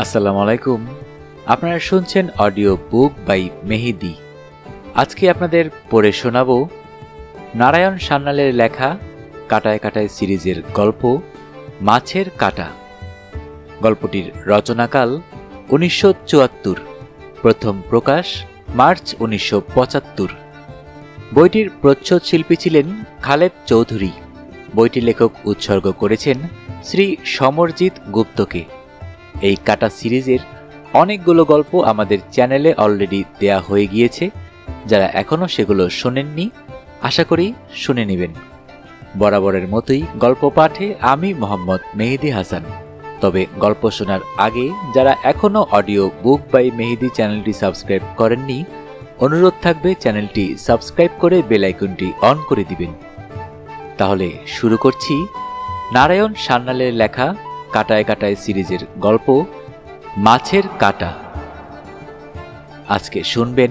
আসসালামু আলাইকুম। আপনারা শুনছেন অডিও বুক বাই মেহেদি। আজকে আপনাদের পড়ে শোনাব নারায়ণ সান্যালের লেখা কাটায় কাটায় সিরিজের গল্প মাছের কাঁটা। গল্পটির রচনাকাল 1974, প্রথম প্রকাশ মার্চ 1975। বইটির প্রচ্ছদ শিল্পী ছিলেন খালেদ চৌধুরী। বইটি লেখক উৎসর্গ করেছেন শ্রী সমরজিৎ গুপ্তকে। এই কাটা সিরিজের অনেকগুলো গল্প আমাদের চ্যানেলে অলরেডি দেয়া হয়ে গিয়েছে। যারা এখনও সেগুলো শোনেননি, আশা করি শুনে নেবেন। বরাবরের মতোই গল্প পাঠে আমি মোহাম্মদ মেহেদি হাসান। তবে গল্প শোনার আগে যারা এখনও অডিও বুক বাই মেহেদি চ্যানেলটি সাবস্ক্রাইব করেননি, অনুরোধ থাকবে চ্যানেলটি সাবস্ক্রাইব করে বেল আইকনটি অন করে দিবেন। তাহলে শুরু করছি নারায়ণ সান্যালের লেখা কাটায় কাটায় সিরিজের গল্প মাছের কাঁটা। আজকে শুনবেন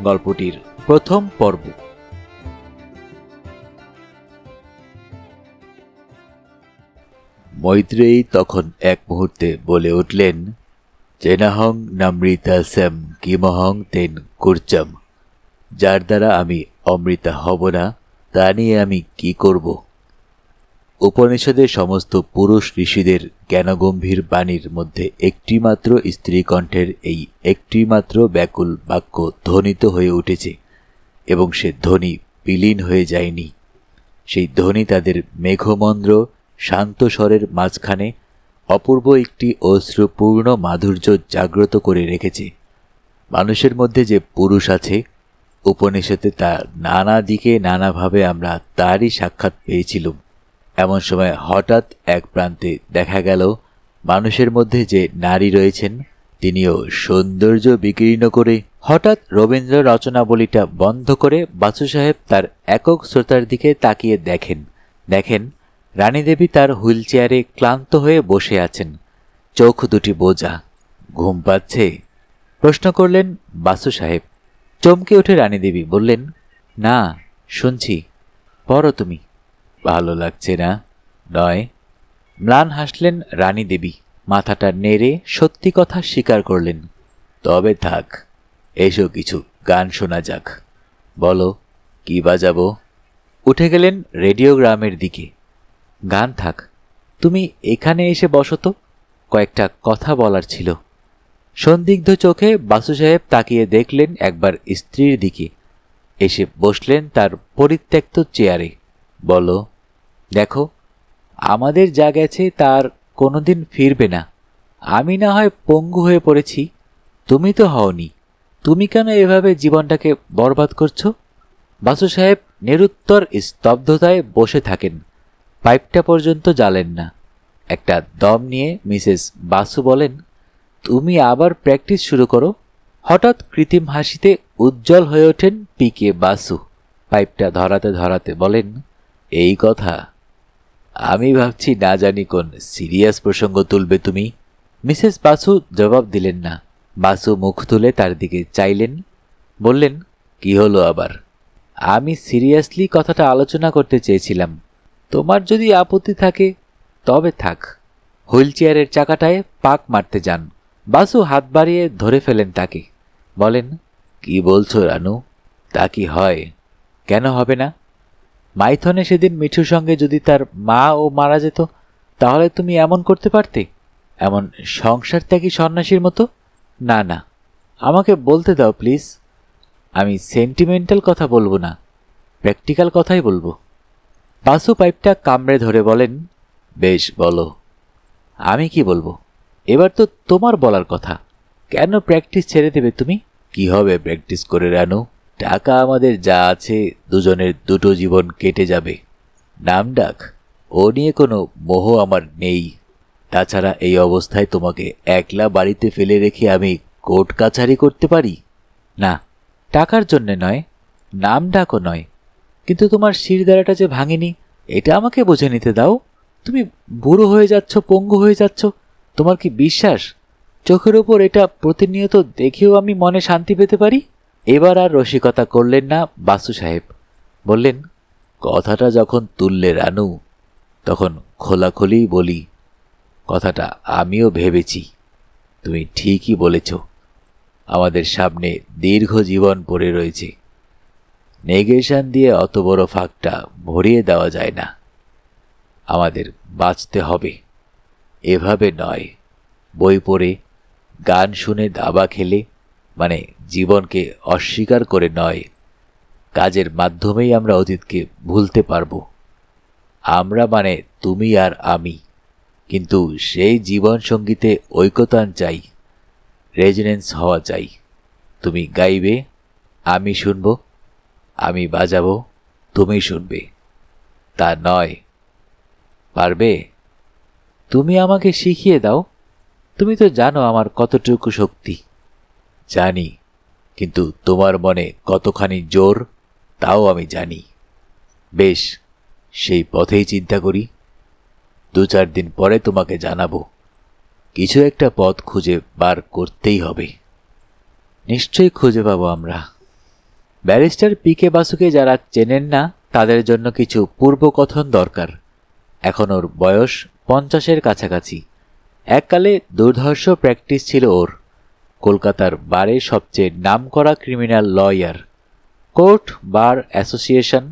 গল্পটির প্রথম পর্ব। মৈত্রেয়ী তখন এক মুহূর্তে বলে উঠলেন, চেনাহং নামৃতাস্যাম কিমহং তেন কুর্চম। যার দ্বারা আমি অমৃতা হব না, তা নিয়ে আমি কি করব? উপনিষদের সমস্ত পুরুষ ঋষিদের জ্ঞানগম্ভীর বাণীর মধ্যে একটিমাত্র স্ত্রী কণ্ঠের এই একটিমাত্র ব্যাকুল বাক্য ধ্বনিত হয়ে উঠেছে, এবং সে ধ্বনি বিলীন হয়ে যায়নি। সেই ধ্বনি তাদের মেঘমন্দ্র শান্ত স্বরের মাঝখানে অপূর্ব একটি অশ্রুপূর্ণ মাধুর্য জাগ্রত করে রেখেছে। মানুষের মধ্যে যে পুরুষ আছে, উপনিষদে তা নানা দিকে নানাভাবে আমরা তারই সাক্ষাৎ পেয়েছিলাম। এমন সময় হঠাৎ এক প্রান্তে দেখা গেল মানুষের মধ্যে যে নারী রয়েছেন, তিনিও সৌন্দর্য বিকীর্ণ করে। হঠাৎ রবীন্দ্র রচনাবলীটা বন্ধ করে বাসু সাহেব তার একক শ্রোতার দিকে তাকিয়ে দেখেন রানী দেবী তার হুইল চেয়ারে ক্লান্ত হয়ে বসে আছেন, চোখ দুটি বোঝা। ঘুম পাচ্ছে? প্রশ্ন করলেন বাসু সাহেব। চমকে উঠে রানী দেবী বললেন, না, শুনছি, পড়ো তুমি। ভালো লাগছে না? নয়। ম্লান হাসলেন রানী দেবী, মাথাটা নেড়ে সত্যি কথা স্বীকার করলেন। তবে থাক, এসো কিছু গান শোনা যাক। বলো, কি বাজাবো? উঠে গেলেন রেডিওগ্রামের দিকে। গান থাক, তুমি এখানে এসে বসো তো, কয়েকটা কথা বলার ছিল। সন্দিগ্ধ চোখে বাসু সাহেব তাকিয়ে দেখলেন একবার স্ত্রীর দিকে, এসে বসলেন তার পরিত্যক্ত চেয়ারে। বলো। দেখো, আমাদের যা গেছে তার কোনোদিন ফিরবে না। আমি না হয় পঙ্গু হয়ে পড়েছি, তুমি তো হওনি। তুমি কেন এভাবে জীবনটাকে বরবাদ করছো? বাসু সাহেব নিরুত্তর স্তব্ধতায় বসে থাকেন, পাইপটা পর্যন্ত জ্বালেন না। একটা দম নিয়ে মিসেস বাসু বলেন, তুমি আবার প্র্যাকটিস শুরু করো। হঠাৎ কৃত্রিম হাসিতে উজ্জ্বল হয়ে ওঠেন পিকে বাসু। পাইপটা ধরাতে ধরাতে বলেন, এই কথা? আমি ভাবছি না জানি কোন সিরিয়াস প্রসঙ্গ তুলবে তুমি। মিসেস বাসু জবাব দিলেন না। বাসু মুখ তুলে তার দিকে চাইলেন, বললেন, কি হলো আবার? আমি সিরিয়াসলি কথাটা আলোচনা করতে চেয়েছিলাম। তোমার যদি আপত্তি থাকে তবে থাক। হুইল চেয়ারের চাকাটায় পাক মারতে যান। বাসু হাত বাড়িয়ে ধরে ফেলেন তাকে, বলেন, কি বলছো রানু? তা কি হয়? কেন হবে না? মাইথনে সেদিন মিঠুর সঙ্গে যদি তার মা ও মারা যেত, তাহলে তুমি এমন করতে পারতে? এমন সংসার ত্যাগী সন্ন্যাসীর মতো? না না, আমাকে বলতে দাও প্লিজ। আমি সেন্টিমেন্টাল কথা বলবো না, প্র্যাকটিক্যাল কথাই বলবো। বাসু পাইপটা কামড়ে ধরে বলেন, বেশ, বলো। আমি কি বলবো? এবার তো তোমার বলার কথা। কেন প্র্যাকটিস ছেড়ে দেবে তুমি? কি হবে প্র্যাকটিস করে রানু? টাকা আমাদের যা আছে, দুজনের দুটো জীবন কেটে যাবে। নাম ডাক, ও নিয়ে কোনো মোহ আমার নেই। তাছাড়া এই অবস্থায় তোমাকে একলা বাড়িতে ফেলে রেখে আমি কোর্ট কাছারি করতে পারি না। টাকার জন্যে নয়, নাম ডাকও নয়, কিন্তু তোমার শিরদাঁড়াটা যে ভাঙেনি, এটা আমাকে বুঝে নিতে দাও। তুমি বুড়ো হয়ে যাচ্ছ, পঙ্গু হয়ে যাচ্ছ, তোমার কি বিশ্বাস চোখের ওপর এটা প্রতিনিয়ত দেখেও আমি মনে শান্তি পেতে পারি? এবার আর রসিকতা করলেন না বাসু সাহেব। বললেন, কথাটা যখন তুললে রানু, তখন খোলাখুলি বলি, কথাটা আমিও ভেবেছি। তুমি ঠিকই বলেছ। আমাদের সামনে দীর্ঘ জীবন পড়ে রয়েছে। নেগেশন দিয়ে অত বড় ফাঁকটা ভরিয়ে দেওয়া যায় না। আমাদের বাঁচতে হবে, এভাবে নয়। বই পড়ে, গান শুনে, দাবা খেলে, মানে জীবনকে অস্বীকার করে নয়। কাজের মাধ্যমেই আমরা অতীতকে ভুলতে পারবো। আমরা মানে তুমি আর আমি। কিন্তু সেই জীবন সঙ্গীতে ঐকতান চাই, রেজোনেন্স হওয়া চাই। তুমি গাইবে, আমি শুনব, আমি বাজাবো, তুমি শুনবে। তা নয়। পারবে? তুমি আমাকে শিখিয়ে দাও। তুমি তো জানো আমার কতটুকু শক্তি। জানি, কিন্তু তোমার মনে কতখানি জোর তাও আমি জানি। বেশ, সেই পথেই চিন্তা করি। 2-4 দিন পরে তোমাকে জানাবো। কিছু একটা পথ খুঁজে বার করতেই হবে। নিশ্চয়ই খুঁজে পাবো আমরা। Barrister PK. বাসুকে যারা চেনেন না তাদের জন্য কিছু পূর্বকথন দরকার। এখন ওর বয়স 50-এর কাছাকাছি। এককালে দুর্ধর্ষ প্র্যাকটিস ছিল ওর। কলকাতার বারে সবচেয়ে নামকরা criminal lawyer. Court, bar association,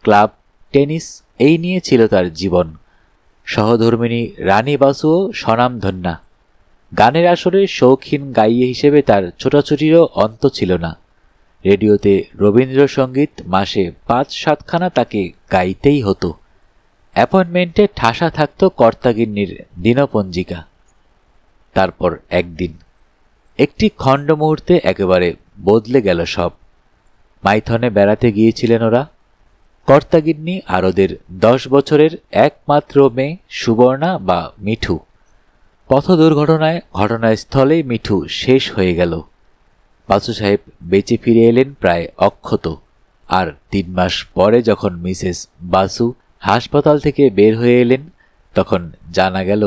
club, tennis এই নিয়ে ছিল তার জীবন। সহধর্মিণী রানী বাসুও স্বনামধন্যা। গানের আসরে শৌখিন গাইয়ে হিসেবে তার ছোটাছুটিরও অন্ত ছিল না। রেডিওতে রবীন্দ্রসঙ্গীত মাসে 5-7খানা তাকে গাইতেই হতো। অ্যাপয়েন্টমেন্টে ঠাসা থাকত কর্তাগিন্নির দিনপঞ্জিকা। তারপর একদিন একটি খণ্ড মুহূর্তে একেবারে বদলে গেল সব। মাইথনে বেড়াতে গিয়েছিলেন ওরা। কর্তাগিন্নি আর ওদের 10 বছরের একমাত্র মেয়ে সুবর্ণা বা মিঠু। পথ দুর্ঘটনায় ঘটনাস্থলেই মিঠু শেষ হয়ে গেল। বাসু সাহেব বেঁচে ফিরে এলেন প্রায় অক্ষত। আর 3 মাস পরে যখন মিসেস বাসু হাসপাতাল থেকে বের হয়ে এলেন, তখন জানা গেল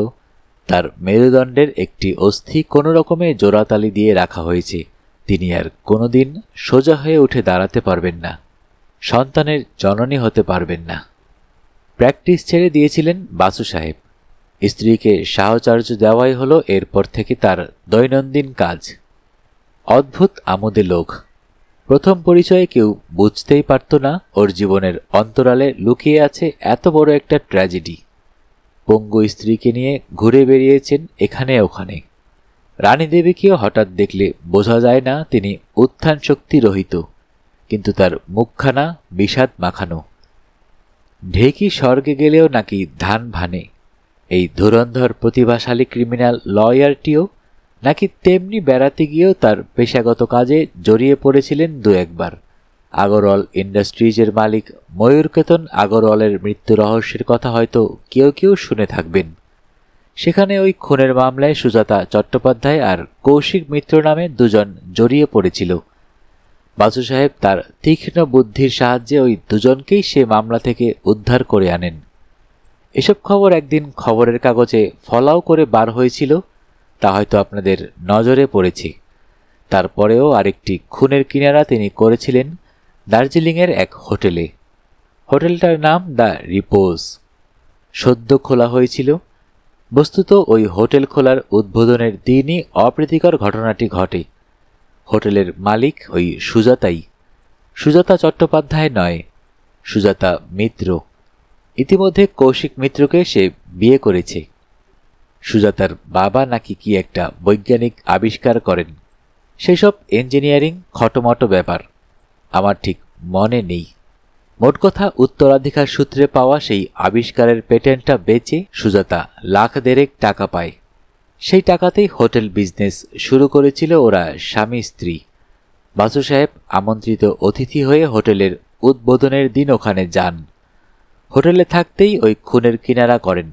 তার মেরুদণ্ডের একটি অস্থি কোনো রকমে জোড়াতালি দিয়ে রাখা হয়েছে। তিনি আর কোনোদিন সোজা হয়ে উঠে দাঁড়াতে পারবেন না, সন্তানের জননী হতে পারবেন না। প্র্যাকটিস ছেড়ে দিয়েছিলেন বাসু সাহেব। স্ত্রীকে সাহচর্য দেওয়াই হলো এরপর থেকে তার দৈনন্দিন কাজ। অদ্ভুত আমোদে লোক। প্রথম পরিচয়ে কেউ বুঝতেই পারত না ওর জীবনের অন্তরালে লুকিয়ে আছে এত বড় একটা ট্র্যাজেডি। পঙ্গু স্ত্রীকে নিয়ে ঘুরে বেরিয়েছেন এখানে ওখানে। রানী দেবীকেও হঠাৎ দেখলে বোঝা যায় না তিনি উত্থান শক্তি রহিত, কিন্তু তার মুখখানা বিষাদ মাখানো। ঢেকি স্বর্গে গেলেও নাকি ধান ভানে। এই ধুরন্ধর প্রতিভাশালী ক্রিমিনাল লয়ারটিও নাকি তেমনি বেড়াতে গিয়েও তার পেশাগত কাজে জড়িয়ে পড়েছিলেন 2-1 বার। আগরওয়াল ইন্ডাস্ট্রিজের মালিক ময়ূরকেতন আগরওয়ালের মৃত্যু রহস্যের কথা হয়তো কেউ কেউ শুনে থাকবেন। সেখানে ওই খুনের মামলায় সুজাতা চট্টোপাধ্যায় আর কৌশিক মিত্র নামে 2 জন জড়িয়ে পড়েছিল। বাসু সাহেব তার তীক্ষ্ণ বুদ্ধির সাহায্যে ওই 2 জনকেই সে মামলা থেকে উদ্ধার করে আনেন। এসব খবর একদিন খবরের কাগজে ফলাও করে বার হয়েছিল, তা হয়তো আপনাদের নজরে পড়েছে। তারপরেও আরেকটি খুনের কিনারা তিনি করেছিলেন দার্জিলিংয়ের এক হোটেলে। হোটেলটার নাম দ্য রিপোজ। সদ্য খোলা হয়েছিল। বস্তুত ওই হোটেল খোলার উদ্বোধনের দিনই অপ্রীতিকর ঘটনাটি ঘটে। হোটেলের মালিক ওই সুজাতাই। সুজাতা চট্টোপাধ্যায় নয়, সুজাতা মিত্র। ইতিমধ্যে কৌশিক মিত্রকে সে বিয়ে করেছে। সুজাতার বাবা নাকি কি একটা বৈজ্ঞানিক আবিষ্কার করেন। সেসব ইঞ্জিনিয়ারিং খটোমটো ব্যাপার, আমার ঠিক মনে নেই। মোট কথা, উত্তরাধিকার সূত্রে পাওয়া সেই আবিষ্কারের পেটেন্টটা বেচে সুজাতা 1,00,000 টাকা পায়। সেই টাকাতেই হোটেল বিজনেস শুরু করেছিল ওরা স্বামী স্ত্রী। বাসু সাহেব আমন্ত্রিত অতিথি হয়ে হোটেলের উদ্বোধনের দিন ওখানে যান। হোটেলে থাকতেই ওই খুনের কিনারা করেন।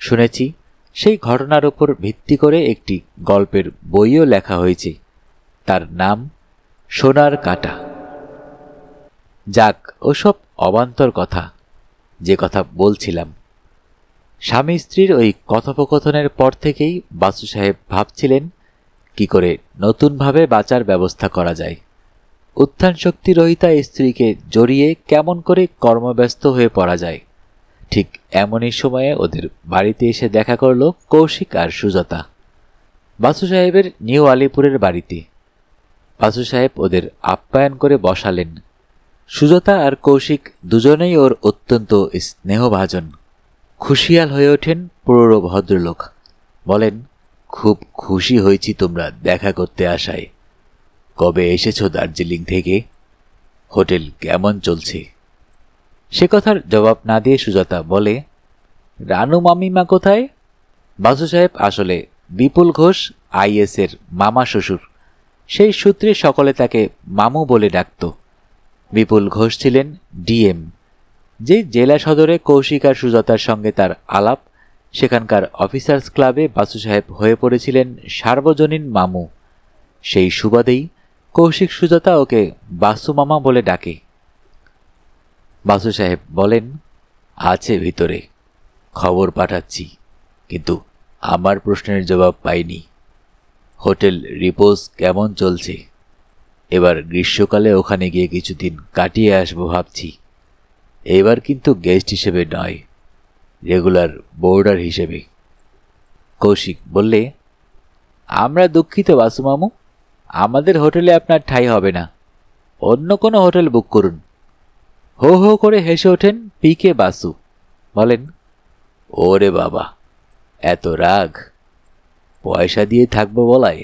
শুনেছি সেই ঘটনার উপর ভিত্তি করে একটি গল্পের বইও লেখা হয়েছে। তার নাম সোনার কাঁটা। যাক, ওসব অবান্তর কথা। যে কথা বলছিলাম, স্বামী স্ত্রীর ওই কথোপকথনের পর থেকেই বাসু সাহেব ভাবছিলেন কি করে নতুনভাবে বাঁচার ব্যবস্থা করা যায়। উত্থান শক্তি রহিতা স্ত্রীকে জড়িয়ে কেমন করে কর্মব্যস্ত হয়ে পড়া যায়। ঠিক এমনই সময়ে ওদের বাড়িতে এসে দেখা করল কৌশিক আর সুজাতা। বাসু সাহেবের নিউ আলিপুরের বাড়িতে। বাসু সাহেব ওদের আপ্যায়ন করে বসালেন। সুজাতা আর কৌশিক দুজনেই ওর অত্যন্ত স্নেহভাজন। খুশিয়াল হয়ে ওঠেন পুরো ভদ্রলোক। বলেন, খুব খুশি হয়েছি তোমরা দেখা করতে আসায়। কবে এসেছো দার্জিলিং থেকে? হোটেল কেমন চলছে? সে কথার জবাব না দিয়ে সুজাতা বলে, রানু মামিমা কোথায়? বাসু সাহেব আসলে বিপুল ঘোষ আইএসের মামা শ্বশুর। সেই সূত্রে সকলে তাকে মামু বলে ডাকত। বিপুল ঘোষ ছিলেন ডিএম। যে জেলা সদরে কৌশিক আর সুজাতার সঙ্গে তার আলাপ, সেখানকার অফিসার্স ক্লাবে বাসু সাহেব হয়ে পড়েছিলেন সার্বজনীন মামু। সেই সুবাদেই কৌশিক সুজাতা ওকে বাসু মামা বলে ডাকে। বাসু সাহেব বলেন, আছে ভিতরে, খবর পাঠাচ্ছি, কিন্তু আমার প্রশ্নের জবাব পাইনি। হোটেল রিপোজ কেমন চলছে? এবার গ্রীষ্মকালে ওখানে গিয়ে কিছুদিন কাটিয়ে আসবো ভাবছি। এবার কিন্তু গেস্ট হিসেবে নয়, রেগুলার বোর্ডার হিসেবে। কৌশিক বললে, আমরা দুঃখিত বাসু মামু, আমাদের হোটেলে আপনার ঠাঁই হবে না, অন্য কোনো হোটেল বুক করুন। হো হো করে হেসে ওঠেন পিকে বাসু। বলেন, ওরে বাবা, এত রাগ! পয়সা দিয়ে থাকবো বলায়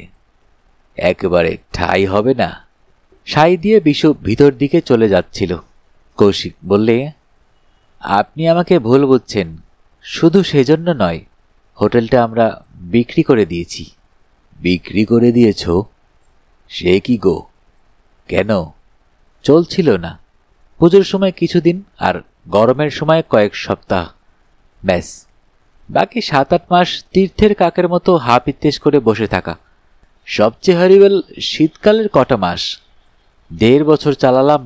একেবারে ঠাঁই হবে না। সাই দিয়ে বিশু ভিতর দিকে চলে যাচ্ছিল। কৌশিক বললে, আপনি আমাকে ভুল বুঝছেন, শুধু সেজন্য নয়, হোটেলটা আমরা বিক্রি করে দিয়েছি। বিক্রি করে দিয়েছ? সে কি গো, কেন? চলছিল না। পুজোর সময় কিছুদিন আর গরমের সময় কয়েক সপ্তাহ, ব্যাস। বাকি 7-8 মাস তীর্থের কাকের মতো হা পিত্তেশ করে বসে থাকা। সবচেয়ে হরিবেল শীতকালের কটা মাস। 1.5 বছর চালালাম,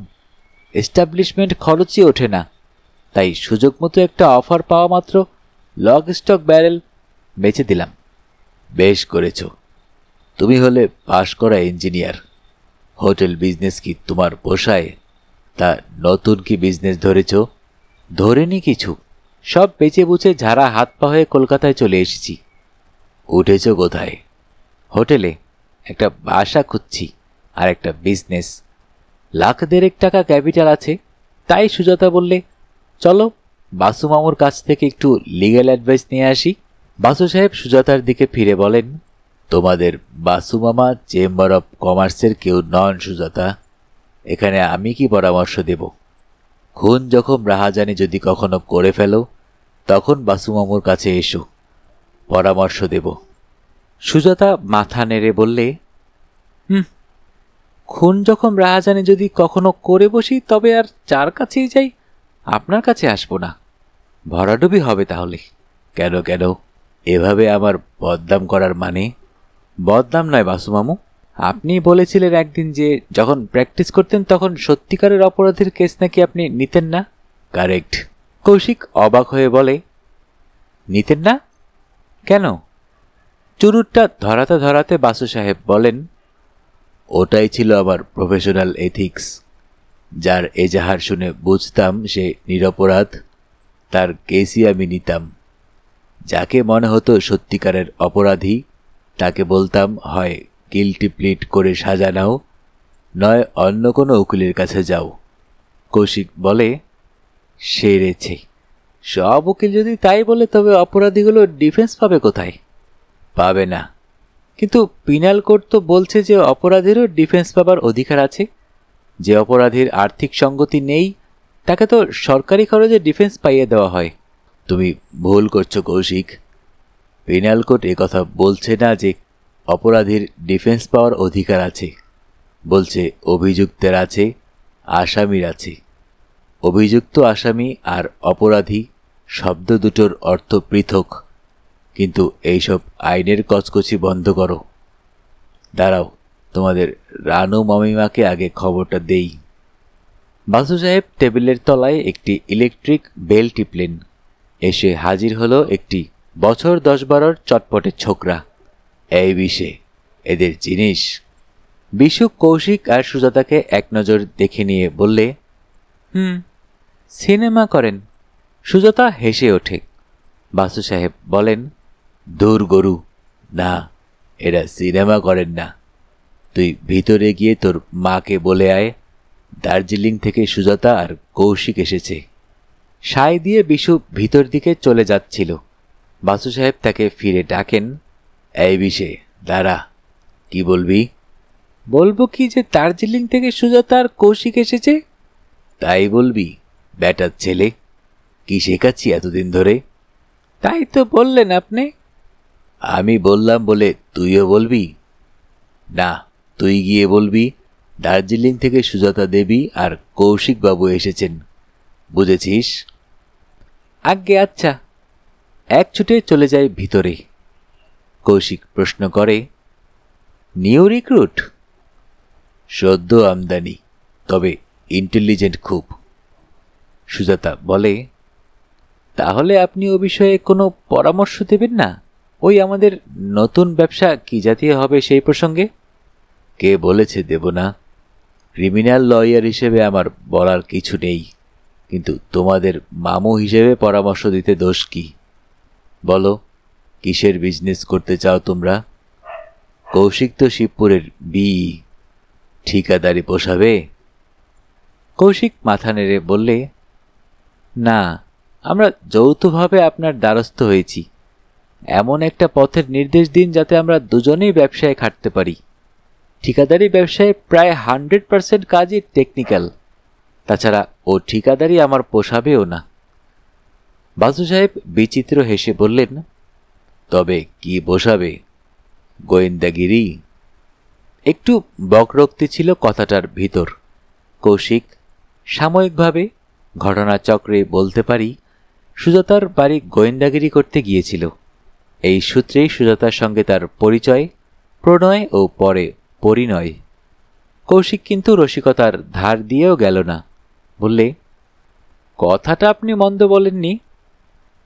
এস্টাবলিশমেন্ট খরচই ওঠে না। তাই সুযোগ মতো একটা অফার পাওয়া মাত্র লক স্টক ব্যারেল বেচে দিলাম। বেশ করেছ, তুমি হলে পাশ করা ইঞ্জিনিয়ার। হোটেল বিজনেস কি তোমার পোষায়? তা নতুন কি বিজনেস ধরেছ? ধরেনি কিছু, সব বেচে বুচে ঝাড়া হাত পা হয়ে কলকাতায় চলে এসেছি। উঠেছ কোথায়? হোটেলে। একটা বাসা খুঁজছি আর একটা বিজনেস। 1,50,000 ক্যাপিটাল আছে। তাই সুজাতা বললে, চলো বাসু মামুর কাছ থেকে একটু লিগ্যাল অ্যাডভাইস নিয়ে আসি। বাসু সাহেব সুজাতার দিকে ফিরে বলেন, তোমাদের বাসু মামা চেম্বার অফ কমার্সের কেউ নন সুজাতা। এখানে আমি কি পরামর্শ দেব? খুন যখন রাহাজানি যদি কখনো করে ফেলো, তখন বাসু মামুর কাছে এসো, পরামর্শ দেব। সুজাতা মাথা নেড়ে বললে, খুন যখন রাহাজানি যদি কখনো করে বসি, তবে আর যার কাছেই যাই, আপনার কাছে আসবো না। ভরাডুবি হবে তাহলে। কেন কেন? এভাবে আমার বদনাম করার মানে? বদনাম নয় বাসু মামু, আপনি বলেছিলেন একদিন যে যখন প্র্যাকটিস করতেন তখন সত্যিকারের অপরাধীর কেস নাকি আপনি নিতেন না। কারেক্ট। কৌশিক অবাক হয়ে বলে, নিতেন না কেন? চুরুটটা ধরাতে ধরাতে বাসু সাহেব বলেন, ওটাই ছিল আমার প্রফেশনাল এথিক্স। যার এজাহার শুনে বুঝতাম সে নিরপরাধ, তার কেসই আমি নিতাম। যাকে মনে হতো সত্যিকারের অপরাধী, তাকে বলতাম হয় গিল্টি প্লিট করে সাজা নাও, নয় অন্য কোনো উকিলের কাছে যাও। কৌশিক বলে, সেরেছে। সব উকিল যদি তাই বলে, তবে অপরাধীগুলো ডিফেন্স পাবে কোথায়? পাবে না। কিন্তু পিনাল কোড তো বলছে যে অপরাধীরও ডিফেন্স পাবার অধিকার আছে। যে অপরাধীর আর্থিক সঙ্গতি নেই, তাকে তো সরকারি খরচে ডিফেন্স পাইয়ে দেওয়া হয়। তুমি ভুল করছো কৌশিক। পিনাল কোড কথা বলছে না যে অপরাধীর ডিফেন্স পাওয়ার অধিকার আছে। বলছে অভিযুক্তের আছে, আসামির আছে। অভিযুক্ত, আসামি আর অপরাধী শব্দ দুটোর অর্থ পৃথক। কিন্তু এইসব আইনের কচকচি বন্ধ করো। দাঁড়াও, তোমাদের রানু মামিমাকে আগে খবরটা দেই। বাসু সাহেব টেবিলের তলায় একটি ইলেকট্রিক বেল টিপলেন। এসে হাজির হলো একটি বছর 10-12 চটপটে ছোকরা। এই বিষে এদের জিনিস। বিশু কৌশিক আর সুজাতাকে এক নজর দেখে নিয়ে বললে, সিনেমা করেন। সুজাতা হেসে ওঠে। বাসু সাহেব বলেন, দূর গরু, না, এরা সিনেমা করেন না। তুই ভিতরে গিয়ে তোর মাকে বলে আয় দার্জিলিং থেকে সুজাতা আর কৌশিক এসেছে। সায় দিয়ে বিশু ভিতর দিকে চলে যাচ্ছিল। বাসু সাহেব তাকে ফিরে ডাকেন, এই বিশে দাঁড়া, কি বলবি? বলবো কি যে দার্জিলিং থেকে সুজাতা আর কৌশিক এসেছে। তাই বলবি? ব্যাটার ছেলে, কি শেখাচ্ছি এতদিন ধরে? তাই তো বললেন আপনি। আমি বললাম বলে তুইও বলবি? না, তুই গিয়ে বলবি দার্জিলিং থেকে সুজাতা দেবী আর কৌশিক বাবু এসেছেন, বুঝেছিস? আজ্ঞে আচ্ছা। এক ছুটে চলে যায় ভিতরে। কৌশিক প্রশ্ন করে, নিউ রিক্রুট? সদ্য আমদানি, তবে ইন্টেলিজেন্ট খুব। সুজাতা বলে, তাহলে আপনি ও বিষয়ে কোনো পরামর্শ দেবেন না? ওই আমাদের নতুন ব্যবসা কি জাতীয় হবে সেই প্রসঙ্গে? কে বলেছে দেব না? ক্রিমিনাল লয়ার হিসেবে আমার বলার কিছু নেই, কিন্তু তোমাদের মামু হিসেবে পরামর্শ দিতে দোষ কি? বলো, কিসের বিজনেস করতে চাও তোমরা? কৌশিক তো শিবপুরের ঠিকাদারি পোষাবে? কৌশিক মাথা নেড়ে বললে, না, আমরা যৌথভাবে আপনার দ্বারস্থ হয়েছি। এমন একটা পথের নির্দেশ দিন যাতে আমরা দুজনেই ব্যবসায় খাটতে পারি। ঠিকাদারি ব্যবসায় প্রায় 100% কাজই টেকনিক্যাল। তাছাড়া ও ঠিকাদারি আমার পোষাবেও না। বাসু সাহেব বিচিত্র হেসে বললেন, তবে কি পোষাবে? গোয়েন্দাগিরি? একটু বকরক্তি ছিল কথাটার ভিতর। কৌশিক সাময়িকভাবে ঘটনাচক্রে বলতে পারি সুজাতার বাড়ি গোয়েন্দাগিরি করতে গিয়েছিল। এই সূত্রেই সুজাতার সঙ্গে তার পরিচয়, প্রণয় ও পরে পরিণয়। কৌশিক কিন্তু রসিকতার ধার দিয়েও গেল না। বললে, কথাটা আপনি মন্দ বলেননি।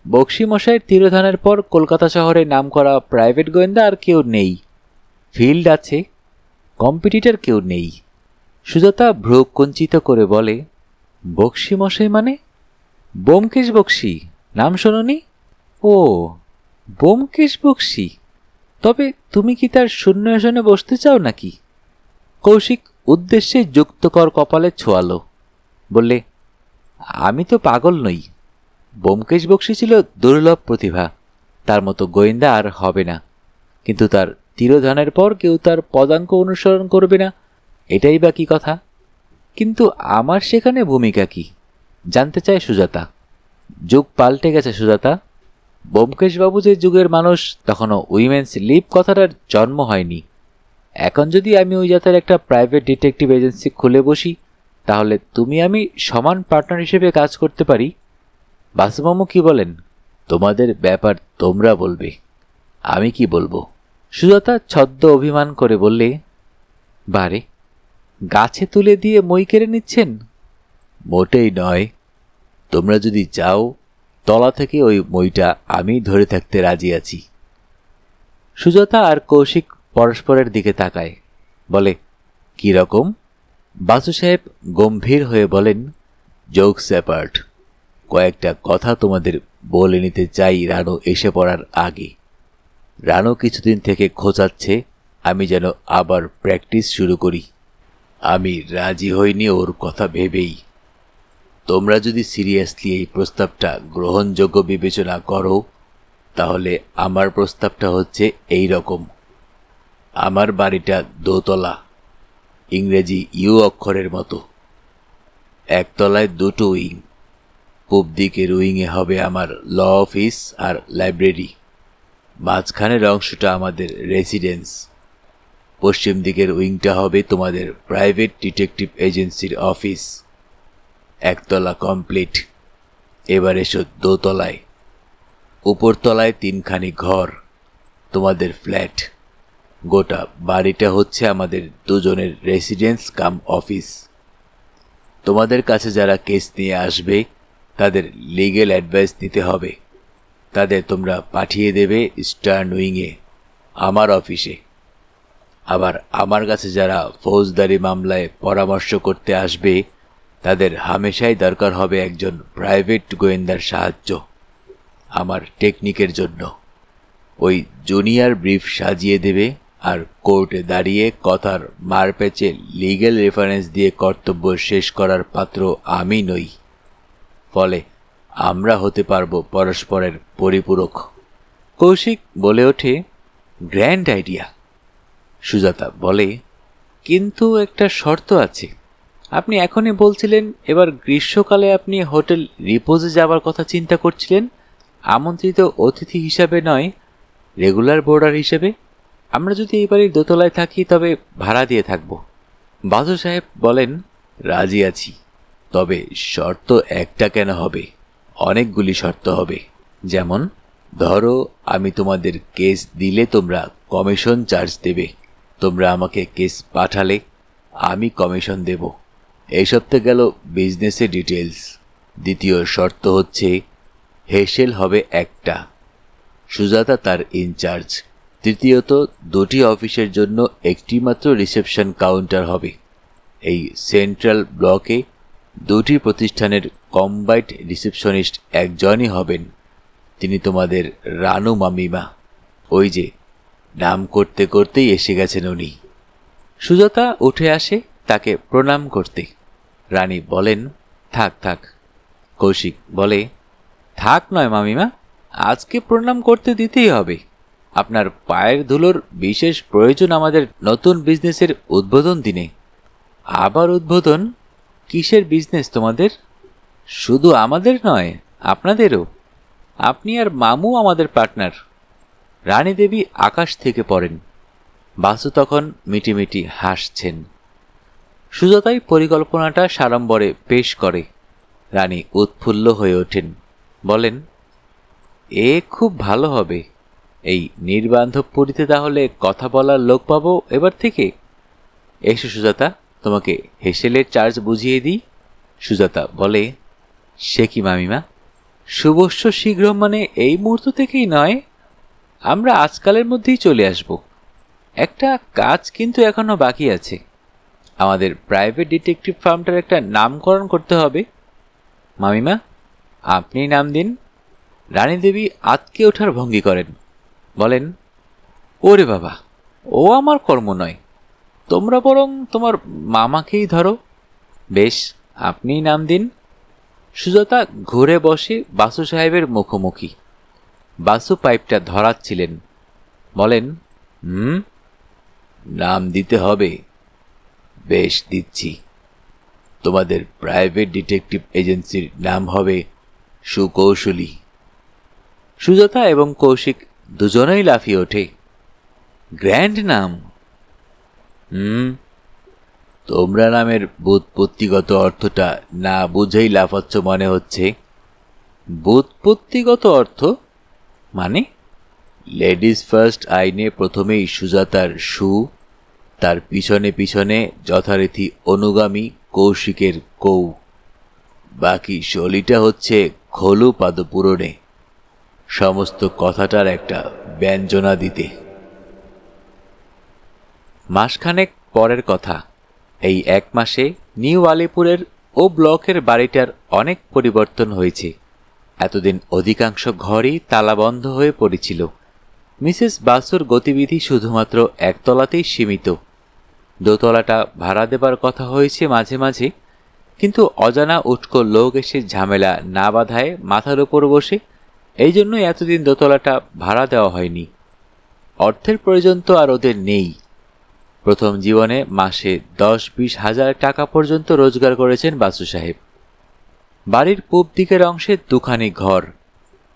বক্সিমশাইয়ের তিরোধানের পর কলকাতা শহরে নামকরা প্রাইভেট গোয়েন্দা আর কেউ নেই। ফিল্ড আছে, কম্পিটিটর কেউ নেই। সুজাতা ভ্রু কুঞ্চিত করে বলে, বক্সিমশাই মানে? ব্যোমকেশ বক্সী, নাম শোনোনি? ও, ব্যোমকেশ বক্সী। তবে তুমি কি তার শূন্য আসনে বসতে চাও নাকি? কৌশিক উদ্দেশ্যে যুক্তকর কপালে ছোঁয়ালো। বললে, আমি তো পাগল নই। ব্যোমকেশ বক্সী ছিল দুর্লভ প্রতিভা, তার মতো গোয়েন্দা আর হবে না। কিন্তু তার তিরোধানের পর কেউ তার পদাঙ্ক অনুসরণ করবে না, এটাই বা কি কথা? কিন্তু আমার সেখানে ভূমিকা কি জানতে চায় সুজাতা। যুগ পাল্টে গেছে সুজাতা। ব্যোমকেশবাবু যে যুগের মানুষ, তখনও উইমেন্স লিভ কথাটার জন্ম হয়নি। এখন যদি আমি ওই জাতের একটা প্রাইভেট ডিটেকটিভ এজেন্সি খুলে বসি, তাহলে তুমি আমি সমান পার্টনার হিসেবে কাজ করতে পারি। বাসুমামু কি বলেন? তোমাদের ব্যাপার তোমরা বলবে, আমি কি বলবো? সুজাতা ছদ্ম অভিমান করে বললে, বারে, গাছে তুলে দিয়ে মই কেড়ে নিচ্ছেন? মোটেই নয়। তোমরা যদি চাও, তলা থেকে ওই মইটা আমি ধরে থাকতে রাজি আছি। সুজাতা আর কৌশিক পরস্পরের দিকে তাকায়, বলে, কি রকম? বাসু সাহেব গম্ভীর হয়ে বলেন, জোকস অ্যাপার্ট, কয়েকটা কথা তোমাদের বলে নিতে চাই রানু এসে পড়ার আগে। রানু কিছুদিন থেকে খোঁচাচ্ছে আমি যেন আবার প্র্যাকটিস শুরু করি। আমি রাজি হইনি ওর কথা ভেবেই। তোমরা যদি সিরিয়াসলি এই প্রস্তাবটা গ্রহণযোগ্য বিবেচনা করো, তাহলে আমার প্রস্তাবটা হচ্ছে এই রকম। আমার বাড়িটা দোতলা, ইংরেজি ইউ অক্ষরের মতো। একতলায় দুটো উইং। পূব দিকের উইংয়ে হবে আমার ল অফিস আর লাইব্রেরি। মাঝখানের অংশটা আমাদের রেসিডেন্স। পশ্চিম দিকের উইংটা হবে তোমাদের প্রাইভেট ডিটেকটিভ এজেন্সির অফিস। একতলা কমপ্লিট। এবার এসো দোতলায়। উপরতলায় 3খানি ঘর, তোমাদের ফ্ল্যাট। গোটা বাড়িটা হচ্ছে আমাদের দুজনের রেসিডেন্স কাম অফিস। তোমাদের কাছে যারা কেস নিয়ে আসবে, তাদের লিগ্যাল অ্যাডভাইস নিতে হবে। তাদের তোমরা পাঠিয়ে দেবে ইস্টার্ন উইংয়ে, আমার অফিসে। আবার আমার কাছে যারা ফৌজদারি মামলায় পরামর্শ করতে আসবে, তাদের হামেশাই দরকার হবে একজন প্রাইভেট গোয়েন্দার সাহায্য, আমার টেকনিকের জন্য। ওই জুনিয়র ব্রিফ সাজিয়ে দেবে, আর কোর্টে দাঁড়িয়ে কথার মারপ্যাচে লিগ্যাল রেফারেন্স দিয়ে কর্তব্য শেষ করার পাত্র আমি নই। ফলে আমরা হতে পারবো পরস্পরের পরিপূরক। কৌশিক বলে ওঠে, গ্র্যান্ড আইডিয়া। সুজাতা বলে, কিন্তু একটা শর্ত আছে। আপনি এখনই বলছিলেন এবার গ্রীষ্মকালে আপনি হোটেল রিপোজে যাবার কথা চিন্তা করছিলেন, আমন্ত্রিত অতিথি হিসাবে নয়, রেগুলার বোর্ডার হিসেবে। আমরা যদি এই বাড়ির দোতলায় থাকি তবে ভাড়া দিয়ে থাকব। বাদু সাহেব বলেন, রাজি আছি, তবে শর্ত একটা কেন হবে, অনেকগুলি শর্ত হবে। যেমন ধরো আমি তোমাদের কেস দিলে তোমরা কমিশন চার্জ দেবে, তোমরা আমাকে কেস পাঠালে আমি কমিশন দেব। এইসব তো গেল বিজনেসের ডিটেলস। দ্বিতীয় শর্ত হচ্ছে হেসেল হবে একটা, সুজাতা তার ইনচার্জ। তৃতীয়ত 2টি অফিসের জন্য একটি মাত্র রিসেপশন কাউন্টার হবে। এই সেন্ট্রাল ব্লকে 2টি প্রতিষ্ঠানের কম্বাইন্ড রিসেপশনিস্ট একজনই হবেন, তিনি তোমাদের রানু মামিমা। ওই যে নাম করতে করতেই এসে গেছেন উনি। সুজাতা উঠে আসে তাকে প্রণাম করতে। রানী বলেন, থাক থাক। কৌশিক বলে, থাক নয় মামিমা, আজকে প্রণাম করতে দিতেই হবে। আপনার পায়ের ধুলোর বিশেষ প্রয়োজন আমাদের নতুন বিজনেসের উদ্বোধন দিনে। আবার উদ্বোধন? কিসের বিজনেস তোমাদের? শুধু আমাদের নয়, আপনাদেরও। আপনি আর মামু আমাদের পার্টনার। রানী দেবী আকাশ থেকে পড়েন। বাসু তখন মিটিমিটি হাসছেন। সুজাতাই পরিকল্পনাটা সাড়ম্বরে পেশ করে। রানী উৎফুল্ল হয়ে ওঠেন, বলেন, এ খুব ভালো হবে। এই নির্বান্ধবপুরীতে তাহলে কথা বলার লোক পাবো এবার থেকে। এসো সুজাতা, তোমাকে হেসেলের চার্জ বুঝিয়ে দিই। সুজাতা বলে, সে কি মামিমা, শুভস্য শীঘ্র মানে এই মুহূর্ত থেকেই নয়, আমরা আজকালের মধ্যেই চলে আসব। একটা কাজ কিন্তু এখনো বাকি আছে। আমাদের প্রাইভেট ডিটেকটিভ ফার্মটার একটা নামকরণ করতে হবে। মামিমা, আপনি নাম দিন। রানী দেবী আতকে ওঠার ভঙ্গি করেন, বলেন, ওরে বাবা, ও আমার কর্ম নয়, তোমরা বরং তোমার মামাকেই ধরো। বেশ, আপনিই নাম দিন। সুজাতা ঘুরে বসে বাসু সাহেবের মুখোমুখি। বাসু পাইপটা ধরাচ্ছিলেন, বলেন, নাম দিতে হবে। বেশ, দিচ্ছি। তোমাদের প্রাইভেট ডিটেকটিভ এজেন্সির নাম হবে সুকৌশলী। সুজাতা এবং কৌশিক দুজনেই লাফিয়ে ওঠে, গ্র্যান্ড নাম। তোমরা নামের ব্যুৎপত্তিগত অর্থটা না বুঝেই লাফাচ্ছ মনে হচ্ছে। ব্যুৎপত্তিগত অর্থ মানে? লেডিস ফার্স্ট আইনে প্রথমেই সুজাতার সু, তার পিছনে পিছনে যথারীতি অনুগামী কৌশিকের কৌ, বাকি শলিটা হচ্ছে খলু পাদপূরণে, সমস্ত কথাটার একটা ব্যঞ্জনা দিতে। মাসখানেক পরের কথা। এই 1 মাসে নিউ আলিপুরের ও ব্লকের বাড়িটার অনেক পরিবর্তন হয়েছে। এতদিন অধিকাংশ ঘরই তালাবন্ধ হয়ে পড়েছিল। মিসেস বাসুর গতিবিধি শুধুমাত্র একতলাতেই সীমিত। দোতলাটা ভাড়া দেবার কথা হয়েছে মাঝে মাঝে, কিন্তু অজানা উটকো লোক এসে ঝামেলা না বাধায় মাথার উপর বসে, এই জন্যই এতদিন দোতলাটা ভাড়া দেওয়া হয়নি। অর্থের প্রয়োজন তো আর ওদের নেই। প্রথম জীবনে মাসে 10-20 হাজার টাকা পর্যন্ত রোজগার করেছেন বাসু সাহেব। বাড়ির পূব দিকের অংশে 2খানি ঘর।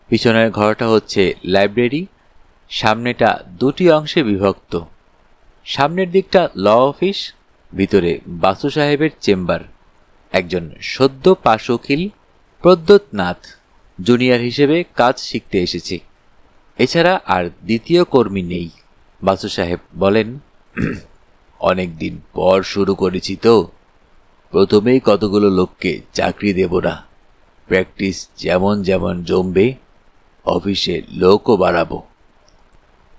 পিছনের ঘরটা হচ্ছে লাইব্রেরি, সামনেটা 2টি অংশে বিভক্ত। সামনের দিকটা ল অফিস, ভিতরে বাসু সাহেবের চেম্বার। একজন সদ্য পাশ উকিল, প্রদ্যোৎ নাথ, জুনিয়র হিসেবে কাজ শিখতে এসেছে। এছাড়া আর দ্বিতীয় কর্মী নেই। বাসু সাহেব বলেন, অনেক দিন পর শুরু করেছি তো, প্রথমেই কতগুলো লোককে চাকরি দেব না। প্র্যাকটিস যেমন যেমন জমবে অফিসে লোকও বাড়াবো।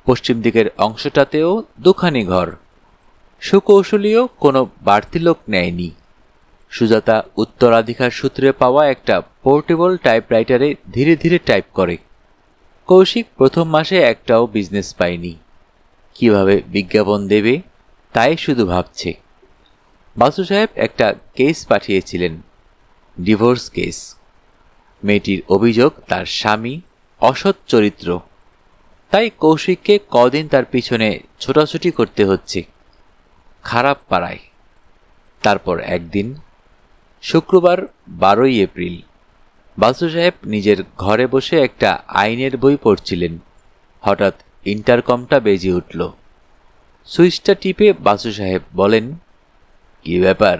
পশ্চিম দিকের অংশটাতেও 2খানি ঘর। সুকৌশলীও কোনো বাড়তি লোক নেয়নি। সুজাতা উত্তরাধিকার সূত্রে পাওয়া একটা পোর্টেবল টাইপরাইটারে ধীরে ধীরে টাইপ করে। কৌশিক প্রথম মাসে একটাও বিজনেস পায়নি। কিভাবে বিজ্ঞাপন দেবে তাই শুধু ভাবছে। বাসু সাহেব একটা কেস পাঠিয়েছিলেন, ডিভোর্স কেস। মেয়েটির অভিযোগ তার স্বামী অসৎ চরিত্র, তাই কৌশিককে কদিন তার পিছনে ছোটাছুটি করতে হচ্ছে, খারাপ পাড়ায়। তারপর একদিন শুক্রবার 12ই এপ্রিল বাসু সাহেব নিজের ঘরে বসে একটা আইনের বই পড়ছিলেন। হঠাৎ ইন্টারকমটা বেজে উঠল। সুইচটা টিপে বাসু সাহেব বলেন, কি ব্যাপার,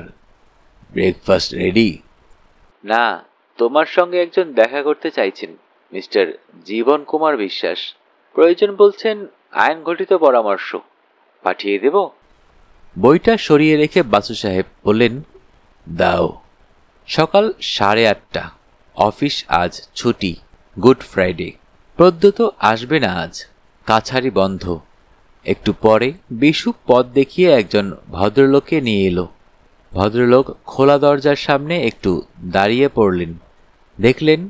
ব্রেকফাস্ট রেডি? না, তোমার সঙ্গে একজন দেখা করতে চাইছেন, মিস্টার জীবন কুমার বিশ্বাস। প্রয়োজন বলছেন আইন ঘটিত পরামর্শ, পাঠিয়ে দেব? বইটা সরিয়ে রেখে বাসু সাহেব বললেন, দাও। সকাল 8:30। অফিস আজ ছুটি, গুড ফ্রাইডে। প্রদ্যুৎ আসবে না আজ, কাছারি বন্ধ। একটু পরে বিশু পথ দেখিয়ে একজন ভদ্রলোককে নিয়ে এলো। ভদ্রলোক খোলা দরজার সামনে একটু দাঁড়িয়ে পড়লেন। দেখলেন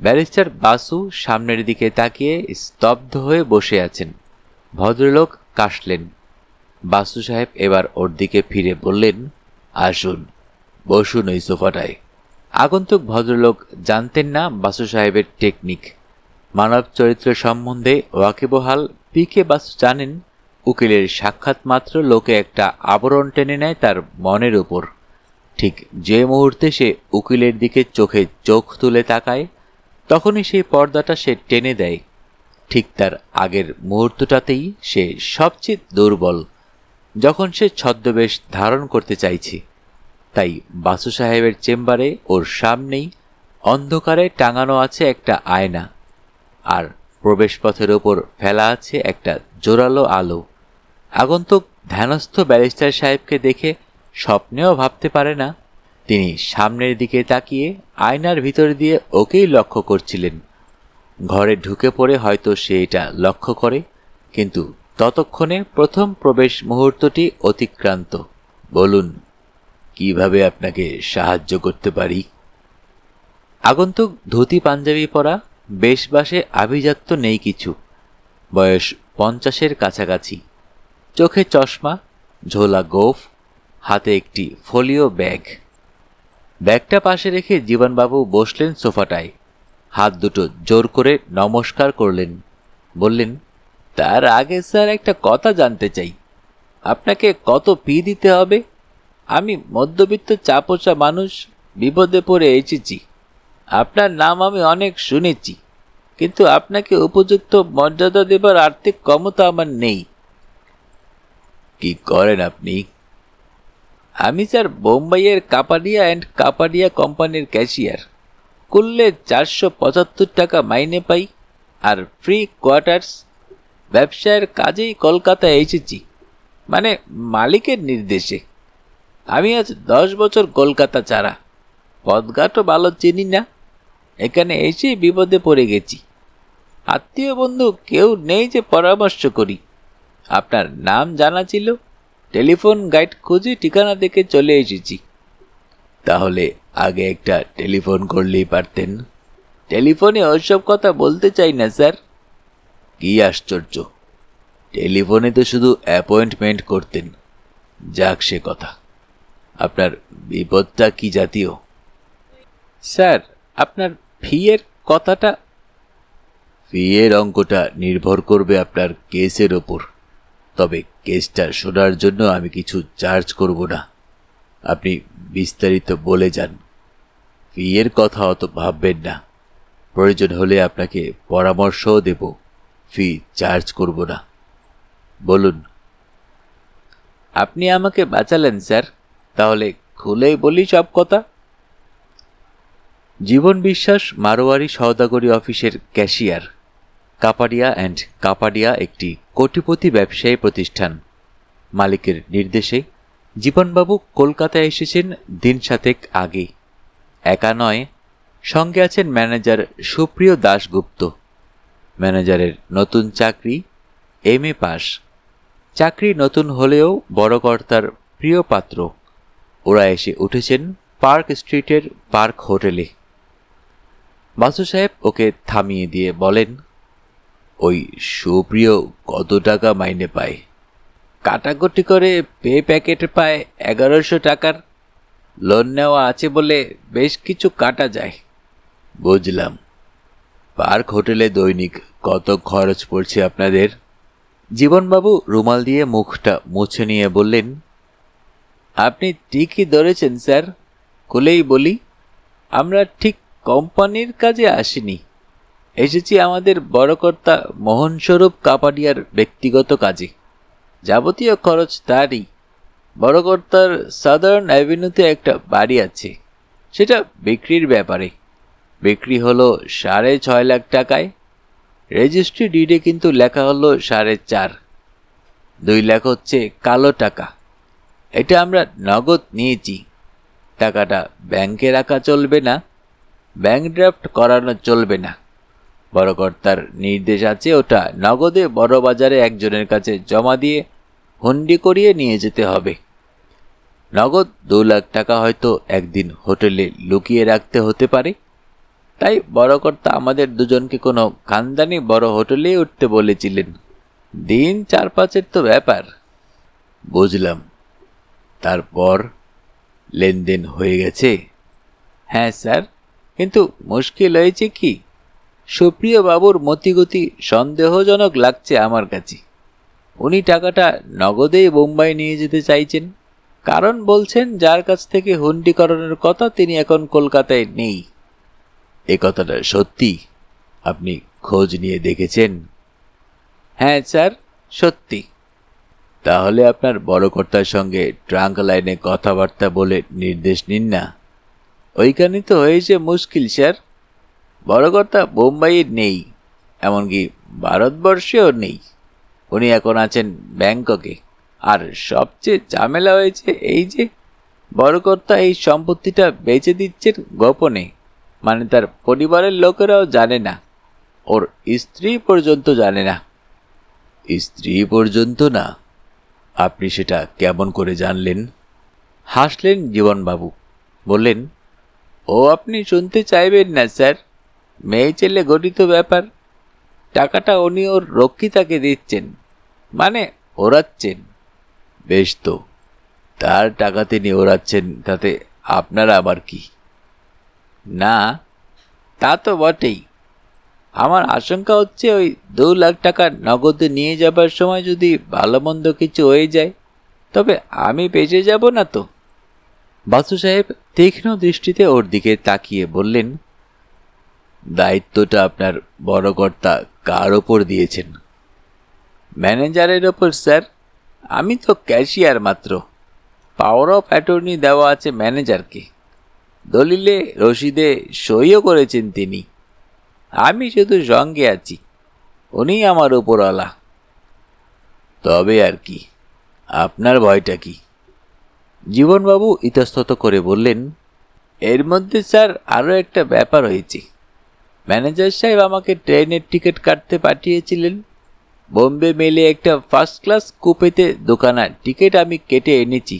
ব্যারিস্টার বাসু সামনের দিকে তাকিয়ে স্তব্ধ হয়ে বসে আছেন। ভদ্রলোক কাশলেন। বাসু সাহেব এবার ওর দিকে ফিরে বললেন, আসুন, বসুন ওই সোফাটায়। আগন্তুক ভদ্রলোক জানতেন না বাসু সাহেবের টেকনিক। মানব চরিত্র সম্বন্ধে ওয়াকিবহাল পিকে বাসু জানেন, উকিলের সাক্ষাৎ মাত্র লোকে একটা আবরণ টেনে নেয় তার মনের উপর। ঠিক যে মুহূর্তে সে উকিলের দিকে চোখে চোখ তুলে তাকায়, তখনই সেই পর্দাটা সে টেনে দেয়। ঠিক তার আগের মুহূর্তটাতেই সে সবচেয়ে দুর্বল, যখন সে ছদ্মবেশ ধারণ করতে চাইছে। তাই বাসু সাহেবের চেম্বারে ওর সামনেই অন্ধকারে টাঙানো আছে একটা আয়না, আর প্রবেশপথের ওপর ফেলা আছে একটা জোরালো আলো। আগন্তুক ধ্যানস্থ ব্যারিস্টার সাহেবকে দেখে স্বপ্নেও ভাবতে পারে না তিনি সামনের দিকে তাকিয়ে আয়নার ভিতর দিয়ে ওকেই লক্ষ্য করছিলেন। ঘরে ঢুকে পড়ে হয়তো সে এটা লক্ষ্য করে, কিন্তু ততক্ষণে প্রথম প্রবেশ মুহূর্তটি অতিক্রান্ত। বলুন, কিভাবে আপনাকে সাহায্য করতে পারি? আগন্তুক ধুতি পাঞ্জাবি পরা, বেশবাসে আভিজাত্য নেই কিছু। বয়স 50-এর কাছাকাছি। চোখে চশমা, ঝোলা গোঁফ, হাতে একটি ফোলিও ব্যাগ। ব্যাগটা পাশে রেখে জীবনবাবু বসলেন সোফাটায়। হাত দুটো জোর করে নমস্কার করলেন। বললেন, তার আগে স্যার একটা কথা জানতে চাই, আপনাকে কত ফি দিতে হবে? আমি মধ্যবিত্ত চাপোষা মানুষ, বিপদে পড়ে এসেছি। আপনার নাম আমি অনেক শুনেছি, কিন্তু আপনাকে উপযুক্ত মর্যাদা দেবার আর্থিক ক্ষমতা আমার নেই। কি করেন আপনি? আমি স্যার বোম্বাইয়ের কাপাডিয়া অ্যান্ড কাপাডিয়া কোম্পানির ক্যাশিয়ার। করলে 475 টাকা মাইনে পাই, আর ফ্রি কোয়ার্টার্স। ব্যবসায়ের কাজেই কলকাতায় এসেছি, মানে মালিকের নির্দেশে। আমি আজ 10 বছর কলকাতা ছাড়া, পথঘাটও ভালো চিনি না। এখানে এসেই বিপদে পড়ে গেছি। আত্মীয় বন্ধু কেউ নেই যে পরামর্শ করি। আপনার নাম জানা ছিল, টেলিফোন গাইড খুঁজে ঠিকানা দেখে চলে এসেছি। তাহলে আগে একটা টেলিফোন করলেই পারতেন। টেলিফোনে ওইসব কথা বলতে চাই না স্যার। কি আশ্চর্য, টেলিফোনে তো শুধু অ্যাপয়েন্টমেন্ট করতেন। যাক সে কথা, আপনার বিপদটা কি জাতীয়? স্যার, আপনার ফিয়ের কথাটা। ফিয়ের অঙ্কটা নির্ভর করবে আপনার কেসের ওপর, তবে কেসটা শোনার জন্য আমি কিছু চার্জ করব না। আপনি বিস্তারিত বলে যান। ফিয়ের কথা অত ভাববেন না, প্রয়োজন হলে আপনাকে পরামর্শও দেব, ফি চার্জ করব না। বলুন। আপনি আমাকে বাঁচালেন স্যার, তাহলে খুলেই বলি সব কথা। জীবন বিশ্বাস মারোয়ারি সওদাগরি অফিসের ক্যাশিয়ার। কাপাডিয়া অ্যান্ড কাপাডিয়া একটি কোটিপতি ব্যবসায়ী প্রতিষ্ঠান। মালিকের নির্দেশে জীবনবাবু কলকাতায় এসেছেন দিন 7 আগে। একা নয়, সঙ্গে আছেন ম্যানেজার সুপ্রিয় দাশগুপ্ত। ম্যানেজারের নতুন চাকরি, MA পাস। চাকরি নতুন হলেও বড় কর্তার প্রিয় পাত্র। ওরা এসে উঠেছেন পার্ক স্ট্রিটের পার্ক হোটেলে। বাসু সাহেব ওকে থামিয়ে দিয়ে বলেন, ওই সুপ্রিয় কত টাকা মাইনে পায়? কাটাকুটি করে পে প্যাকেট পায় 1100 টাকার। লোন নেওয়া আছে বলে বেশ কিছু কাটা যায়। বুঝলাম। পার্ক হোটেলে দৈনিক কত খরচ পড়ছে আপনাদের? জীবনবাবু রুমাল দিয়ে মুখটা মুছে নিয়ে বললেন, আপনি ঠিকই ধরেছেন স্যার। খুলেই বলি, আমরা ঠিক কোম্পানির কাজে আসিনি, এসেছি আমাদের বড়কর্তা মোহনস্বরূপ কাপাডিয়ার ব্যক্তিগত কাজে। যাবতীয় খরচ তারই। বড়কর্তার সাদার্ন অ্যাভিনিউতে একটা বাড়ি আছে, সেটা বিক্রির ব্যাপারে। বিক্রি হলো 6.5 লাখ টাকায়। রেজিস্ট্রি ডিডে কিন্তু লেখা হলো 4.5। 2 লাখ হচ্ছে কালো টাকা। এটা আমরা নগদ নিয়েছি। টাকাটা ব্যাংকে রাখা চলবে না, ব্যাংক ড্রাফট করানো চলবে না। বড়কর্তার নির্দেশ আছে ওটা নগদে বড় বাজারে একজনের কাছে জমা দিয়ে হুন্ডি করিয়ে নিয়ে যেতে হবে। নগদ 2 লাখ টাকা হয়তো একদিন হোটেলে লুকিয়ে রাখতে হতে পারে। তাই বড়কর্তা আমাদের দুজনকে কোনো খানদানি বড় হোটেলেই উঠতে বলেছিলেন। দিন 4-5-এর তো ব্যাপার। বুঝলাম। তারপর লেনদেন হয়ে গেছে? হ্যাঁ স্যার, কিন্তু মুশকিল হয়েছে কি, সুপ্রিয় বাবুর মতিগতি সন্দেহজনক লাগছে আমার কাছে। উনি টাকাটা নগদেই বোম্বাই নিয়ে যেতে চাইছেন। কারণ বলছেন যার কাছ থেকে হুন্ডি করানোর কথা তিনি এখন কলকাতায় নেই। এ কথাটা সত্যি? আপনি খোঁজ নিয়ে দেখেছেন? হ্যাঁ স্যার, সত্যি। তাহলে আপনার বড়কর্তার সঙ্গে ট্রাঙ্ক লাইনে কথাবার্তা বলে নির্দেশ নিন না। ওইখানে তো হয়েছে মুশকিল স্যার। বড়কর্তা বোম্বাইয়ে নেই, এমনকি ভারতবর্ষেও নেই। উনি এখন আছেন ব্যাংককে। আর সবচেয়ে ঝামেলা হয়েছে এই যে, বড়কর্তা এই সম্পত্তিটা বেচে দিচ্ছেন গোপনে। মানে তার পরিবারের লোকেরাও জানে না, ওর স্ত্রী পর্যন্ত জানে না। স্ত্রী পর্যন্ত না? আপনি সেটা কেমন করে জানলেন? হাসলেন জীবনবাবু, বললেন, ও আপনি শুনতে চাইবেন না স্যার। মেয়ে ছেলে গঠিত ব্যাপার। টাকাটা উনি ওর রক্ষিতাকে দিচ্ছেন, মানে ওড়াচ্ছেন। বেশ তো, তার টাকা তিনি ওড়াচ্ছেন, তাতে আপনার আবার কি? না, তা তো বটেই। আমার আশঙ্কা হচ্ছে ওই 2 লাখ টাকা নগদে নিয়ে যাবার সময় যদি ভালো মন্দ কিছু হয়ে যায়, তবে আমি বেঁচে যাব না তো। বাসু সাহেব তীক্ষ্ণ দৃষ্টিতে ওর দিকে তাকিয়ে বললেন, দায়িত্বটা আপনার বড়কর্তা কার ওপর দিয়েছেন? ম্যানেজারের ওপর স্যার। আমি তো ক্যাশিয়ার মাত্র। পাওয়ার অফ অ্যাটর্নি দেওয়া আছে ম্যানেজারকে। দলিলে রসিদে সইও করেছেন তিনি। আমি শুধু সঙ্গে আছি, উনি আমার উপরওয়ালা। তবে আর কি, আপনার ভয়টা কি? জীবনবাবু ইতস্তত করে বললেন, এর মধ্যে স্যার আরও একটা ব্যাপার হয়েছে। ম্যানেজার সাহেব আমাকে ট্রেনের টিকিট কাটতে পাঠিয়েছিলেন। বোম্বে মেলে একটা ফার্স্ট ক্লাস কুপেতে দোকানা টিকিট আমি কেটে এনেছি,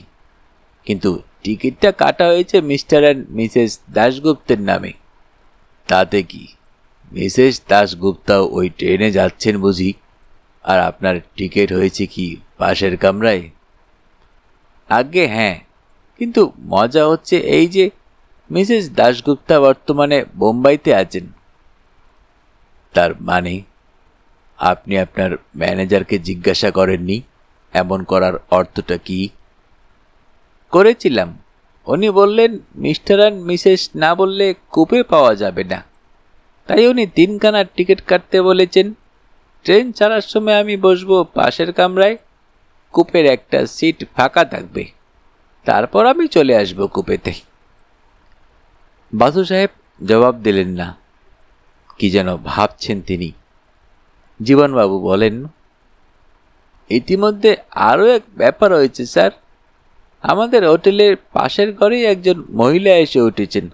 কিন্তু টিকিটটা কাটা হয়েছে মিস্টার অ্যান্ড মিসেস দাশগুপ্তের নামে। তাতে কি, মিসেস দাশগুপ্তাও ওই ট্রেনে যাচ্ছেন বুঝি? আর আপনার টিকিট হয়েছে কি পাশের কামরায়? আগে হ্যাঁ, কিন্তু মজা হচ্ছে এই যে মিসেস দাশগুপ্তা বর্তমানে বোম্বাইতে আছেন। তার মানে আপনি আপনার ম্যানেজারকে জিজ্ঞাসা করেননি এমন করার অর্থটা কি? করেছিলাম। উনি বললেন মিস্টার অ্যান্ড মিসেস না বললে কুপে পাওয়া যাবে না। তাই উনি 3খানা টিকিট কাটতে বলেছেন। ট্রেন ছাড়ার সময় আমি বসবো পাশের কামরায়, কুপের একটা সিট ফাঁকা থাকবে। তারপর আমি চলে আসবো কুপেতে। বাসু সাহেব জবাব দিলেন না, কি যেন ভাবছেন তিনি। জীবনবাবু বলেন, ইতিমধ্যে আরও এক ব্যাপার হয়েছে স্যার। আমাদের হোটেলের পাশের ঘরেই একজন মহিলা এসে উঠেছেন।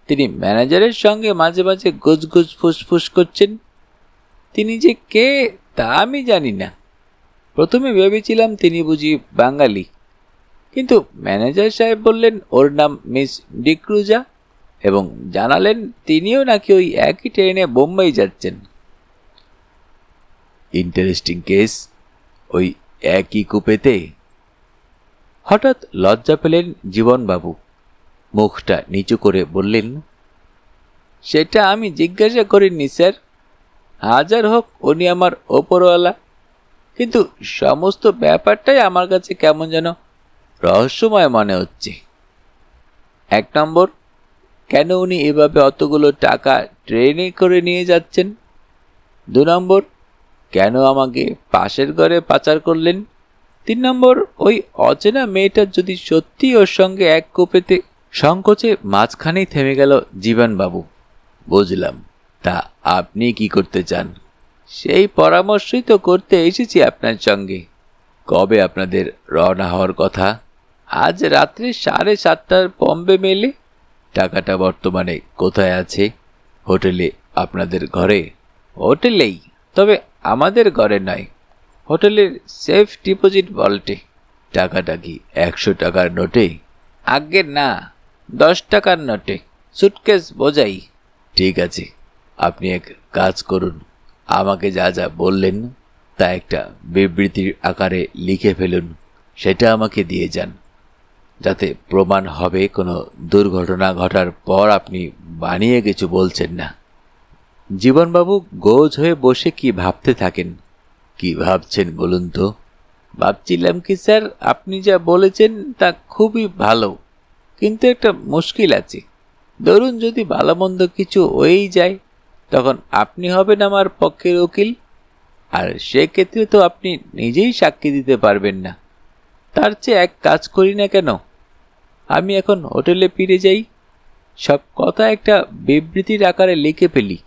তিনি ম্যানেজারের সঙ্গে মাঝে মাঝে গুজগুজ ফুসফুস করছেন। তিনি যে কে তা আমি জানি না। প্রথমে ভেবেছিলাম তিনি বুঝি বাঙালি, কিন্তু ম্যানেজার সাহেব বললেন ওর নাম মিস ডিক্রুজা, এবং জানালেন তিনিও নাকি ওই একই ট্রেনে বোম্বাই যাচ্ছেন। ইন্টারেস্টিং কেস, ওই একই কুপেতে। হঠাৎ লজ্জা পেলেন জীবনবাবু, মুখটা নিচু করে বললেন, সেটা আমি জিজ্ঞাসা করিনি স্যার। হাজার হোক উনি আমার ওপরওয়ালা, কিন্তু সমস্ত ব্যাপারটাই আমার কাছে কেমন যেন রহস্যময় মনে হচ্ছে। 1 নম্বর, কেন উনি এভাবে অতগুলো টাকা ট্রেনে করে নিয়ে যাচ্ছেন? 2 নম্বর, কেন আমাকে পাশের ঘরে পাচার করলেন? 3 নম্বর, ওই অচেনা মেয়েটা যদি সত্যি ওর সঙ্গে এক কোপেতে। সংকোচে মাঝখানেই থেমে গেল জীবনবাবু। বুঝলাম, তা আপনি কি করতে চান? সেই পরামর্শই তো করতে এসেছি আপনার সঙ্গে। কবে আপনাদের রওনা হওয়ার কথা? আজ রাত্রে 7:30টার বম্বে মেলে। টাকাটা বর্তমানে কোথায় আছে? হোটেলে আপনাদের ঘরে? হোটেলেই, তবে আমাদের ঘরে নয়, হোটেলের সেফ ডিপোজিট ভল্টে। টাকাটা কি 100 টাকার নোটে? আজ্ঞে না, 10 টাকার নোটে, সুটকেস বোঝাই। ঠিক আছে, আপনি এক কাজ করুন, আমাকে যা যা বললেন তা একটা বিবৃতির আকারে লিখে ফেলুন, সেটা আমাকে দিয়ে যান, যাতে প্রমাণ হবে কোনো দুর্ঘটনা ঘটার পর আপনি বানিয়ে কিছু বলছেন না। জীবনবাবু গোজ হয়ে বসে কি ভাবতে থাকেন। কি ভাবছেন বলুন তো? ভাবছিলাম কি স্যার, আপনি যা বলেছেন তা খুবই ভালো, কিন্তু একটা মুশকিল আছে। ধরুন যদি ভালো মন্দ কিছু হয়েই যায়, তখন আপনি হবেন আমার পক্ষের উকিল, আর সেক্ষেত্রে তো আপনি নিজেই সাক্ষী দিতে পারবেন না। তার চেয়ে এক কাজ করি না কেন, আমি এখন হোটেলে ফিরে যাই, সব কথা একটা বিবৃতির আকারে লিখে ফেলি,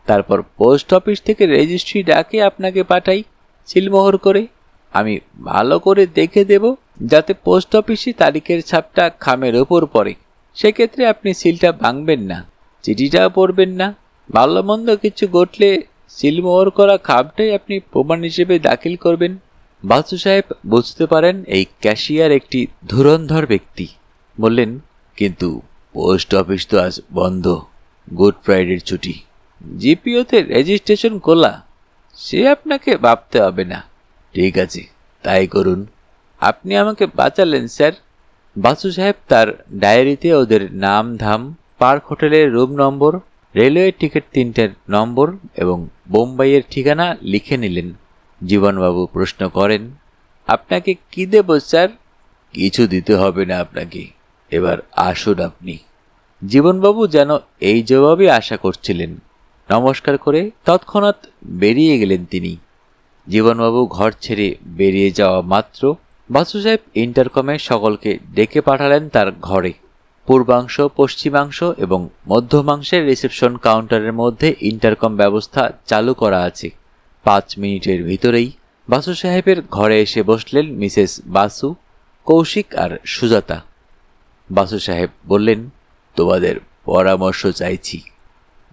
তারপর পোস্ট অফিস থেকে রেজিস্ট্রি ডাকে আপনাকে পাঠাই সিলমোহর করে। আমি ভালো করে দেখে দেব যাতে পোস্ট অফিসে তারিখের ছাপটা খামের ওপর পড়ে। সেক্ষেত্রে আপনি সিলটা ভাঙবেন না, চিঠিটাও পড়বেন না। ভালো মন্দ কিছু ঘটলে সিলমোহর করা খামটাই আপনি প্রমাণ হিসেবে দাখিল করবেন। বাসু সাহেব বুঝতে পারেন এই ক্যাশিয়ার একটি ধুরন্ধর ব্যক্তি। বললেন, কিন্তু পোস্ট অফিস তো আজ বন্ধ, গুড ফ্রাইডের ছুটি। জিপিওতে রেজিস্ট্রেশন খোলা, সে আপনাকে ভাবতে হবে না। ঠিক আছে, তাই করুন। আপনি আমাকে বাঁচালেন স্যার। বাসু সাহেব তার ডায়েরিতে ওদের নাম ধাম, পার্ক হোটেলের রুম নম্বর, রেলওয়ে টিকিট 3টের নম্বর এবং বোম্বাইয়ের ঠিকানা লিখে নিলেন। জীবনবাবু প্রশ্ন করেন, আপনাকে কি দেব স্যার? কিছু দিতে হবে না আপনাকে, এবার আসুন আপনি। জীবনবাবু যেন এই জবাবই আশা করছিলেন। নমস্কার করে তৎক্ষণাৎ বেরিয়ে গেলেন তিনি। জীবনবাবু ঘর ছেড়ে বেরিয়ে যাওয়া মাত্র বাসু সাহেব ইন্টারকমে সকলকে ডেকে পাঠালেন তার ঘরে। পূর্বাংশ, পশ্চিমাংশ এবং মধ্যমাংশের রিসেপশন কাউন্টারের মধ্যে ইন্টারকম ব্যবস্থা চালু করা আছে। 5 মিনিটের ভিতরেই বাসু সাহেবের ঘরে এসে বসলেন মিসেস বাসু, কৌশিক আর সুজাতা। বাসু সাহেব বললেন, তোমাদের পরামর্শ চাইছি,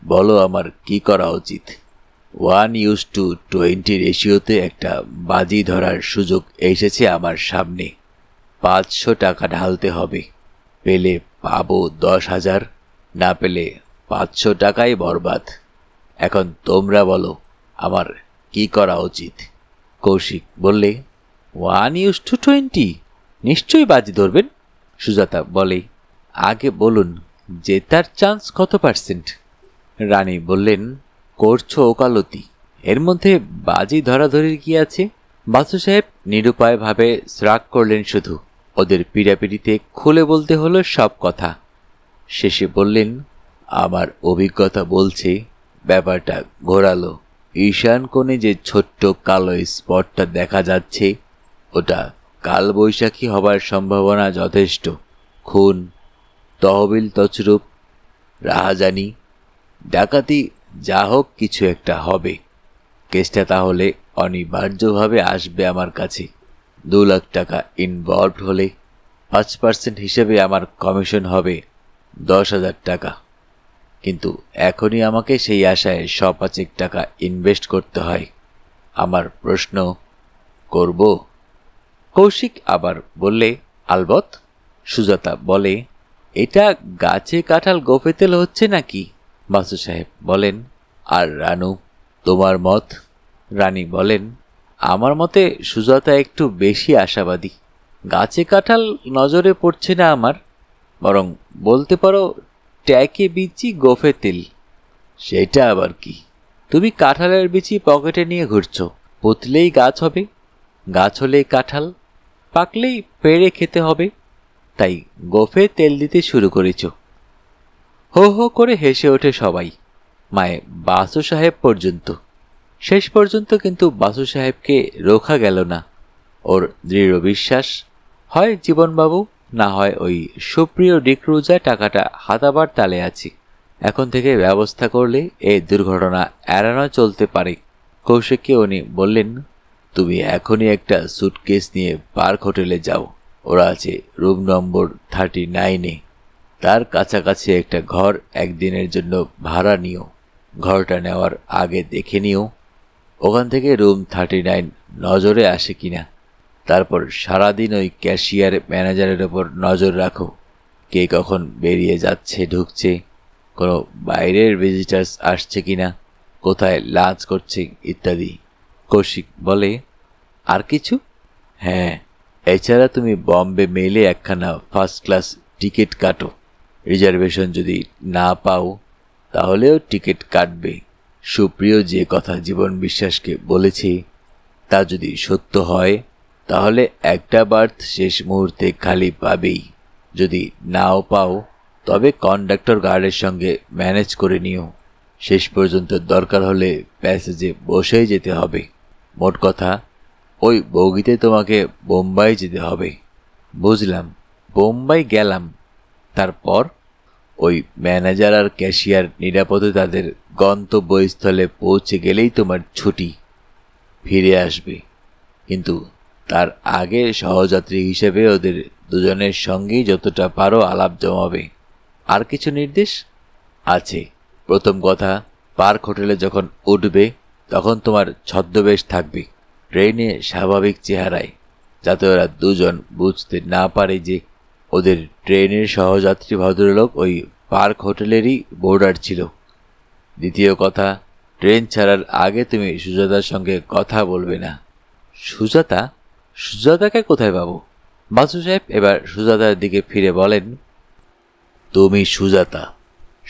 বলো আমার কি করা উচিত। 1:20 রেশিওতে একটা বাজি ধরার সুযোগ এসেছে আমার সামনে। 500 টাকা ঢালতে হবে, পেলে পাবো 10,000, না পেলে 500 টাকাই বরবাদ। এখন তোমরা বলো আমার কি করা উচিত। কৌশিক বললে, 1:20, নিশ্চয়ই বাজি ধরবেন। সুজাতা বলে, আগে বলুন জেতার চান্স কত %? রানী বললেন, করছো ওকালতি, এর মধ্যে বাজি ধরাধরির কি আছে? বাসু সাহেব নিরুপায়ভাবে শ্রাগ করলেন শুধু। ওদের পিড়াপিড়িতে খুলে বলতে হলো সব কথা। শেষে বললেন, আমার অভিজ্ঞতা বলছে ব্যাপারটা ঘোরালো। ঈশান কোণে যে ছোট্ট কালো স্পটটা দেখা যাচ্ছে, ওটা কালবৈশাখী হবার সম্ভাবনা যথেষ্ট। খুন, তহবিল তছরূপ, রাহাজানি, ডাকাতি, যা হোক কিছু একটা হবে। কেসটা তাহলে অনিবার্যভাবে আসবে আমার কাছে। 2 লাখ টাকা ইনভলভড হলে 5% হিসেবে আমার কমিশন হবে 10,000 টাকা। কিন্তু এখনই আমাকে সেই আশায় 105 টাকা ইনভেস্ট করতে হয়। আমার প্রশ্ন, করব? কৌশিক আবার বললে, আলবত। সুজাতা বলে, এটা গাছে কাঁঠাল গোফে তেল হচ্ছে নাকি? বাসু সাহেব বলেন, আর রানু, তোমার মত? রানী বলেন, আমার মতে সুজাতা একটু বেশি আশাবাদী। গাছে কাঁঠাল নজরে পড়ছে না আমার, বরং বলতে পারো ট্যাকে বিচি গোফে তেল। সেটা আবার কি? তুমি কাঁঠালের বিচি পকেটে নিয়ে ঘুরছো, পুতলেই গাছ হবে, গাছ হলেই কাঁঠাল, পাকলেই পেড়ে খেতে হবে, তাই গোফে তেল দিতে শুরু করেছ। হো হো করে হেসে ওঠে সবাই, মায়ে বাসু সাহেব পর্যন্ত। শেষ পর্যন্ত কিন্তু বাসু সাহেবকে রোখা গেল না। ওর দৃঢ় বিশ্বাস, হয় জীবনবাবু, না হয় ওই সুপ্রিয় ডিক্রুজা টাকাটা হাতাবার তালে আছি। এখন থেকে ব্যবস্থা করলে এই দুর্ঘটনা এড়ানো চলতে পারে। কৌশিককে উনি বললেন, তুমি এখনই একটা সুটকেস নিয়ে পার্ক হোটেলে যাও। ওরা আছে রুম নম্বর 39-এ। তার কাছাকাছি একটা ঘর একদিনের জন্য ভাড়া নিও। ঘরটা নেওয়ার আগে দেখে নিও ওখান থেকে রুম 39 নজরে আসে কিনা। তারপর সারাদিন ওই ক্যাশিয়ার ম্যানেজারের ওপর নজর রাখো, কে কখন বেরিয়ে যাচ্ছে ঢুকছে, কোনো বাইরের ভিজিটার্স আসছে কিনা, কোথায় লাঞ্চ করছে ইত্যাদি। কৌশিক বলে, আর কিছু? হ্যাঁ, এছাড়া তুমি বম্বে মেলে একখানা ফার্স্ট ক্লাস টিকিট কাটো। রিজার্ভেশন যদি না পাও তাহলেও টিকিট কাটবে। সুপ্রিয় যে কথা জীবন বিশ্বাসকে বলেছে তা যদি সত্য হয় তাহলে একটা বার্থ শেষ মুহূর্তে খালি পাবেই। যদি নাও পাও তবে কন্ডাক্টর গার্ডের সঙ্গে ম্যানেজ করে নিও। শেষ পর্যন্ত দরকার হলে প্যাসেজে বসেই যেতে হবে। মোট কথা, ওই বগিতে তোমাকে বোম্বাই যেতে হবে। বুঝলাম, বোম্বাই গেলাম, তারপর? ওই ম্যানেজার আর ক্যাশিয়ার নিরাপদে তাদের গন্তব্যস্থলে পৌঁছে গেলেই তোমার ছুটি, ফিরে আসবে। কিন্তু তার আগে সহযাত্রী হিসেবে ওদের দুজনের সঙ্গেই যতটা পারো আলাপ জমাবে। আর কিছু নির্দেশ আছে? প্রথম কথা, পার্ক হোটেলে যখন উঠবে তখন তোমার ছদ্মবেশ থাকবে, ট্রেনে স্বাভাবিক চেহারায়, যাতে ওরা দুজন বুঝতে না পারে যে ওদের ট্রেনের সহযাত্রী ভদ্রলোক ওই পার্ক হোটেলেরই বোর্ডার ছিল। দ্বিতীয় কথা, ট্রেন ছাড়ার আগে তুমি সুজাতার সঙ্গে কথা বলবে না। সুজাতা? সুজাতাকে কোথায় পাবো? বাসু সাহেব এবার সুজাতার দিকে ফিরে বলেন, তুমি সুজাতা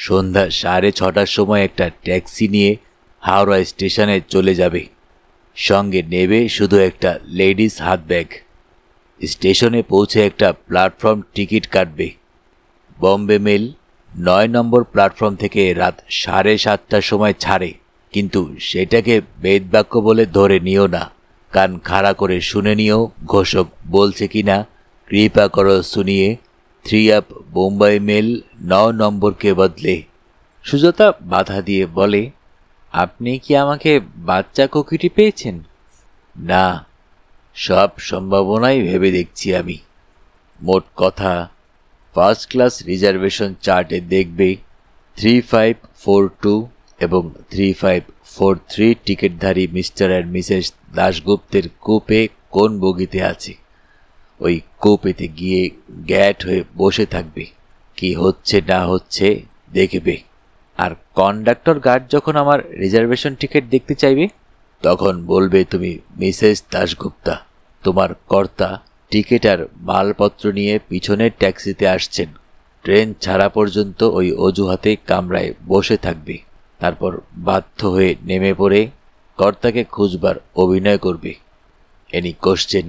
সন্ধ্যা 6:30টার সময় একটা ট্যাক্সি নিয়ে হাওড়া স্টেশনে চলে যাবে। সঙ্গে নেবে শুধু একটা লেডিস হাত ব্যাগ। স্টেশনে পৌঁছে একটা প্ল্যাটফর্ম টিকিট কাটবে। বম্বে মেল 9 নম্বর প্ল্যাটফর্ম থেকে রাত 7:30টার সময় ছাড়ে, কিন্তু সেটাকে বেদবাক্য বলে ধরে নিও না। কান খাড়া করে শুনে নিও ঘোষক বলছে কিনা। কৃপা করো শুনিয়ে 3 আপ বোম্বাই মেল 9 নম্বরকে বদলে। সুজাতা বাধা দিয়ে বলে, আপনি কি আমাকে বাচ্চা কোকিটি পেয়েছেন? না, সব সম্ভাবনাই ভেবে দেখছি আমি। মোট কথা, ফার্স্ট ক্লাস রিজার্ভেশন চার্টে দেখবে 3542 এবং 3543 টিকিটধারী মিস্টার অ্যান্ড মিসেস দাশগুপ্তের কূপে কোন বগিতে আছে। ওই কূপেতে গিয়ে গ্যাট হয়ে বসে থাকবে, কি হচ্ছে না হচ্ছে দেখবে। আর কন্ডাক্টর গার্ড যখন আমার রিজার্ভেশন টিকিট দেখতে চাইবে তখন বলবে তুমি মিসেস দাশগুপ্তা। তোমার কর্তা টিকিট আর মালপত্র নিয়ে পিছনের ট্যাক্সিতে আসছেন। ট্রেন ছাড়া পর্যন্ত ওই অজুহাতে কামরায় বসে থাকবে। তারপর বাধ্য হয়ে নেমে পড়ে কর্তাকে খুঁজবার অভিনয় করবে। এনি কোশ্চেন,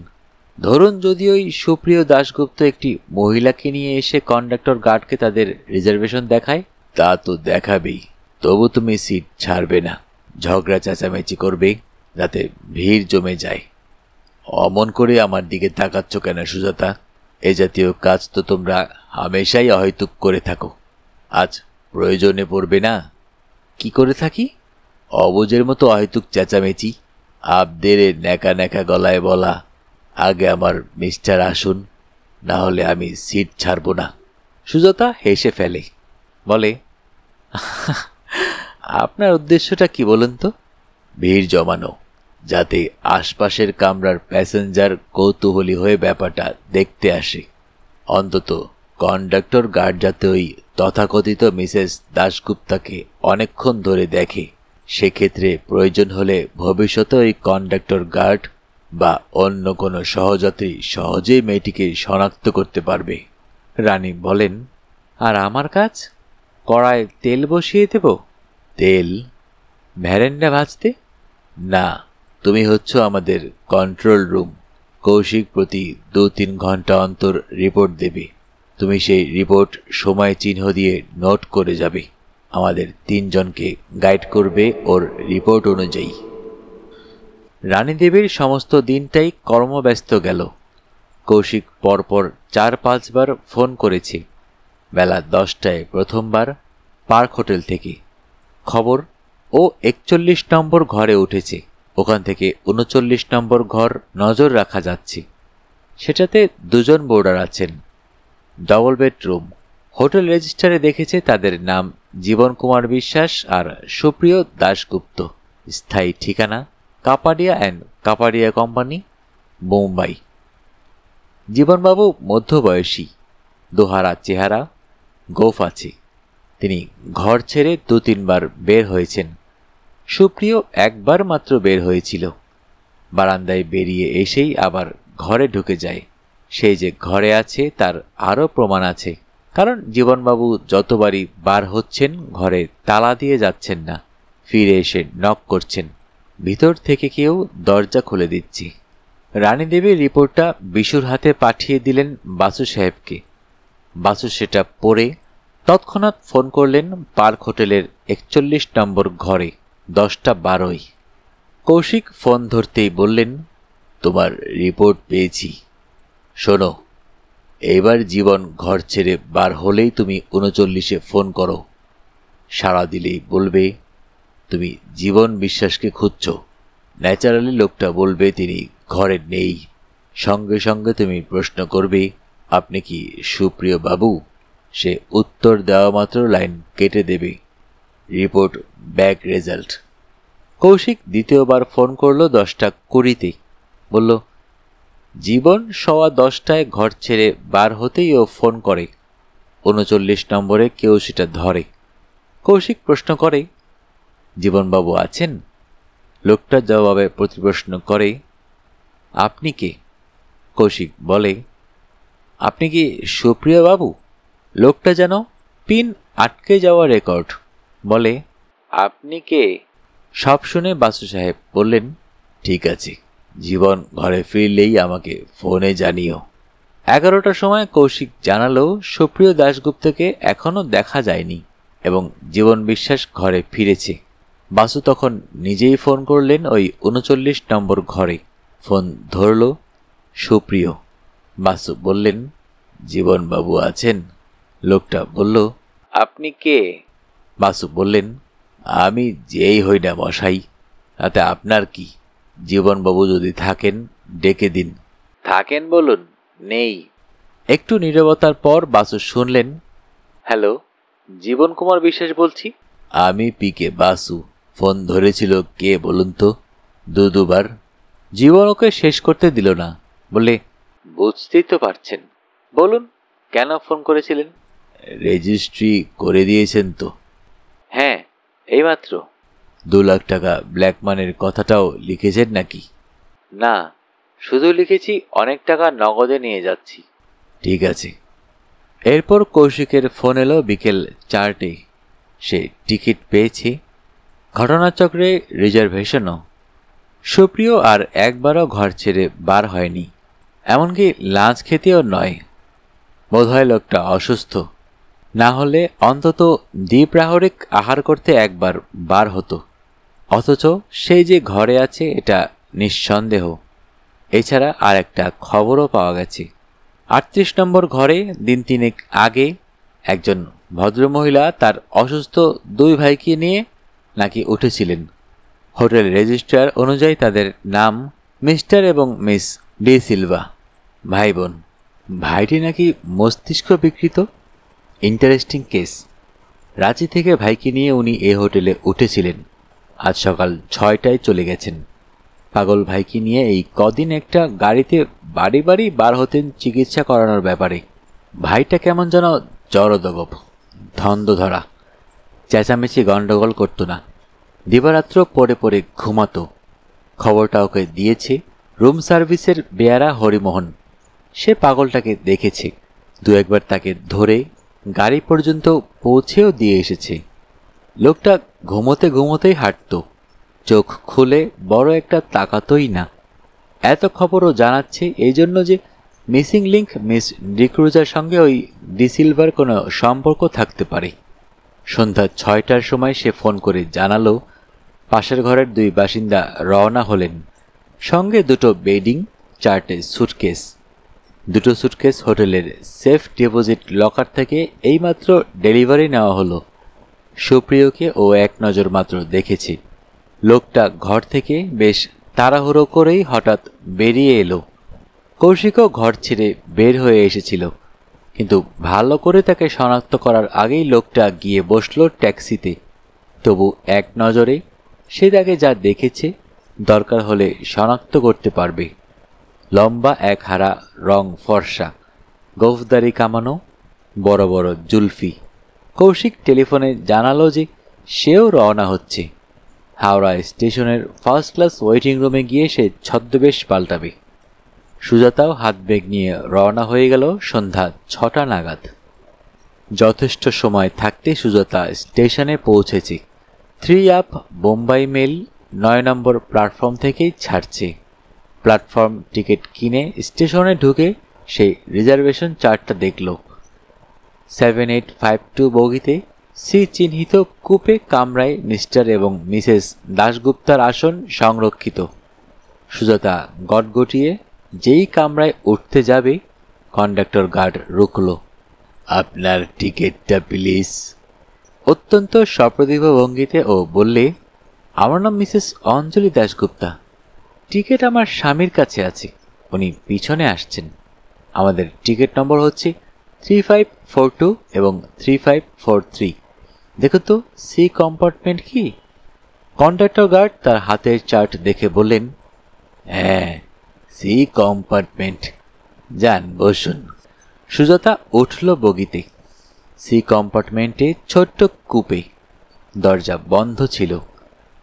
ধরুন যদি ওই সুপ্রিয় দাশগুপ্ত একটি মহিলাকে নিয়ে এসে কন্ডাক্টর গার্ডকে তাদের রিজার্ভেশন দেখায়, তা তো দেখাবেই, তবু তুমি সিট ছাড়বে না, ঝগড়া চেঁচামেচি করবে যাতে ভিড় জমে যায়। অমন করে আমার দিকে তাকাচ্ছ কেন সুজাতা? এ জাতীয় কাজ তো তোমরা হামেশাই অহেতুক করে থাকো, আজ প্রয়োজনে পড়বে না? কি করে থাকি? অবুজের মতো অহেতুক চেঁচামেচি, আবদের ন্যাকা ন্যাকা গলায় বলা, আগে আমার মিস্টার আসুন, না হলে আমি সিট ছাড়ব না। সুজাতা হেসে ফেলে, বলে, আপনার উদ্দেশ্যটা কি বলুন তো? ভিড় জমানো, যাতে আশপাশের কামরার প্যাসেঞ্জার কৌতূহলী হয়ে ব্যাপারটা দেখতে আসে। অন্তত কন্ডাক্টর গার্ড যাতে ওই তথাকথিত মিসেস দাশগুপ্তাকে অনেকক্ষণ ধরে দেখে, সেক্ষেত্রে প্রয়োজন হলে ভবিষ্যতে ওই কন্ডাক্টর গার্ড বা অন্য কোনো সহযাত্রী সহজেই মেয়েটিকে শনাক্ত করতে পারবে। রানী বলেন, আর আমার কাজ? কড়ায় তেল বসিয়ে দেব? তেল? ভ্যারেন্ডা ভাজতে? না, তুমি হচ্ছ আমাদের কন্ট্রোল রুম। কৌশিক প্রতি 2-3 ঘন্টা অন্তর রিপোর্ট দেবে। তুমি সেই রিপোর্ট সময় চিহ্ন দিয়ে নোট করে যাবে। আমাদের 3 জনকে গাইড করবে ওর রিপোর্ট অনুযায়ী। রানীদেবীর সমস্ত দিনটাই কর্মব্যস্ত গেল। কৌশিক পরপর 4-5 বার ফোন করেছে। বেলা 10টায় প্রথমবার পার্ক হোটেল থেকে খবর ও 41 নম্বর ঘরে উঠেছে। ওখান থেকে 39 নম্বর ঘর নজর রাখা যাচ্ছে। সেটাতে 2 জন বোর্ডার আছেন, ডবল বেডরুম। হোটেল রেজিস্টারে দেখেছে তাদের নাম জীবন কুমার বিশ্বাস আর সুপ্রিয় দাশগুপ্ত। স্থায়ী ঠিকানা কাপাডিয়া অ্যান্ড কাপাডিয়া কোম্পানি, মুম্বাই। জীবনবাবু মধ্যবয়সী, দোহারা চেহারা, গোঁফ আছে। তিনি ঘর ছেড়ে 2-3 বার বের হয়েছেন। সুপ্রিয় একবার মাত্র বের হয়েছিল। বারান্দায় বেরিয়ে এসেই আবার ঘরে ঢুকে যায়। সেই যে ঘরে আছে তার আরও প্রমাণ আছে, কারণ জীবনবাবু যতবারই বার হচ্ছেন ঘরে তালা দিয়ে যাচ্ছেন না, ফিরে এসে নক করছেন। ভিতর থেকে কেউ দরজা খুলে দিচ্ছে। রানীদেবীর রিপোর্টটা বিশুর হাতে পাঠিয়ে দিলেন বাসু সাহেবকে। বাসু সেটা পড়ে তৎক্ষণাৎ ফোন করলেন পার্ক হোটেলের 41 নম্বর ঘরে 10:12। কৌশিক ফোন ধরতেই বললেন, তোমার রিপোর্ট পেয়েছি। শোনো, এইবার জীবন ঘর ছেড়ে বার হলেই তুমি 39-এ ফোন করো। সাড়া দিলেই বলবে তুমি জীবন বিশ্বাসকে খুঁজছ। ন্যাচারালি লোকটা বলবে তিনি ঘরে নেই। সঙ্গে সঙ্গে তুমি প্রশ্ন করবে, আপনি কি সুপ্রিয় বাবু? সে উত্তর দেওয়া মাত্র লাইন কেটে দেবে। Report back result. কৌশিক দ্বিতীয়বার ফোন করল 10:20-তে। বলল, জীবন 10:15 ঘর ছেড়ে বার হতেই ও ফোন করে। 39 নম্বরে কেউ সেটা ধরে। কৌশিক প্রশ্ন করে, জীবনবাবু আছেন? লোকটা জবাবে প্রতিপ্রশ্ন করে, আপনি কে? কৌশিক বলে, আপনি কি সুপ্রিয় বাবু? লোকটা যেন পিন আটকে যাওয়া রেকর্ড। বলে, আপনি কে? সব শুনে বাসু সাহেব বললেন, ঠিক আছে, জীবন ঘরে ফিরলেই আমাকে ফোনে জানিও। 11টার সময় কৌশিক জানালো সুপ্রিয় দাশগুপ্তকে এখনো দেখা যায়নি এবং জীবন বিশ্বাস ঘরে ফিরেছে। বাসু তখন নিজেই ফোন করলেন ওই 39 নম্বর ঘরে। ফোন ধরল সুপ্রিয়। বাসু বললেন, জীবনবাবু আছেন? লোকটা বলল, আপনি কে? বাসু বললেন, আমি যেই হই না মশাই, তাতে আপনার কি? জীবনবাবু যদি থাকেন ডেকে দিন। থাকেন বলুন, নেই। একটু নীরবতার পর বাসু শুনলেন, হ্যালো, জীবন কুমার বিশ্বাস বলছি। আমি পিকে বাসু। ফোন ধরেছিল কে বলুন তো? 2-2 বার। জীবন ওকে শেষ করতে দিল না, বলে, বুঝতেই তো পারছেন, বলুন কেন ফোন করেছিলেন? রেজিস্ট্রি করে দিয়েছেন তো? হ্যাঁ, এইমাত্র। 2 লাখ টাকা ব্ল্যাক মানির কথাটাও লিখেছেন নাকি? না, শুধু লিখেছি অনেক টাকা নগদে নিয়ে যাচ্ছি। ঠিক আছে। এরপর কৌশিকের ফোন এলো বিকেল 4টে। সে টিকিট পেয়েছে, ঘটনাচক্রে রিজার্ভেশনও। সুপ্রিয় আর একবারও ঘর ছেড়ে বার হয়নি, এমনকি লাঞ্চ খেতেও নয়। বোধহয় লোকটা অসুস্থ, না হলে অন্তত দ্বিপ্রাহরিক আহার করতে একবার বার হতো। অথচ সেই যে ঘরে আছে এটা নিঃসন্দেহ। এছাড়া আর একটা খবরও পাওয়া গেছে। 38 নম্বর ঘরে দিন 3 আগে একজন ভদ্রমহিলা তার অসুস্থ 2 ভাইকে নিয়ে নাকি উঠেছিলেন। হোটেল রেজিস্ট্রার অনুযায়ী তাদের নাম মিস্টার এবং মিস ডি সিলভা, ভাই বোন। ভাইটি নাকি মস্তিষ্ক বিকৃত। Interesting case. রাঁচি থেকে ভাইকে নিয়ে উনি এ হোটেলে উঠেছিলেন। আজ সকাল 6টায় চলে গেছেন। পাগল ভাইকে নিয়ে এই কদিন একটা গাড়িতে বাড়ি বাড়ি বার হতেন চিকিৎসা করানোর ব্যাপারে। ভাইটা কেমন যেন জড়দগপ, ধন্দ ধরা, চেঁচামেচি গণ্ডগোল করত না। দিবারাত্র পড়ে পড়ে ঘুমাতো। খবরটা ওকে দিয়েছে রুম সার্ভিসের বেয়ারা হরিমোহন। সে পাগলটাকে দেখেছে, দু একবার তাকে ধরে গাড়ি পর্যন্ত পৌঁছেও দিয়ে এসেছে। লোকটা ঘুমোতে ঘুমোতেই হাঁটত, চোখ খুলে বড় একটা তাকাতই না। এত খবরও জানাচ্ছে এই জন্য যে মিসিং লিঙ্ক মিস ডিক্রুজার সঙ্গে ওই ডিসিলভার কোনো সম্পর্ক থাকতে পারে। সন্ধ্যা 6টার সময় সে ফোন করে জানালো পাশের ঘরের 2 বাসিন্দা রওনা হলেন, সঙ্গে 2টো বেডিং, 4টে সুটকেস। 2টো সুটকেস হোটেলের সেফ ডিপোজিট লকার থেকে এইমাত্র ডেলিভারি নেওয়া হলো। সুপ্রিয়কে ও এক নজর মাত্র দেখেছে। লোকটা ঘর থেকে বেশ তাড়াহুড়ো করেই হঠাৎ বেরিয়ে এলো। কৌশিকও ঘর ছেড়ে বের হয়ে এসেছিল, কিন্তু ভালো করে তাকে শনাক্ত করার আগেই লোকটা গিয়ে বসল ট্যাক্সিতে। তবু এক নজরে সে তাকে যা দেখেছে দরকার হলে শনাক্ত করতে পারবে। লম্বা এক হারা রং ফর্সা, গোফদারি কামানো, বড় বড় জুলফি। কৌশিক টেলিফোনে জানালো যে সেও রওনা হচ্ছে। হাওড়া স্টেশনের ফার্স্ট ক্লাস ওয়েটিং রুমে গিয়ে সে ছদ্মবেশ পাল্টাবে। সুজাতাও হাত ব্যাগ নিয়ে রওনা হয়ে গেল সন্ধ্যা 6টা নাগাদ। যথেষ্ট সময় থাকতে সুজাতা স্টেশনে পৌঁছেছে। 3 আপ বোম্বাই মেল 9 নম্বর প্ল্যাটফর্ম থেকেই ছাড়ছে। প্ল্যাটফর্ম টিকিট কিনে স্টেশনে ঢুকে সেই রিজার্ভেশন চার্টটা দেখল। 7852 বগিতে সি চিহ্নিত কুপে কামরায় মিস্টার এবং মিসেস দাশগুপ্তার আসন সংরক্ষিত। সুজাতা গটগটিয়ে যেই কামরায় উঠতে যাবে কন্ডাক্টর গার্ড রুকল। আপনার টিকিটটা প্লিজ। অত্যন্ত সপ্রতিভ ভঙ্গিতে ও বললে, আমার নাম মিসেস অঞ্জলি দাশগুপ্তা। টিকিট আমার স্বামীর কাছে আছে, উনি পিছনে আসছেন। আমাদের টিকিট নম্বর হচ্ছে 3542 এবং 3543। দেখো তো সি কম্পার্টমেন্ট কি? কন্ডাক্টর গার্ড তার হাতের চার্ট দেখে বললেন, হ্যাঁ, সি কম্পার্টমেন্ট। যান, বসুন। সুজাতা উঠল বগিতে। সি কম্পার্টমেন্টে ছোট্ট কুপে, দরজা বন্ধ ছিল।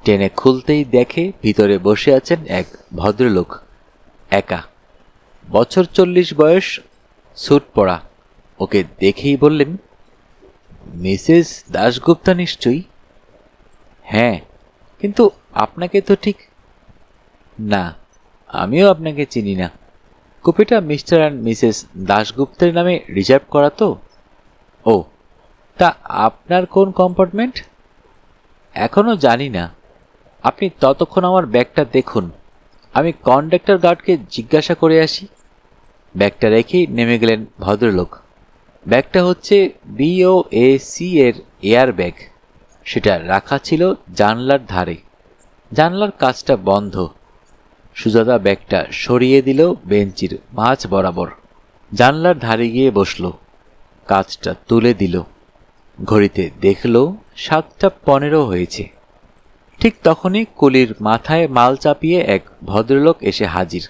টেনে খুলতেই দেখে ভিতরে বসে আছেন এক ভদ্রলোক, একা। বছর 40 বয়স, স্যুট পরা। ওকে দেখেই বললেন, মিসেস দাশগুপ্তা নিশ্চয়ই? হ্যাঁ, কিন্তু আপনাকে তো ঠিক। না, আমিও আপনাকে চিনি না। কুপিটা মিস্টার অ্যান্ড মিসেস দাশগুপ্তের নামে রিজার্ভ করা তো? ও, তা আপনার কোন কম্পার্টমেন্ট? এখনো জানি না। আপনি ততক্ষণ আমার ব্যাগটা দেখুন, আমি কন্ডাক্টর গার্ডকে জিজ্ঞাসা করে আসি। ব্যাগটা রেখেই নেমে গেলেন ভদ্রলোক। ব্যাগটা হচ্ছে BOAC এর এয়ার ব্যাগ। সেটা রাখা ছিল জানলার ধারে। জানলার কাজটা বন্ধ। সুজাতা ব্যাগটা সরিয়ে দিল বেঞ্চির মাঝ বরাবর। জানলার ধারে গিয়ে বসল, কাজটা তুলে দিল। ঘড়িতে দেখল 7:15 হয়েছে। ঠিক তখনই কুলির মাথায় মাল চাপিয়ে এক ভদ্রলোক এসে হাজির।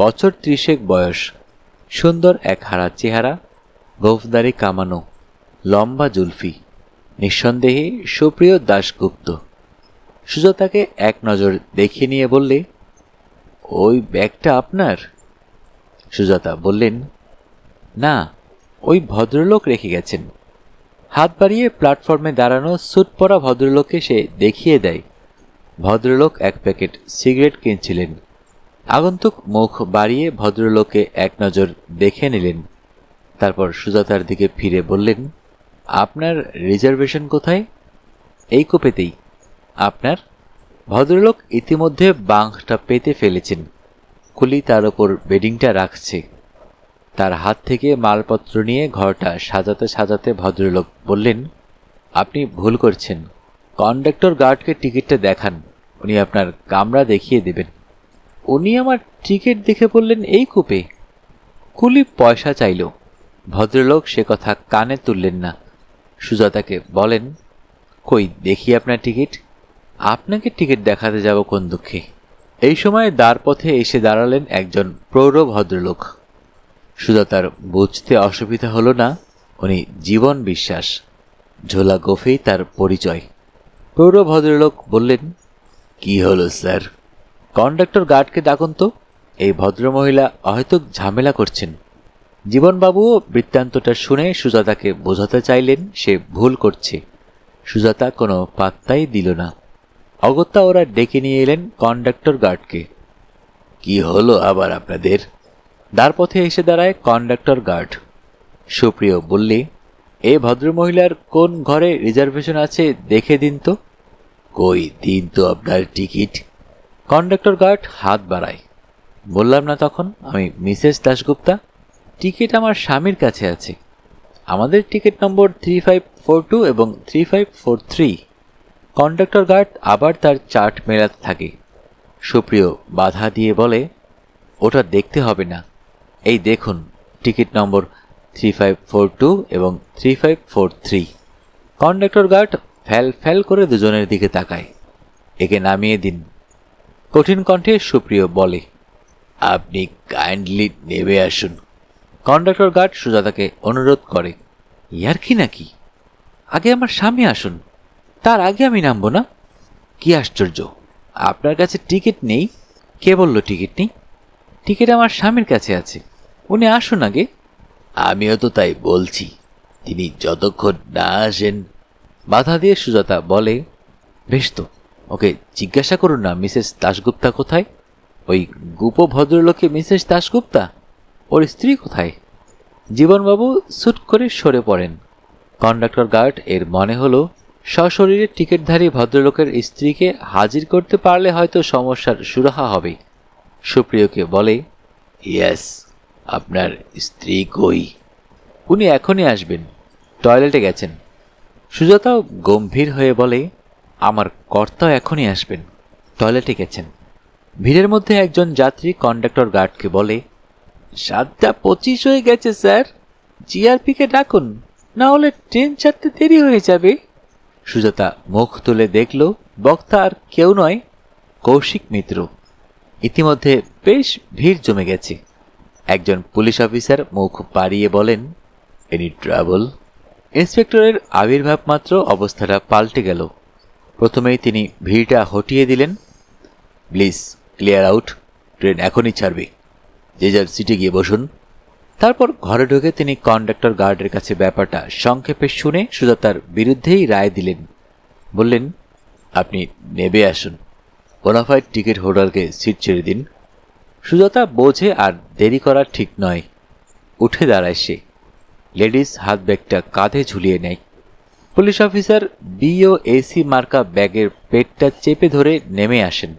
বছর 30 বয়স, সুন্দর এক হারা চেহারা, গোফদারি কামানো, লম্বা জুলফি। নিঃসন্দেহে সুপ্রিয় দাশগুপ্ত। সুজাতাকে এক নজর দেখে নিয়ে বললে, ওই ব্যাগটা আপনার? সুজাতা বললেন, না, ওই ভদ্রলোক রেখে গেছেন। হাত বাড়িয়ে প্ল্যাটফর্মে দাঁড়ানো স্যুট পরা ভদ্রলোককে সে দেখিয়ে দেয়। ভদ্রলোক এক প্যাকেট সিগারেট কিনছিলেন। আগন্তুক মুখ বাড়িয়ে ভদ্রলোককে এক নজর দেখে নিলেন। তারপর সুজাতার দিকে ফিরে বললেন, আপনার রিজার্ভেশন কোথায়? এই কোপেতেই। আপনার? ভদ্রলোক ইতিমধ্যে বাঁকটা পেতে ফেলেছেন। কুলি তার ওপর বেডিংটা রাখছে। তার হাত থেকে মালপত্র নিয়ে ঘরটা সাজাতে সাজাতে ভদ্রলোক বললেন, আপনি ভুল করছেন। কন্ডাক্টর গার্ডকে টিকিটটা দেখান, উনি আপনার কামরা দেখিয়ে দেবেন। উনি আমার টিকিট দেখে বললেন এই কূপে। কুলি পয়সা চাইল। ভদ্রলোক সে কথা কানে তুললেন না। সুজাতাকে বলেন, কই দেখি আপনার টিকিট। আপনাকে টিকিট দেখাতে যাব কোন দুঃখে। এই সময় দ্বারপথে এসে দাঁড়ালেন একজন প্রৌঢ় ভদ্রলোক। সুজাতার বুঝতে অসুবিধা হলো না, উনি জীবন বিশ্বাস। ঝোলা গোফেই তার পরিচয়। পৌর ভদ্রলোক বললেন, কি হলো স্যার? কন্ডাক্টর গার্ডকে ডাকুন তো। এই ভদ্রমহিলা অহেতুক ঝামেলা করছেন। জীবনবাবুও বৃত্তান্তটা শুনে সুজাতাকে বোঝাতে চাইলেন সে ভুল করছে। সুজাতা কোনো পাত্তাই দিল না। অগত্যা ওরা ডেকে নিয়ে এলেন কন্ডাক্টর গার্ডকে। কি হলো আবার আপনাদের? দ্বারপথে এসে দাঁড়ায় কন্ডাক্টর গার্ড। সুপ্রিয় বললে, এই ভদ্রমহিলার কোন ঘরে রিজার্ভেশন আছে দেখে দিন তো। কই দিন তো আপনার টিকিট। কন্ডাক্টর গার্ড হাত বাড়ায়। বললাম না তখন আমি মিসেস দাশগুপ্তা। টিকিট আমার স্বামীর কাছে আছে। আমাদের টিকিট নম্বর 3542 এবং 3543। কন্ডাক্টর গার্ড আবার তার চার্ট মেলাতে থাকে। সুপ্রিয় বাধা দিয়ে বলে, ওটা দেখতে হবে না, এই দেখুন টিকিট নম্বর 3542 এবং 3543। কন্ডাক্টর গার্ড ফ্যাল ফ্যাল করে দুজনের দিকে তাকায়। একে নামিয়ে দিন। কঠিন কণ্ঠে সুপ্রিয় বলে, আপনি কাইন্ডলি নেমে আসুন। কন্ডাক্টর গার্ড সুজাতাকে অনুরোধ করে, ইয়ার কি নাকি? আগে আমার স্বামী আসুন, তার আগে আমি নামবো না? কি আশ্চর্য, আপনার কাছে টিকিট নেই? কে বলল টিকিট নেই? টিকিট আমার স্বামীর কাছে আছে, উনি আসুন আগে। আমিও তো তাই বলছি, তিনি যতক্ষণ না আসেন। বাধা দিয়ে সুজাতা বলে, বেশ তো, ওকে জিজ্ঞাসা করুন না মিসেস দাশগুপ্তা কোথায়। ওই গুপ ভদ্রলোকে মিসেস দাশগুপ্তা, ওর স্ত্রী কোথায়? জীবনবাবু সুট করে সরে পড়েন। কন্ডাক্টর গার্ড এর মনে হলো সশরীরে টিকিটধারী ভদ্রলোকের স্ত্রীকে হাজির করতে পারলে হয়তো সমস্যার সুরাহা হবে। সুপ্রিয়কে বলে, ইয়েস, আপনার স্ত্রী কই? উনি এখনই আসবেন, টয়লেটে গেছেন। সুজাতাও গম্ভীর হয়ে বলে, আমার কর্তাও এখনই আসবেন, টয়লেটে গেছেন। ভিড়ের মধ্যে একজন যাত্রী কন্ডাক্টর গার্ডকে বলে, 7:25 হয়ে গেছে স্যার, জিআরপিকে ডাকুন, না হলে ট্রেন ছাড়তে দেরি হয়ে যাবে। সুজাতা মুখ তুলে দেখল বক্তা আর কেউ নয়, কৌশিক মিত্র। ইতিমধ্যে বেশ ভিড় জমে গেছে। একজন পুলিশ অফিসার মুখ বাড়িয়ে বলেন, এনি ট্রাবল? ইন্সপেক্টরের আবির্ভাব মাত্র অবস্থাটা পাল্টে গেল। প্রথমেই তিনি ভিড়টা হটিয়ে দিলেন। প্লিজ ক্লিয়ার আউট, ট্রেন এখনই ছাড়বে, যে যার সিটে গিয়ে বসুন। তারপর ঘরে ঢুকে তিনি কন্ডাক্টর গার্ডের কাছে ব্যাপারটা সংক্ষেপে শুনে সুজাতার বিরুদ্ধেই রায় দিলেন। বললেন, আপনি নেবে আসুন, বোনাফাইড টিকিট হোল্ডারকে সিট ছেড়ে দিন। সুজাতা বোঝে আর দেরি করা ঠিক নয়। উঠে দাঁড়ায় সে। লেডিস হাত ব্যাগটা কাঁধে ঝুলিয়ে নেয়। পুলিশ অফিসার BOAC মার্কা ব্যাগের পেটটা চেপে ধরে নেমে আসেন।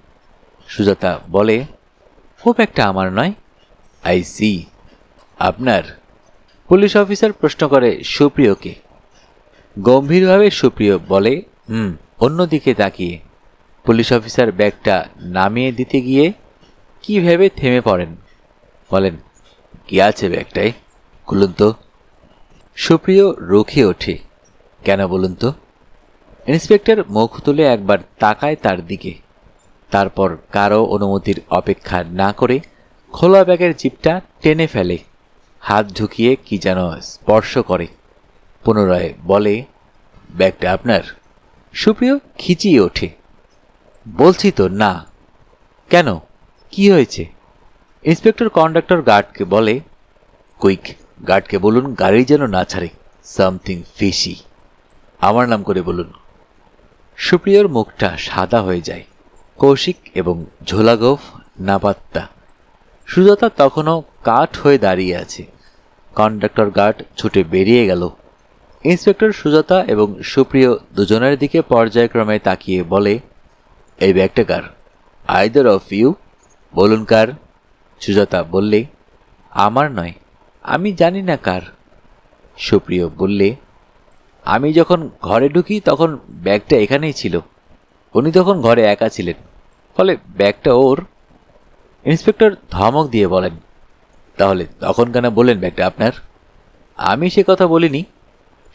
সুজাতা বলে, ও ব্যাগটা আমার নয়। আই সি, আপনার? পুলিশ অফিসার প্রশ্ন করে সুপ্রিয়কে। গম্ভীরভাবে সুপ্রিয় বলে, অন্যদিকে তাকিয়ে। পুলিশ অফিসার ব্যাগটা নামিয়ে দিতে গিয়ে কি ভেবে থেমে পড়েন। বলেন, কি আছে ব্যাগটায়, খুলুন তো। সুপ্রিয় রুখে ওঠে, কেন বলুন তো? ইন্সপেক্টর মুখ তুলে একবার তাকায় তার দিকে। তারপর কারো অনুমতির অপেক্ষা না করে খোলা ব্যাগের জিপটা টেনে ফেলে। হাত ঢুকিয়ে কি যেন স্পর্শ করে। পুনরায় বলে, ব্যাগটা আপনার? সুপ্রিয় খিচিয়ে ওঠে। বলছি তো না। কেন, কি হয়েছে? ইন্সপেক্টর কন্ডাক্টর গার্ডকে বলে, কুইক, গার্ডকে বলুন গাড়ি যেন না ছাড়ে, সামথিং ফিশি। আমার নাম করে বলুন। সুপ্রিয়র মুখটা সাদা হয়ে যায়। কৌশিক এবং ঝোলাগোফ নাপাত্তা। সুজাতা তখনও কাঠ হয়ে দাঁড়িয়ে আছে। কন্ডাক্টর গার্ড ছুটে বেরিয়ে গেল। ইন্সপেক্টর সুজাতা এবং সুপ্রিয় দুজনের দিকে পর্যায়ক্রমে তাকিয়ে বলে, এই ব্যাগটা কার? আইদার অফ ইউ, বলুন কার। সুজাতা বললে, আমার নয়, আমি জানি না কার। সুপ্রিয় বললে, আমি যখন ঘরে ঢুকি তখন ব্যাগটা এখানেই ছিল। উনি তখন ঘরে একা ছিলেন, ফলে ব্যাগটা ওর। ইন্সপেক্টর ধমক দিয়ে বলেন, তাহলে তখন কেন বললেন ব্যাগটা আপনার? আমি সে কথা বলিনি।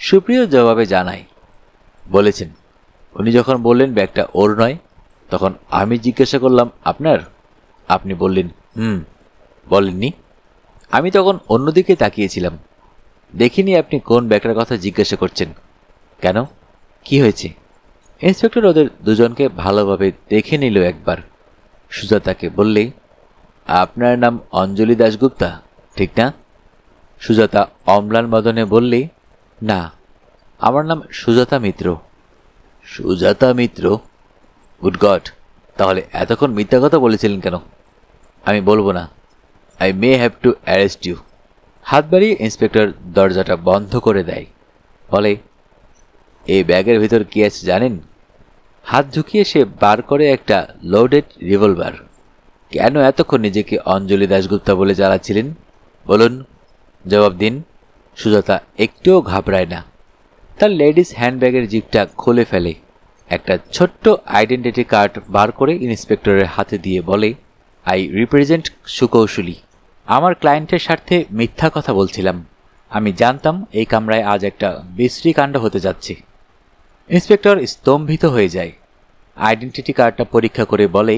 সুপ্রিয় জবাবে জানায়, বলেছেন। উনি যখন বললেন ব্যাগটা ওর নয়, তখন আমি জিজ্ঞাসা করলাম আপনার? আপনি বললেন বলেননি। আমি তখন অন্যদিকে তাকিয়েছিলাম, দেখিনি আপনি কোন ব্যাগটার কথা জিজ্ঞাসা করছেন। কেন, কি হয়েছে? ইন্সপেক্টর ওদের দুজনকে ভালোভাবে দেখে নিল একবার। সুজাতাকে বললে, আপনার নাম অঞ্জলি দাশগুপ্তা, ঠিক না? সুজাতা অম্লান বদনে বললে, না, আমার নাম সুজাতা মিত্র। সুজাতা মিত্র? গুড গড, তাহলে এতক্ষণ মিথ্যা কথা বলেছিলেন কেন? আমি বলবো না। I may have to arrest you. হাত বাড়িয়ে ইন্সপেক্টর দরজাটা বন্ধ করে দেয়। বলে, এই ব্যাগের ভিতর কি আছে জানেন? হাত ঝুঁকিয়ে সে বার করে একটা লোডেড রিভলভার। কেন এতক্ষণ নিজেকে অঞ্জলি দাশগুপ্তা বলে জ্বালাচ্ছিলেন বলুন, জবাব দিন। সুজাতা একটুও ঘাবড়ায় না। তার লেডিস হ্যান্ডব্যাগের জিপটা খুলে ফেলে, একটা ছোট্ট আইডেন্টিটি কার্ড বার করে ইন্সপেক্টরের হাতে দিয়ে বলে, আই রিপ্রেজেন্ট সুকৌশলী। আমার ক্লায়েন্টের স্বার্থে মিথ্যা কথা বলছিলাম। আমি জানতাম এই কামরায় আজ একটা বিশ্রী কাণ্ড হতে যাচ্ছে। ইন্সপেক্টর স্তম্ভিত হয়ে যায়। আইডেন্টিটি কার্ডটা পরীক্ষা করে বলে,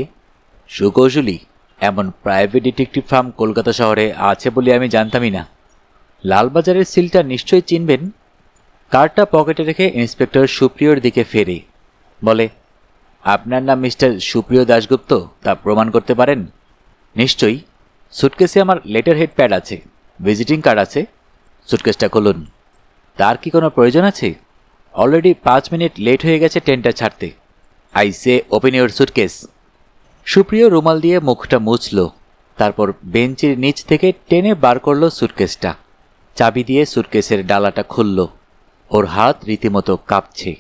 সুকৌশলী, এমন প্রাইভেট ডিটেকটিভ ফার্ম কলকাতা শহরে আছে বলে আমি জানতামই না। লালবাজারের সিলটা নিশ্চয়ই চিনবেন। কার্ডটা পকেটে রেখে ইন্সপেক্টর সুপ্রিয়র দিকে ফেরে বলে, আপনার নাম মিস্টার সুপ্রিয় দাশগুপ্ত, তা প্রমাণ করতে পারেন? নিশ্চয়ই। সুটকেসে আমার লেটার হেড প্যাড আছে, ভিজিটিং কার্ড আছে। সুটকেসটা খুলুন। তার কি কোনো প্রয়োজন আছে? অলরেডি 5 মিনিট লেট হয়ে গেছে ট্রেনটা ছাড়তে। I say open your suitcase. সুপ্রিয় রুমাল দিয়ে মুখটা মুছল, তারপর বেঞ্চের নিচ থেকে টেনে বার করল সুটকেসটা। চাবি দিয়ে সুটকেসের ডালাটা খুলল। ওর হাত রীতিমতো কাঁপছে।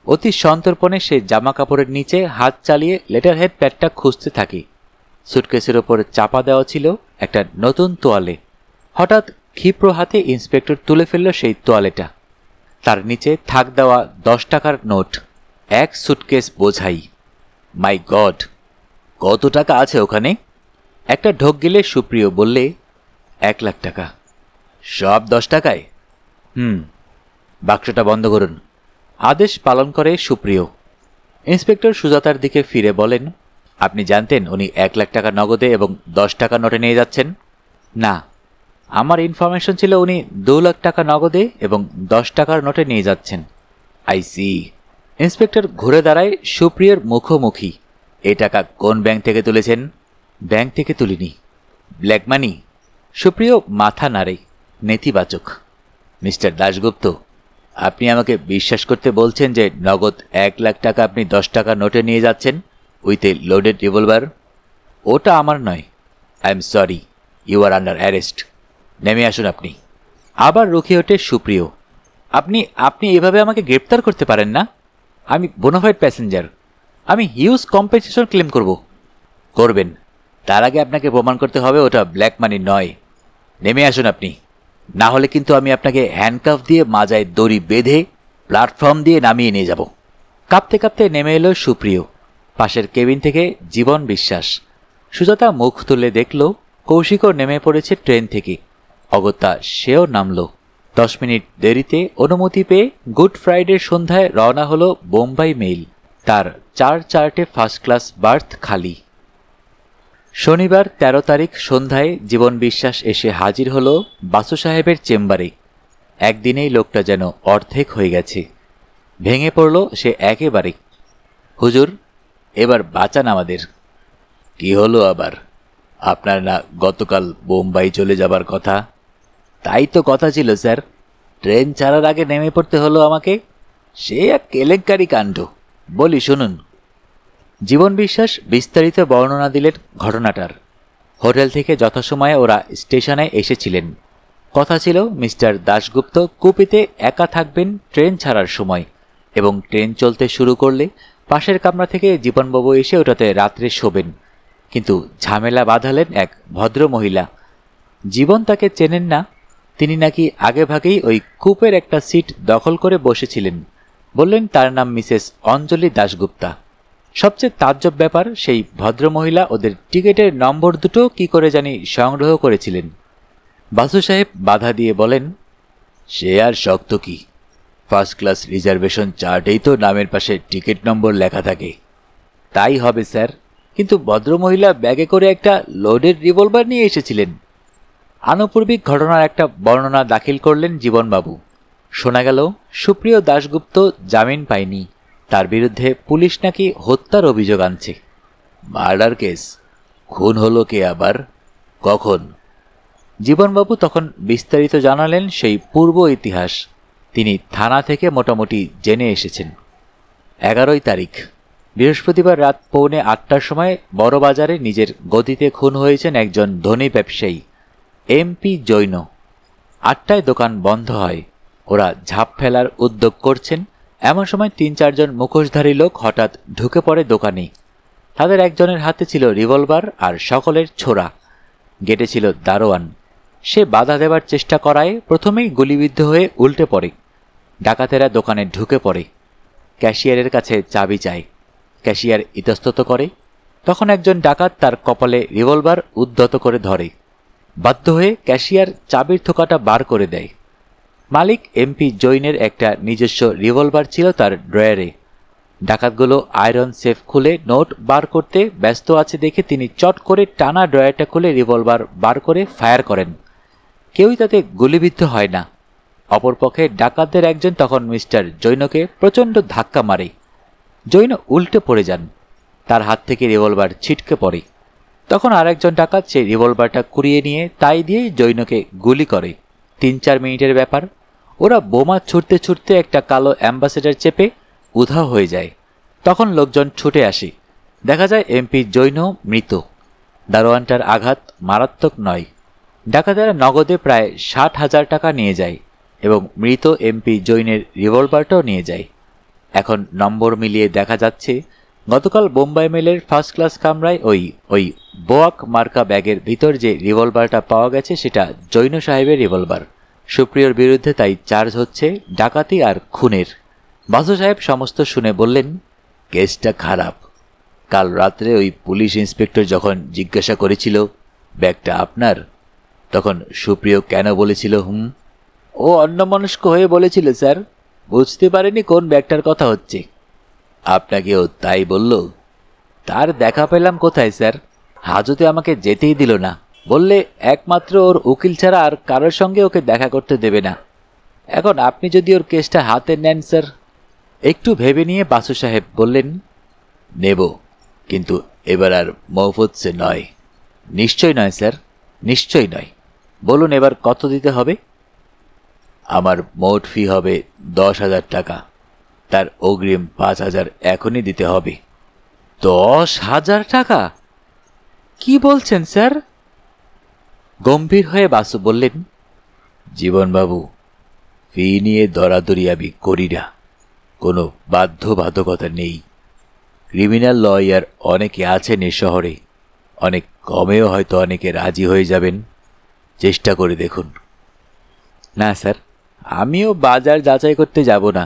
অতি সন্তর্পণে সে জামা কাপড়ের নিচে হাত চালিয়ে লেটার হেড প্যাডটা খুঁজতে থাকে। সুটকেসের ওপর চাপা দেওয়া ছিল একটা নতুন তোয়ালে। হঠাৎ ক্ষিপ্র হাতে ইন্সপেক্টর তুলে ফেলল সেই তোয়ালেটা। তার নিচে থাক দেওয়া 10 টাকার নোট, এক সুটকেস বোঝাই। মাই গড, কত টাকা আছে ওখানে? একটা ঢোক গেলে সুপ্রিয় বললে, 1 লাখ টাকা। সব 10 টাকায়? বাক্সটা বন্ধ করুন। আদেশ পালন করে সুপ্রিয়। ইন্সপেক্টর সুজাতার দিকে ফিরে বলেন, আপনি জানতেন উনি 1 লাখ টাকা নগদে এবং 10 টাকা নোটে নিয়ে যাচ্ছেন? না, আমার ইনফরমেশন ছিল উনি 2 লাখ টাকা নগদে এবং 10 টাকার নোটে নিয়ে যাচ্ছেন। I C. ইন্সপেক্টর ঘুরে দাঁড়ায় সুপ্রিয়র মুখোমুখি। এই টাকা কোন ব্যাংক থেকে তুলেছেন? ব্যাংক থেকে তুলিনি। Black money? সুপ্রিয় মাথা নাড়ে, নেতিবাচক। মিস্টার দাশগুপ্ত, আপনি আমাকে বিশ্বাস করতে বলছেন যে নগদ 1 লাখ টাকা আপনি 10 টাকা নোটে নিয়ে যাচ্ছেন উইথ এ লোডেড রিভলভার? ওটা আমার নয়। I am sorry, you are under arrest. নেমে আসুন আপনি। আবার রুখে ওঠে সুপ্রিয়। আপনি আপনি এভাবে আমাকে গ্রেপ্তার করতে পারেন না। আমি বোনাফাইড প্যাসেঞ্জার। আমি হিউজ কম্পেনসেশন ক্লেম করব। করবেন, তার আগে আপনাকে প্রমাণ করতে হবে ওটা ব্ল্যাক মানি নয়। নেমে আসুন আপনি, না হলে কিন্তু আমি আপনাকে হ্যান্ডকাফ দিয়ে মাজায় দড়ি বেঁধে প্ল্যাটফর্ম দিয়ে নামিয়ে নিয়ে যাব। কাঁপতে কাঁপতে নেমে এলো সুপ্রিয়। পাশের কেবিন থেকে জীবন বিশ্বাস। সুজাতা মুখ তুলে দেখল কৌশিকও নেমে পড়েছে ট্রেন থেকে। অগত্যা সেও নামল। 10 মিনিট দেরিতে অনুমতি পেয়ে গুড ফ্রাইডের সন্ধ্যায় রওনা হলো বোম্বাই মেইল। তার 4 ফার্স্ট ক্লাস বার্থ খালি। শনিবার 13 তারিখ সন্ধ্যায় জীবন বিশ্বাস এসে হাজির হলো বাসু সাহেবের চেম্বারে। একদিনেই লোকটা যেন অর্ধেক হয়ে গেছে। ভেঙে পড়ল সে একেবারে। হুজুর, এবার বাঁচান আমাদের। কি হলো আবার? আপনার না গতকাল বোম্বাই চলে যাবার কথা? তাই তো কথা ছিল স্যার, ট্রেন ছাড়ার আগে নেমে পড়তে হলো আমাকে। সে এক কেলেঙ্কারি কাণ্ড। বলি শুনুন। জীবন বিশ্বাস বিস্তারিত বর্ণনা দিলেন ঘটনাটার। হোটেল থেকে যথাসময়ে ওরা স্টেশনে এসেছিলেন। কথা ছিল মিস্টার দাশগুপ্ত কুপিতে একা থাকবেন ট্রেন ছাড়ার সময়, এবং ট্রেন চলতে শুরু করলে পাশের কামরা থেকে জীবনবাবু এসে ওটাতে রাত্রে শোবেন। কিন্তু ঝামেলা বাঁধালেন এক ভদ্র মহিলা। জীবন তাকে চেনেন না। তিনি নাকি আগেভাগেই ওই কূপের একটা সিট দখল করে বসেছিলেন। বললেন তার নাম মিসেস অঞ্জলি দাশগুপ্তা। সবচেয়ে তাজ্জব ব্যাপার, সেই ভদ্রমহিলা ওদের টিকিটের নম্বর দুটো কি করে জানি সংগ্রহ করেছিলেন। বাসু সাহেব বাধা দিয়ে বলেন, সে আর শক্ত কি, ফার্স্ট ক্লাস রিজার্ভেশন চার্টেই তো নামের পাশে টিকিট নম্বর লেখা থাকে। তাই হবে স্যার, কিন্তু ভদ্রমহিলা ব্যাগে করে একটা লোডেড রিভলভার নিয়ে এসেছিলেন। আনুপূর্বিক ঘটনার একটা বর্ণনা দাখিল করলেন জীবনবাবু। শোনা গেল সুপ্রিয় দাশগুপ্ত জামিন পায়নি। তার বিরুদ্ধে পুলিশ নাকি হত্যার অভিযোগ আনছে। Murder case? খুন হলো কে আবার? কখন? জীবনবাবু তখন বিস্তারিত জানালেন সেই পূর্ব ইতিহাস। তিনি থানা থেকে মোটামুটি জেনে এসেছেন। 11 তারিখ বৃহস্পতিবার রাত 7:45টার সময় বড়বাজারে নিজের গদিতে খুন হয়েছেন একজন ধনী ব্যবসায়ী এমপি জৈন। 8টায় দোকান বন্ধ হয়। ওরা ঝাঁপ ফেলার উদ্যোগ করছেন, এমন সময় 3-4 জন মুখোশধারী লোক হঠাৎ ঢুকে পড়ে দোকানে। তাদের একজনের হাতে ছিল রিভলভার আর সকলের ছোড়া। গেটে ছিল দারোয়ান। সে বাধা দেবার চেষ্টা করায় প্রথমেই গুলিবিদ্ধ হয়ে উল্টে পড়ে। ডাকাতেরা দোকানে ঢুকে পড়ে। ক্যাশিয়ারের কাছে চাবি চায়। ক্যাশিয়ার ইতস্তত করে। তখন একজন ডাকাত তার কপালে রিভলভার উদ্ধত করে ধরে। বাধ্য হয়ে ক্যাশিয়ার চাবির থোকাটা বার করে দেয়। মালিক এমপি জৈনের একটা নিজস্ব রিভলভার ছিল তার ড্রয়ারে। ডাকাতগুলো আয়রন সেফ খুলে নোট বার করতে ব্যস্ত আছে দেখে তিনি চট করে টানা ড্রয়ারটা খুলে রিভলভার বার করে ফায়ার করেন। কেউই তাতে গুলিবিদ্ধ হয় না। অপরপক্ষে ডাকাতদের একজন তখন মিস্টার জৈনকে প্রচণ্ড ধাক্কা মারে। জৈন উল্টে পড়ে যান। তার হাত থেকে রিভলভার ছিটকে পড়ে। তখন আরেকজন ডাকাত সেই রিভলভারটা কুড়িয়ে নিয়ে তাই দিয়েই জৈনকে গুলি করে। 3-4 মিনিটের ব্যাপার। ওরা বোমা ছুটতে ছুটতে একটা কালো অ্যাম্বাসেডর চেপে উধাও হয়ে যায়। তখন লোকজন ছুটে আসে। দেখা যায় এমপি জৈন মৃত। দারোয়ানটার আঘাত মারাত্মক নয়। ডাকাতেরা নগদে প্রায় 60,000 টাকা নিয়ে যায় এবং মৃত এমপি জৈনের রিভলভারটাও নিয়ে যায়। এখন নম্বর মিলিয়ে দেখা যাচ্ছে গতকাল বোম্বাই মেলের ফার্স্ট ক্লাস কামরায় ওই বোয়াক মার্কা ব্যাগের ভিতর যে রিভলভারটা পাওয়া গেছে সেটা জৈন সাহেবের রিভলভার। সুপ্রিয়র বিরুদ্ধে তাই চার্জ হচ্ছে ডাকাতি আর খুনের। বাসু সাহেব সমস্ত শুনে বললেন, কেসটা খারাপ। কাল রাত্রে ওই পুলিশ ইন্সপেক্টর যখন জিজ্ঞাসা করেছিল ব্যাগটা আপনার, তখন সুপ্রিয় কেন বলেছিল হুম? ও অন্যমনস্ক হয়ে বলেছিল স্যার, বুঝতে পারেনি কোন ব্যাগটার কথা হচ্ছে। আপনাকেও তাই বলল? তার দেখা পেলাম কোথায় স্যার? হাজতে আমাকে যেতেই দিল না। বললে একমাত্র ওর উকিল ছাড়া আর কারোর সঙ্গে ওকে দেখা করতে দেবে না। এখন আপনি যদি ওর কেসটা হাতে নেন স্যার। একটু ভেবে নিয়ে বাসু সাহেব বললেন, নেব, কিন্তু এবার আর মহফুজে নয়। নিশ্চয় নয় স্যার, নিশ্চয়ই নয়। বলুন এবার কত দিতে হবে? আমার মোট ফি হবে 10,000 টাকা। তার অগ্রিম 5,000 এখনই দিতে হবে। 10,000 টাকা? কি বলছেন স্যার? গম্ভীর হয়ে বাসু বললেন, জীবনবাবু, ফি নিয়ে দরাদরি আমি করি না। কোনো বাধ্যবাধকতা নেই। ক্রিমিনাল লয়ার অনেকে আছেন এ শহরে। অনেক কমেও হয়তো অনেকে রাজি হয়ে যাবেন। চেষ্টা করে দেখুন। না স্যার, আমিও বাজার যাচাই করতে যাব না।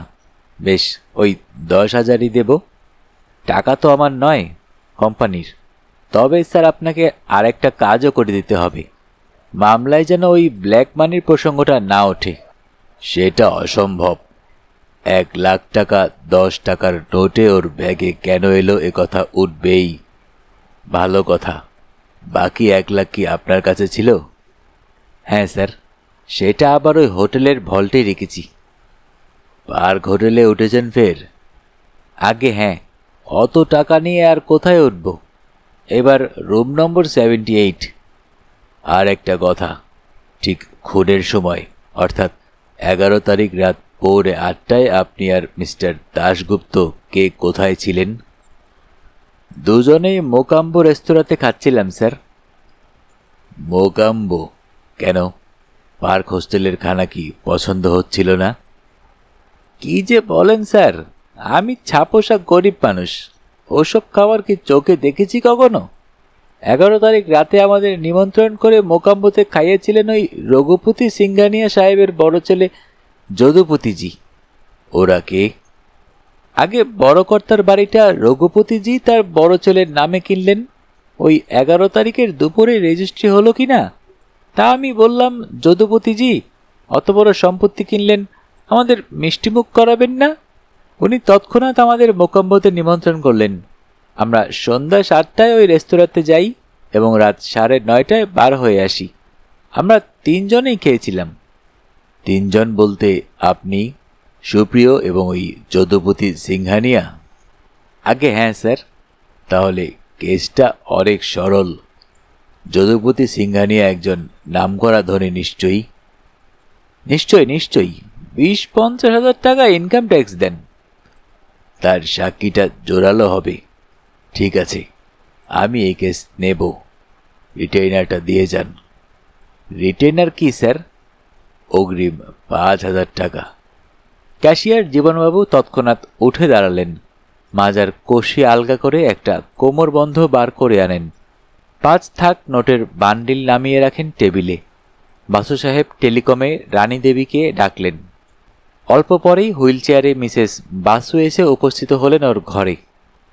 বেশ, ওই 10,000ই দেব। টাকা তো আমার নয়, কোম্পানির। তবে স্যার আপনাকে আরেকটা কাজও করে দিতে হবে। মামলায় যেন ওই ব্ল্যাক মানির প্রসঙ্গটা না ওঠে। সেটা অসম্ভব। 1,00,000 টাকা 10 টাকার নোটে ওর ব্যাগে কেন এলো এ কথা উঠবেই। ভালো কথা, বাকি 1,00,000 কি আপনার কাছে ছিল? হ্যাঁ স্যার, সেটা আবার ওই হোটেলের ভল্টে রেখেছি। পার্ক হোটেলে উঠেছেন ফের? আগে হ্যাঁ, অত টাকা নিয়ে আর কোথায় উঠব? এবার রুম নম্বর 78। আর একটা কথা, ঠিক খুনের সময় অর্থাৎ 11 তারিখ রাত 8:30টায় আপনি আর মিস্টার দাশগুপ্ত কে কোথায় ছিলেন? দুজনেই মোকাম্বো রেস্তোরাঁতে খাচ্ছিলাম স্যার। মোকাম্বো? কেন? পার্ক হোস্টেলের খানা কি পছন্দ হচ্ছিল না? কি যে বলেন স্যার, আমি ছাপোষা গরিব মানুষ। ওসব খাবার কি চোখে দেখেছি কখনো? 11 তারিখ রাতে আমাদের নিমন্ত্রণ করে মোকাম্বোতে খাইয়েছিলেন ওই রঘুপতি সিংঘানিয়া সাহেবের বড় ছেলে যদুপতিজি। ওরা কে? আগে বড় কর্তার বাড়িটা রঘুপতিজি তার বড় ছেলের নামে কিনলেন। ওই 11 তারিখের দুপুরে রেজিস্ট্রি হলো কি না তা আমি বললাম, যদুপতিজি অত বড় সম্পত্তি কিনলেন, আমাদের মিষ্টিমুখ করাবেন না? উনি তৎক্ষণাৎ আমাদের মোকাম্বোতে নিমন্ত্রণ করলেন। আমরা সন্ধ্যা 7টায় ওই রেস্তোরাঁতে যাই এবং রাত 9:30টায় বার হয়ে আসি। আমরা 3 জনেই খেয়েছিলাম। 3 জন বলতে আপনি? সুপ্রিয় এবং ওই যদুপতি সিংহানিয়া? আগে হ্যাঁ স্যার। তাহলে কেসটা অনেক সরল। যদুপতি সিংহানিয়া একজন নামকরা ধনী নিশ্চয়ই। নিশ্চয়ই নিশ্চয়ই, 20-50 হাজার টাকা ইনকাম ট্যাক্স দেন। তার সাক্ষীটা জোরালো হবে। ঠিক আছে, আমি এই কেস নেব। রিটেইনারটা দিয়ে যান। রিটেইনার কি স্যার? অগ্রিম 5,000 টাকা। ক্যাশিয়ার জীবনবাবু তৎক্ষণাৎ উঠে দাঁড়ালেন, মাজার কষি আলগা করে একটা কোমরবন্ধ বার করে আনেন। 5 থাক নোটের বান্ডিল নামিয়ে রাখেন টেবিলে। বাসু সাহেব টেলিকমে রানী দেবীকে ডাকলেন। অল্প পরেই হুইল চেয়ারে মিসেস বাসু এসে উপস্থিত হলেন ওর ঘরে।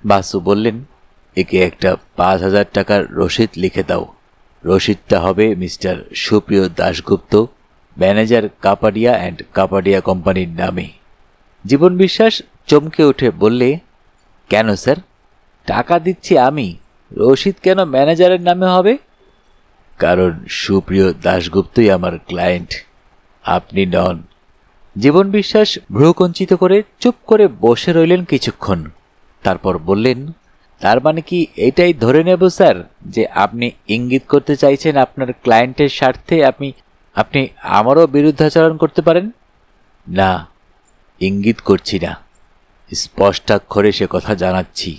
বাসু বললেন, একে একটা 5,000 টাকার রসিদ লিখে দাও। রসিদটা হবে মিস্টার সুপ্রিয় দাশগুপ্ত, ম্যানেজার কাপাডিয়া অ্যান্ড কাপাডিয়া কোম্পানির নামে। জীবন বিশ্বাস চমকে উঠে বললে, কেন স্যার? টাকা দিচ্ছি আমি, রসিদ কেন ম্যানেজারের নামে হবে? কারণ সুপ্রিয় দাশগুপ্তই আমার ক্লায়েন্ট, আপনি নন। জীবন বিশ্বাস ভ্রুকুঞ্চিত করে চুপ করে বসে রইলেন কিছুক্ষণ। তারপর বললেন, তার মানে কি এটাই ধরে নেব স্যার যে আপনি ইঙ্গিত করতে চাইছেন আপনার ক্লায়েন্টের স্বার্থে আপনি আমারও বিরুদ্ধাচরণ করতে পারেন? না, ইঙ্গিত করছি না, স্পষ্টাক্ষরে সে কথা জানাচ্ছি।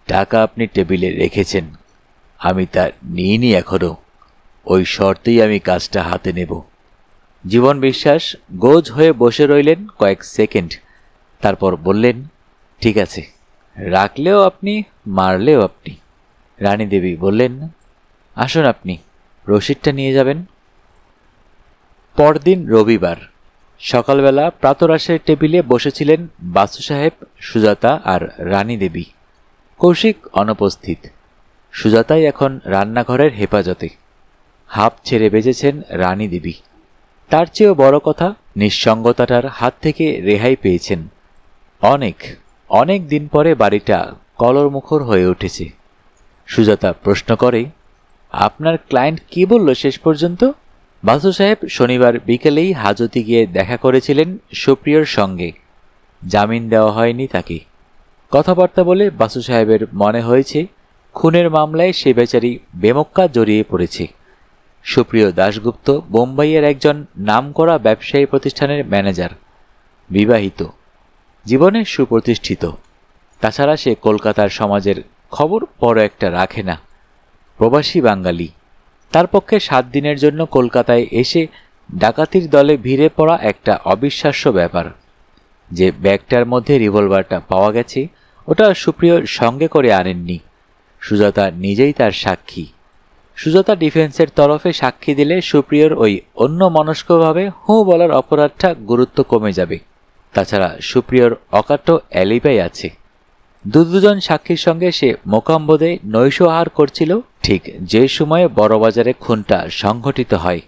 টাকা আপনি টেবিলে রেখেছেন, আমি তা নিইনি এখনো। ওই শর্তেই আমি কাজটা হাতে নেব। জীবন বিশ্বাস গোজ হয়ে বসে রইলেন কয়েক সেকেন্ড। তারপর বললেন, ঠিক আছে, রাখলেও আপনি, মারলেও আপনি। রানী দেবী বললেন, আসুন আপনি রসিদটা নিয়ে যাবেন। পরদিন রবিবার সকালবেলা প্রাতরাশের টেবিলে বসেছিলেন বাসু সাহেব, সুজাতা আর রানী দেবী। কৌশিক অনুপস্থিত। সুজাতাই এখন রান্নাঘরের হেফাজতে। হাঁপ ছেড়ে বেজেছেন রানী দেবী। তার চেয়েও বড় কথা, নিঃসঙ্গতাটার হাত থেকে রেহাই পেয়েছেন। অনেক অনেক দিন পরে বাড়িটা কলরমুখর হয়ে উঠেছে। সুজাতা প্রশ্ন করে, আপনার ক্লায়েন্ট কি বলল শেষ পর্যন্ত? বাসু সাহেব শনিবার বিকেলেই হাজতে গিয়ে দেখা করেছিলেন সুপ্রিয়র সঙ্গে। জামিন দেওয়া হয়নি তাকে। কথাবার্তা বলে বাসু সাহেবের মনে হয়েছে খুনের মামলায় সে বেচারি বেমক্কা জড়িয়ে পড়েছে। সুপ্রিয় দাশগুপ্ত বোম্বাইয়ের একজন নামকরা ব্যবসায়ী প্রতিষ্ঠানের ম্যানেজার, বিবাহিত, জীবনে সুপ্রতিষ্ঠিত। তাছাড়া সে কলকাতার সমাজের খবর বড় একটা রাখে না। প্রবাসী বাঙালি। তার পক্ষে 7 দিনের জন্য কলকাতায় এসে ডাকাতির দলে ভিড়ে পড়া একটা অবিশ্বাস্য ব্যাপার। যে ব্যাগটার মধ্যে রিভলভারটা পাওয়া গেছে ওটা সুপ্রিয় সঙ্গে করে আনেননি। সুজাতা নিজেই তার সাক্ষী। সুজাতা ডিফেন্সের তরফে সাক্ষী দিলে সুপ্রিয়র ওই অন্য মনস্কভাবে হুঁ বলার অপরাধটা গুরুত্ব কমে যাবে। তাছাড়া সুপ্রিয়র অকাট্য অ্যালিবাই আছে। দুজন সাক্ষীর সঙ্গে সে মোকাম্বোধে নৈশ আহার করছিল ঠিক যে সময়ে বড়বাজারে খুনটা সংঘটিত হয়।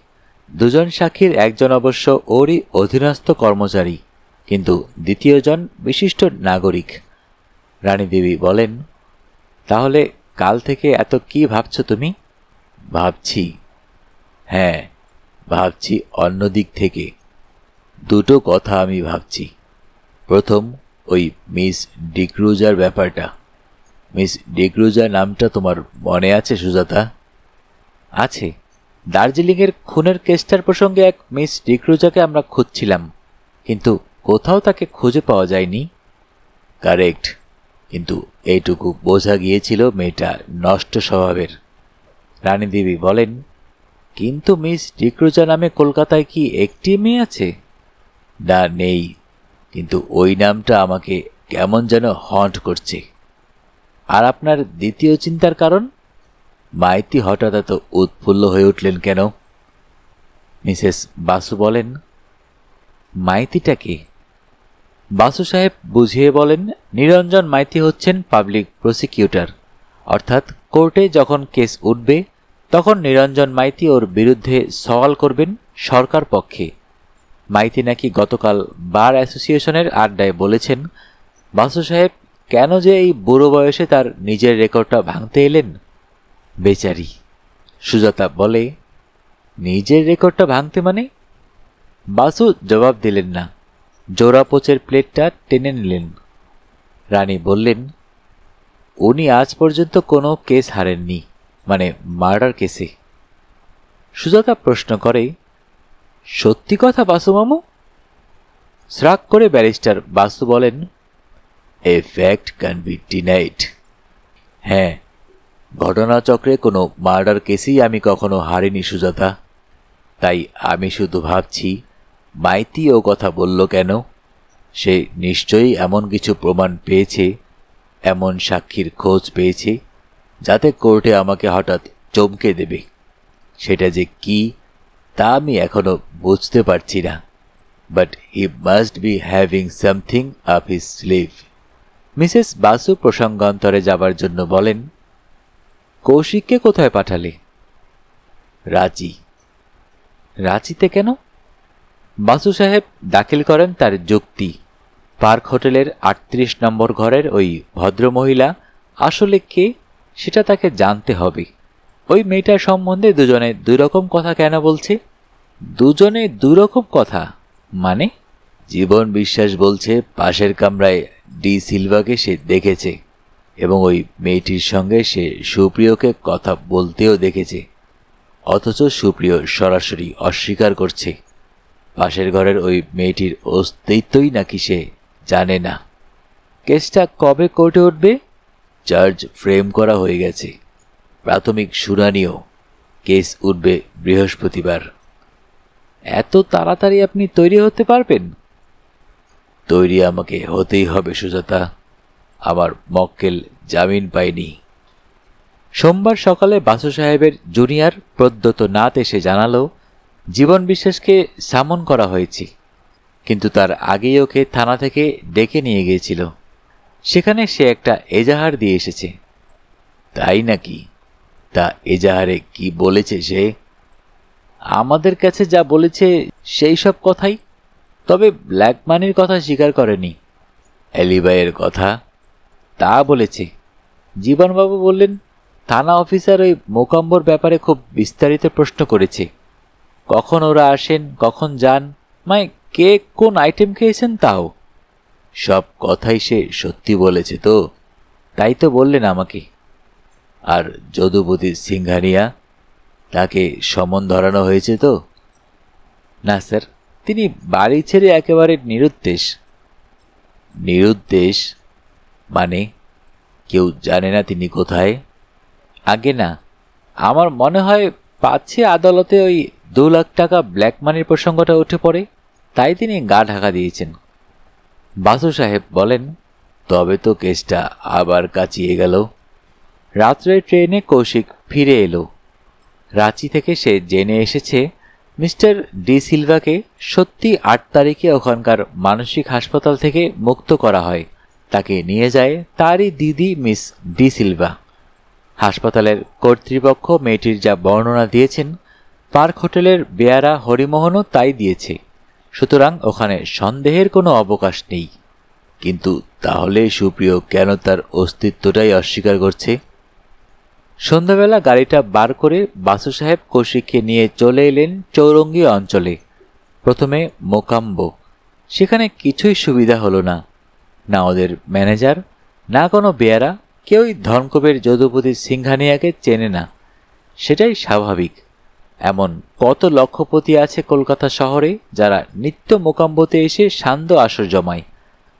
2 সাক্ষীর একজন অবশ্য ওরই অধীনস্থ কর্মচারী, কিন্তু দ্বিতীয়জন বিশিষ্ট নাগরিক। রানী দেবী বলেন, তাহলে কাল থেকে এত কি ভাবছো তুমি? ভাবছি, হ্যাঁ ভাবছি অন্য দিক থেকে। 2টো কথা আমি ভাবছি। প্রথম, ওই মিস ডিক্রুজার ব্যাপারটা। মিস ডিক্রুজা নামটা তোমার মনে আছে সুজাতা? আছে। দার্জিলিংয়ের খুনের কেসটার প্রসঙ্গে এক মিস ডিক্রুজাকে আমরা খুঁজছিলাম, কিন্তু কোথাও তাকে খুঁজে পাওয়া যায়নি। কারেক্ট, কিন্তু এইটুকু বোঝা গিয়েছিল মেয়েটা নষ্ট স্বভাবের। রানী দেবী বলেন, কিন্তু মিস ডিক্রুজা নামে কলকাতায় কি একটি মেয়ে আছে? না, নেই, কিন্তু ওই নামটা আমাকে কেমন যেন হন্ট করছে। আর আপনার দ্বিতীয় চিন্তার কারণ? মাইতি হঠাৎ এত উৎফুল্ল হয়ে উঠলেন কেন? মিসেস বাসু বলেন, মাইতিটা কে? বাসু সাহেব বুঝিয়ে বলেন, নিরঞ্জন মাইতি হচ্ছেন পাবলিক প্রসিকিউটর, অর্থাৎ কোর্টে যখন কেস উঠবে তখন নিরঞ্জন মাইতি ওর বিরুদ্ধে সওয়াল করবেন সরকার পক্ষে। মাইতি নাকি গতকাল বার অ্যাসোসিয়েশনের আড্ডায় বলেছেন, বাসু সাহেব কেন যে এই বুড়ো বয়সে তার নিজের রেকর্ডটা ভাঙতে এলেন। বেচারি। সুজাতা বলে, নিজের রেকর্ডটা ভাঙতে মানে? বাসু জবাব দিলেন না। জোড়াপোচের প্লেটটা টেনে নিলেন। রানী বললেন, উনি আজ পর্যন্ত কোনো কেস হারেননি, মানে মার্ডার কেসে। সুজাতা প্রশ্ন করে, সত্যি কথা বাসু মামু? শ্রাগ করে ব্যারিস্টার বাসু বলেন, এ ফ্যাক্ট ক্যান বি ডিনাইড। হ্যাঁ, ঘটনাচক্রে কোনো মার্ডার কেসেই আমি কখনো হারিনি সুজাতা। তাই আমি শুধু ভাবছি, মাইতি ও কথা বলল কেন? সে নিশ্চয়ই এমন কিছু প্রমাণ পেয়েছে, এমন সাক্ষীর খোঁজ পেয়েছে, যাতে কোর্টে আমাকে হঠাৎ চমকে দেবে। সেটা যে কি তা আমি এখনো বুঝতে পারছি না। But he must be having something up his sleeve. Mrs Basu প্রসঙ্গান্তরে যাবার জন্য বলেন, কৌশিককে কোথায় পাঠালে? রাঁচি। রাঁচিতে কেন? বাসু সাহেব দাখিল করেন তার যুক্তি। পার্ক হোটেলের 38 নম্বর ঘরের ওই ভদ্রমহিলা আসলে কে সেটা তাকে জানতে হবে। ওই মেয়েটার সম্বন্ধে দুজনে দুই রকম কথা কেন বলছে? দুজনে দুই রকম কথা মানে? জীবন বিশ্বাস বলছে পাশের কামরায় ডি সিলভাকে সে দেখেছে এবং ওই মেয়েটির সঙ্গে সে সুপ্রিয়কে কথা বলতেও দেখেছে। অথচ সুপ্রিয় সরাসরি অস্বীকার করছে। পাশের ঘরের ওই মেয়েটির অস্তিত্বই নাকি সে জানে না। কেসটা কবে কোর্টে উঠবে? চার্জ ফ্রেম করা হয়ে গেছে, প্রাথমিক শুনানিও। কেস উঠবে বৃহস্পতিবার। এত তাড়াতাড়ি আপনি তৈরি হতে পারবেন? তৈরি আমাকে হতেই হবে সুজাতা। আমার মক্কেল জামিন পায়নি। সোমবার সকালে বাসু সাহেবের জুনিয়র প্রদ্যোত নাথ এসে জানালো, জীবন বিশ্বাসকে সামন করা হয়েছে, কিন্তু তার আগেই ওকে থানা থেকে ডেকে নিয়ে গিয়েছিল। সেখানে সে একটা এজাহার দিয়ে এসেছে। তাই নাকি? তা এজাহারে কি বলেছে সে? আমাদের কাছে যা বলেছে সেই সব কথাই, তবে ব্ল্যাক মানির কথা স্বীকার করেনি। অ্যালিবাইয়ের কথা? তা বলেছে। জীবনবাবু বললেন, থানা অফিসার ওই মোকাম্বর ব্যাপারে খুব বিস্তারিত প্রশ্ন করেছে। কখন ওরা আসেন, কখন যান, মানে কে কোন আইটেম খেয়েছেন তাও। সব কথাই সে সত্যি বলেছে তো? তাই তো বললেন আমাকে। আর যদুপতি সিংহানিয়া, তাকে সমন ধরানো হয়েছে তো? না স্যার, তিনি বাড়ি ছেড়ে একেবারে নিরুদ্দেশ। নিরুদ্দেশ মানে? কেউ জানে না তিনি কোথায়? আগে না, আমার মনে হয় পাচ্ছে আদালতে ওই 2 লাখ টাকা ব্ল্যাক মানির প্রসঙ্গটা উঠে পড়ে, তাই তিনি গা ঢাকা দিয়েছেন। বাসু সাহেব বলেন, তবে তো কেসটা আবার কাচিয়ে গেল। রাত্রে ট্রেনে কৌশিক ফিরে এলো। রাঁচি থেকে সে জেনে এসেছে মিস্টার ডি সিলভাকে সত্যি 8 তারিখে ওখানকার মানসিক হাসপাতাল থেকে মুক্ত করা হয়। তাকে নিয়ে যায় তারই দিদি মিস ডি সিলভা। হাসপাতালের কর্তৃপক্ষ মেয়েটির যা বর্ণনা দিয়েছেন, পার্ক হোটেলের বেয়ারা হরিমোহনও তাই দিয়েছে। সুতরাং ওখানে সন্দেহের কোনো অবকাশ নেই। কিন্তু তাহলে সুপ্রিয় কেন তার অস্তিত্বটাই অস্বীকার করছে? সন্ধ্যাবেলা গাড়িটা বার করে বাসু সাহেব কৌশিককে নিয়ে চলে এলেন চৌরঙ্গী অঞ্চলে। প্রথমে মোকাম্বো। সেখানে কিছুই সুবিধা হলো না। না ওদের ম্যানেজার, না কোনো বেয়ারা, কেউই ধনকুবের যদুপতি সিংহানিয়াকে চেনে না। সেটাই স্বাভাবিক। এমন কত লক্ষপতি আছে কলকাতা শহরে, যারা নিত্য মোকাম্বোতে এসে সান্ধ্য আসর জমায়,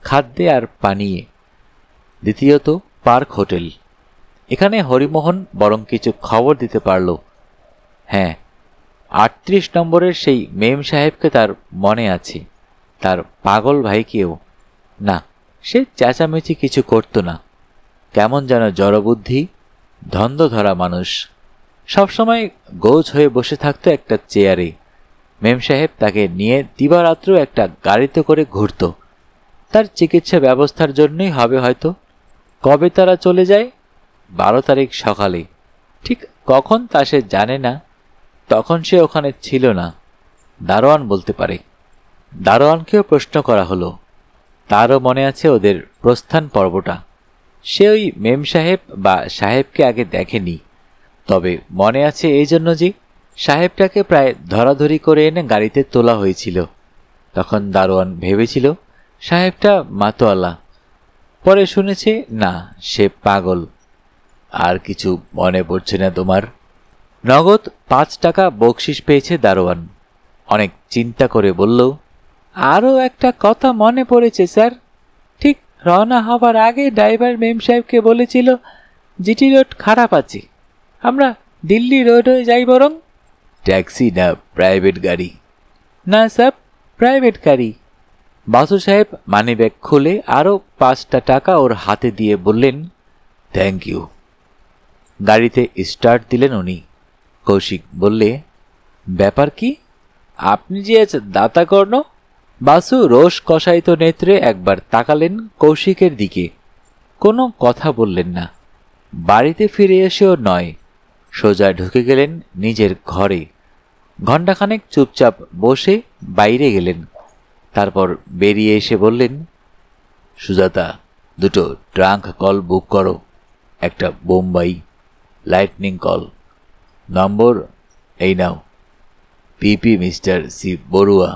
খাদ্যে আর পানীয়ে। দ্বিতীয়ত পার্ক হোটেল। এখানে হরিমোহন বরং কিছু খবর দিতে পারল। হ্যাঁ, 38 নম্বরের সেই মেম সাহেবকে তার মনে আছে, তার পাগল ভাইকেও। না, সে চেঁচামেচি কিছু করত না। কেমন যেন জড়বুদ্ধি, ধন্দ ধরা মানুষ। সবসময় গোজ হয়ে বসে থাকত একটা চেয়ারে। মেম সাহেব তাকে নিয়ে দিবারাত্র একটা গাড়িতে করে ঘুরত। তার চিকিৎসা ব্যবস্থার জন্যই হবে হয়তো। কবে তারা চলে যায়? 12 তারিখ সকালে। ঠিক কখন তা সে জানে না। তখন সে ওখানে ছিল না। দারোয়ান বলতে পারে। দারোয়ানকেও প্রশ্ন করা হলো। তারও মনে আছে ওদের প্রস্থান পর্বটা। সে ওই মেম সাহেব বা সাহেবকে আগে দেখেনি, তবে মনে আছে এই জন্য যে সাহেবটাকে প্রায় ধরাধরি করে এনে গাড়িতে তোলা হয়েছিল। তখন দারোয়ান ভেবেছিল সাহেবটা মাতোয়ালা, পরে শুনেছে না, সে পাগল। আর কিছু মনে পড়ছে না তোমার? নগদ 5 টাকা বকশিস পেয়েছে দারোয়ান। অনেক চিন্তা করে বলল, আরও একটা কথা মনে পড়েছে স্যার। ঠিক রওনা হবার আগে ড্রাইভার মেম সাহেবকে বলেছিল জিটি রোড খারাপ আছে, আমরা দিল্লি রোডে যাই বরং। ট্যাক্সি না প্রাইভেট গাড়ি? না স্যার, প্রাইভেট গাড়ি। বাসু সাহেব মানিব্যাগ খুলে আরও 5টা টাকা ওর হাতে দিয়ে বললেন, থ্যাংক ইউ। গাড়িতে স্টার্ট দিলেন উনি। কৌশিক বললে, ব্যাপার কি? আপনি যে আজ দাতা কর্ণ। বাসু রোষ কষায়িত নেত্রে একবার তাকালেন কৌশিকের দিকে, কোনো কথা বললেন না। বাড়িতে ফিরে এসেও নয়, সোজা ঢুকে গেলেন নিজের ঘরে। ঘণ্টাখানেক চুপচাপ বসে বাইরে গেলেন, তারপর বেরিয়ে এসে বললেন, সুজাতা, 2টো ট্রাঙ্ক কল বুক করো। একটা বোম্বাই লাইটনিং কল, নম্বর এই নাও, পিপি মিস্টার সি বড়ুয়া।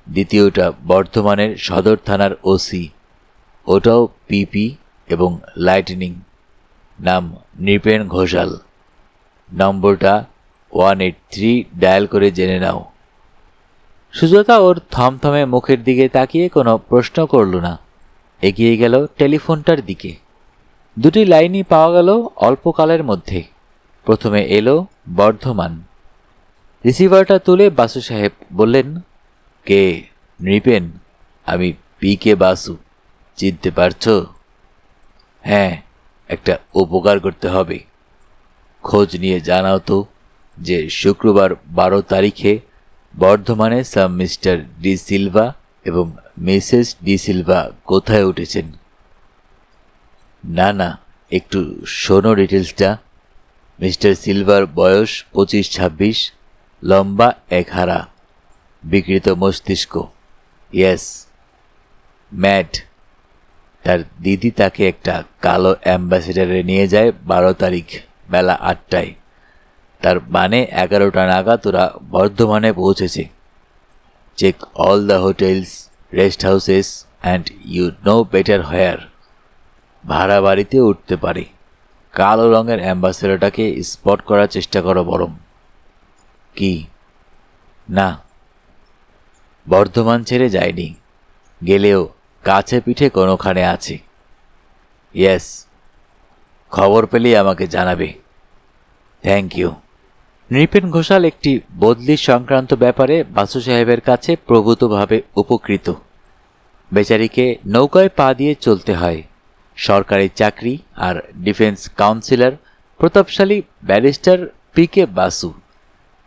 দ্বিতীয়টা বর্ধমানের সদর থানার ওসি, ওটাও পিপি এবং লাইটনিং, নাম নৃপেন ঘোষাল। নম্বরটা 183 ডায়াল করে জেনে নাও। সুজাতা ওর থমথমে মুখের দিকে তাকিয়ে কোনো প্রশ্ন করল না, এগিয়ে গেল টেলিফোনটার দিকে। 2টি লাইনই পাওয়া গেল অল্পকালের মধ্যে। প্রথমে এলো বর্ধমান। রিসিভারটা তুলে বাসু সাহেব বললেন, কে? নৃপেন, আমি পি কে বাসু, চিনতে পারছো? হ্যাঁ, একটা উপকার করতে হবে। খোঁজ নিয়ে জানাও তো যে শুক্রবার 12 তারিখে বর্ধমানে সাম মিস্টার ডি সিলভা এবং মিসেস ডি সিলভা কোথায় উঠেছেন। না না, একটু শোনো ডিটেলসটা। মিস্টার সিলভার বয়স 25-26, লম্বা 1 হারা, বিকৃত মস্তিষ্ক, ইয়েস, ম্যাড। তার দিদি তাকে একটা কালো অ্যাম্বাসেডারে নিয়ে যায় 12 তারিখ বেলা 8টায়। তার মানে 11টা নাগাদ ওরা বর্ধমানে পৌঁছেছে। Check all the hotels, rest houses and you know better where. ভাড়া বাড়িতে উঠতে পারে। কালো রঙের অ্যাম্বাসেডরটাকে স্পট করার চেষ্টা করো বরং। কি? না, বর্ধমান ছেড়ে যায়নি, গেলেও কাছে পিঠে কোনোখানে আছে। ইয়েস, খবর পেলেই আমাকে জানাবে। Thank you. নৃপেন ঘোষাল একটি বদলি সংক্রান্ত ব্যাপারে বাসু সাহেবের কাছে প্রভূতভাবে উপকৃত। বেচারিকে নৌকায় পা দিয়ে চলতে হয়। সরকারি চাকরি আর ডিফেন্স কাউন্সিলর প্রতাপশালী ব্যারিস্টার পি কে বাসু।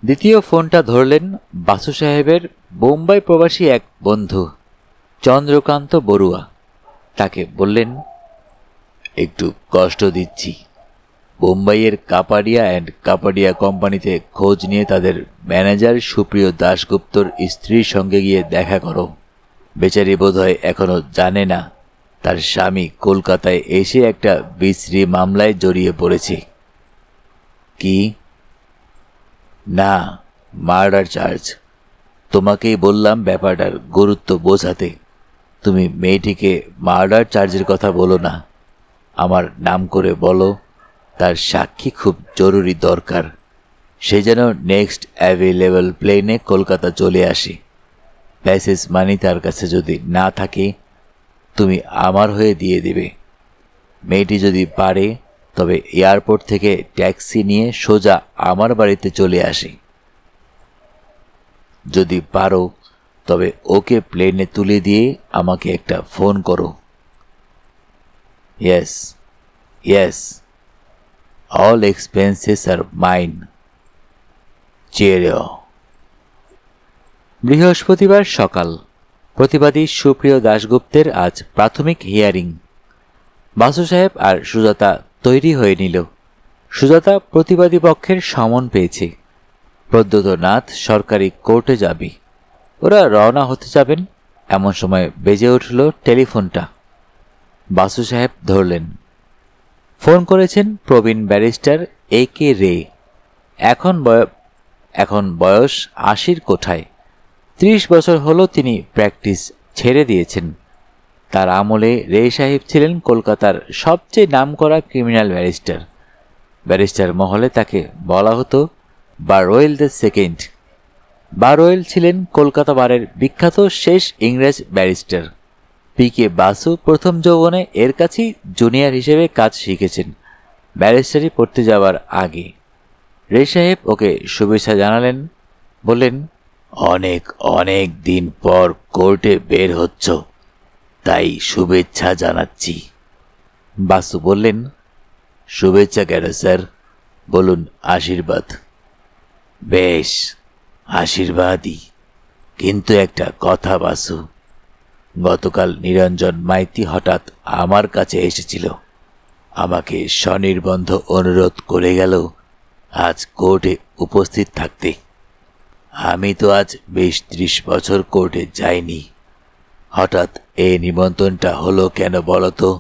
দ্বিতীয় ফোনটা ধরলেন বাসু সাহেবের বোম্বাই প্রবাসী এক বন্ধু, চন্দ্রকান্ত বড়ুয়া। তাকে বললেন, একটু কষ্ট দিচ্ছি। বোম্বাইয়ের কাপাডিয়া অ্যান্ড কাপাডিয়া কোম্পানিতে খোঁজ নিয়ে তাদের ম্যানেজার সুপ্রিয় দাশগুপ্তর স্ত্রীর সঙ্গে গিয়ে দেখা করো। বেচারি বোধহয় এখনো জানে না তার স্বামী কলকাতায় এসে একটা বিশ্রী মামলায় জড়িয়ে পড়েছে। কি? না, মার্ডার চার্জ। তোমাকেই বললাম ব্যাপারটার গুরুত্ব বোঝাতে। তুমি মেয়েটিকে মার্ডার চার্জের কথা বলো না, আমার নাম করে বলো তার সাক্ষী খুব জরুরি দরকার। সে যেন নেক্সট অ্যাভেলেবল প্লেনে কলকাতা চলে আসে। প্যাসেজ মানি তার কাছে যদি না থাকে, তুমি আমার হয়ে দিয়ে দেবে। মেয়েটি যদি পারে তবে এয়ারপোর্ট থেকে ট্যাক্সি নিয়ে সোজা আমার বাড়িতে চলে আসে। যদি পারো তবে ওকে প্লেনে তুলে দিয়ে আমাকে একটা ফোন করো। Yes, yes, all expenses are mine. Chair. বৃহস্পতিবার সকাল। প্রতিবাদী সুপ্রিয় দাশগুপ্তের আজ প্রাথমিক হিয়ারিং। বাসু সাহেব আর সুজাতা তৈরি হয়ে নিল। সুজাতা প্রতিবাদী পক্ষের সমন পেয়েছে। প্রদ্যোত নাথ সরকারি কোর্টে যাবে। ওরা রওনা হতে যাবেন এমন সময় বেজে উঠল টেলিফোনটা। বাসু সাহেব ধরলেন। ফোন করেছেন প্রবীণ ব্যারিস্টার এ কে রে। এখন বয়স 80 কোঠায়। 30 বছর হলো তিনি প্র্যাকটিস ছেড়ে দিয়েছেন। তার আমলে রে সাহেব ছিলেন কলকাতার সবচেয়ে নামকরা ক্রিমিনাল ব্যারিস্টার। ব্যারিস্টার মহলে তাকে বলা হতো বারওয়েল দ্য সেকেন্ড। বারওয়েল ছিলেন কলকাতা বারের বিখ্যাত শেষ ইংরেজ ব্যারিস্টার। পি.কে. বাসু প্রথম যৌবনে এর কাছেই জুনিয়র হিসেবে কাজ শিখেছেন ব্যারিস্টারি পড়তে যাওয়ার আগে। রে সাহেব ওকে শুভেচ্ছা জানালেন, বললেন, অনেক অনেক দিন পর কোর্টে বের হচ্ছ, তাই শুভেচ্ছা জানাচ্ছি। বাসু বললেন, শুভেচ্ছা কেন স্যার, বলুন আশীর্বাদ। বেশ, আশীর্বাদই। কিন্তু একটা কথা বাসু, গতকাল নিরঞ্জন মাইতি হঠাৎ আমার কাছে এসেছিল। আমাকে স্বনির্বন্ধ অনুরোধ করে গেল আজ কোর্টে উপস্থিত থাকতে। আমি তো আজ 20-30 বছর কোর্টে যাইনি। হঠাৎ এই নিমন্ত্রণটা হলো কেন বলো তো?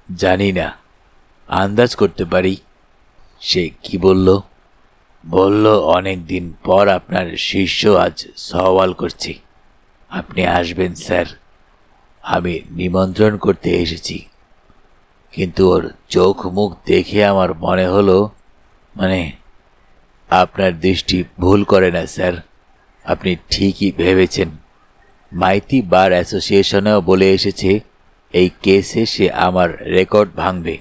জানি না, আন্দাজ করতে পারি। সে কি বলল? বলল অনেক দিন পর আপনার শিষ্য আজ সওয়াল করছি, আপনি আসবেন স্যার। আমি নিমন্ত্রণ করতে এসেছি, কিন্তু ওর চোখ মুখ দেখে আমার মনে হলো, আপনার দৃষ্টি ভুল করে না স্যার, আপনি ঠিকই ভেবেছেন। মাইতি বার অ্যাসোসিয়েশনেও বলে এসেছে এই কেসে সে আমার রেকর্ড ভাঙবে,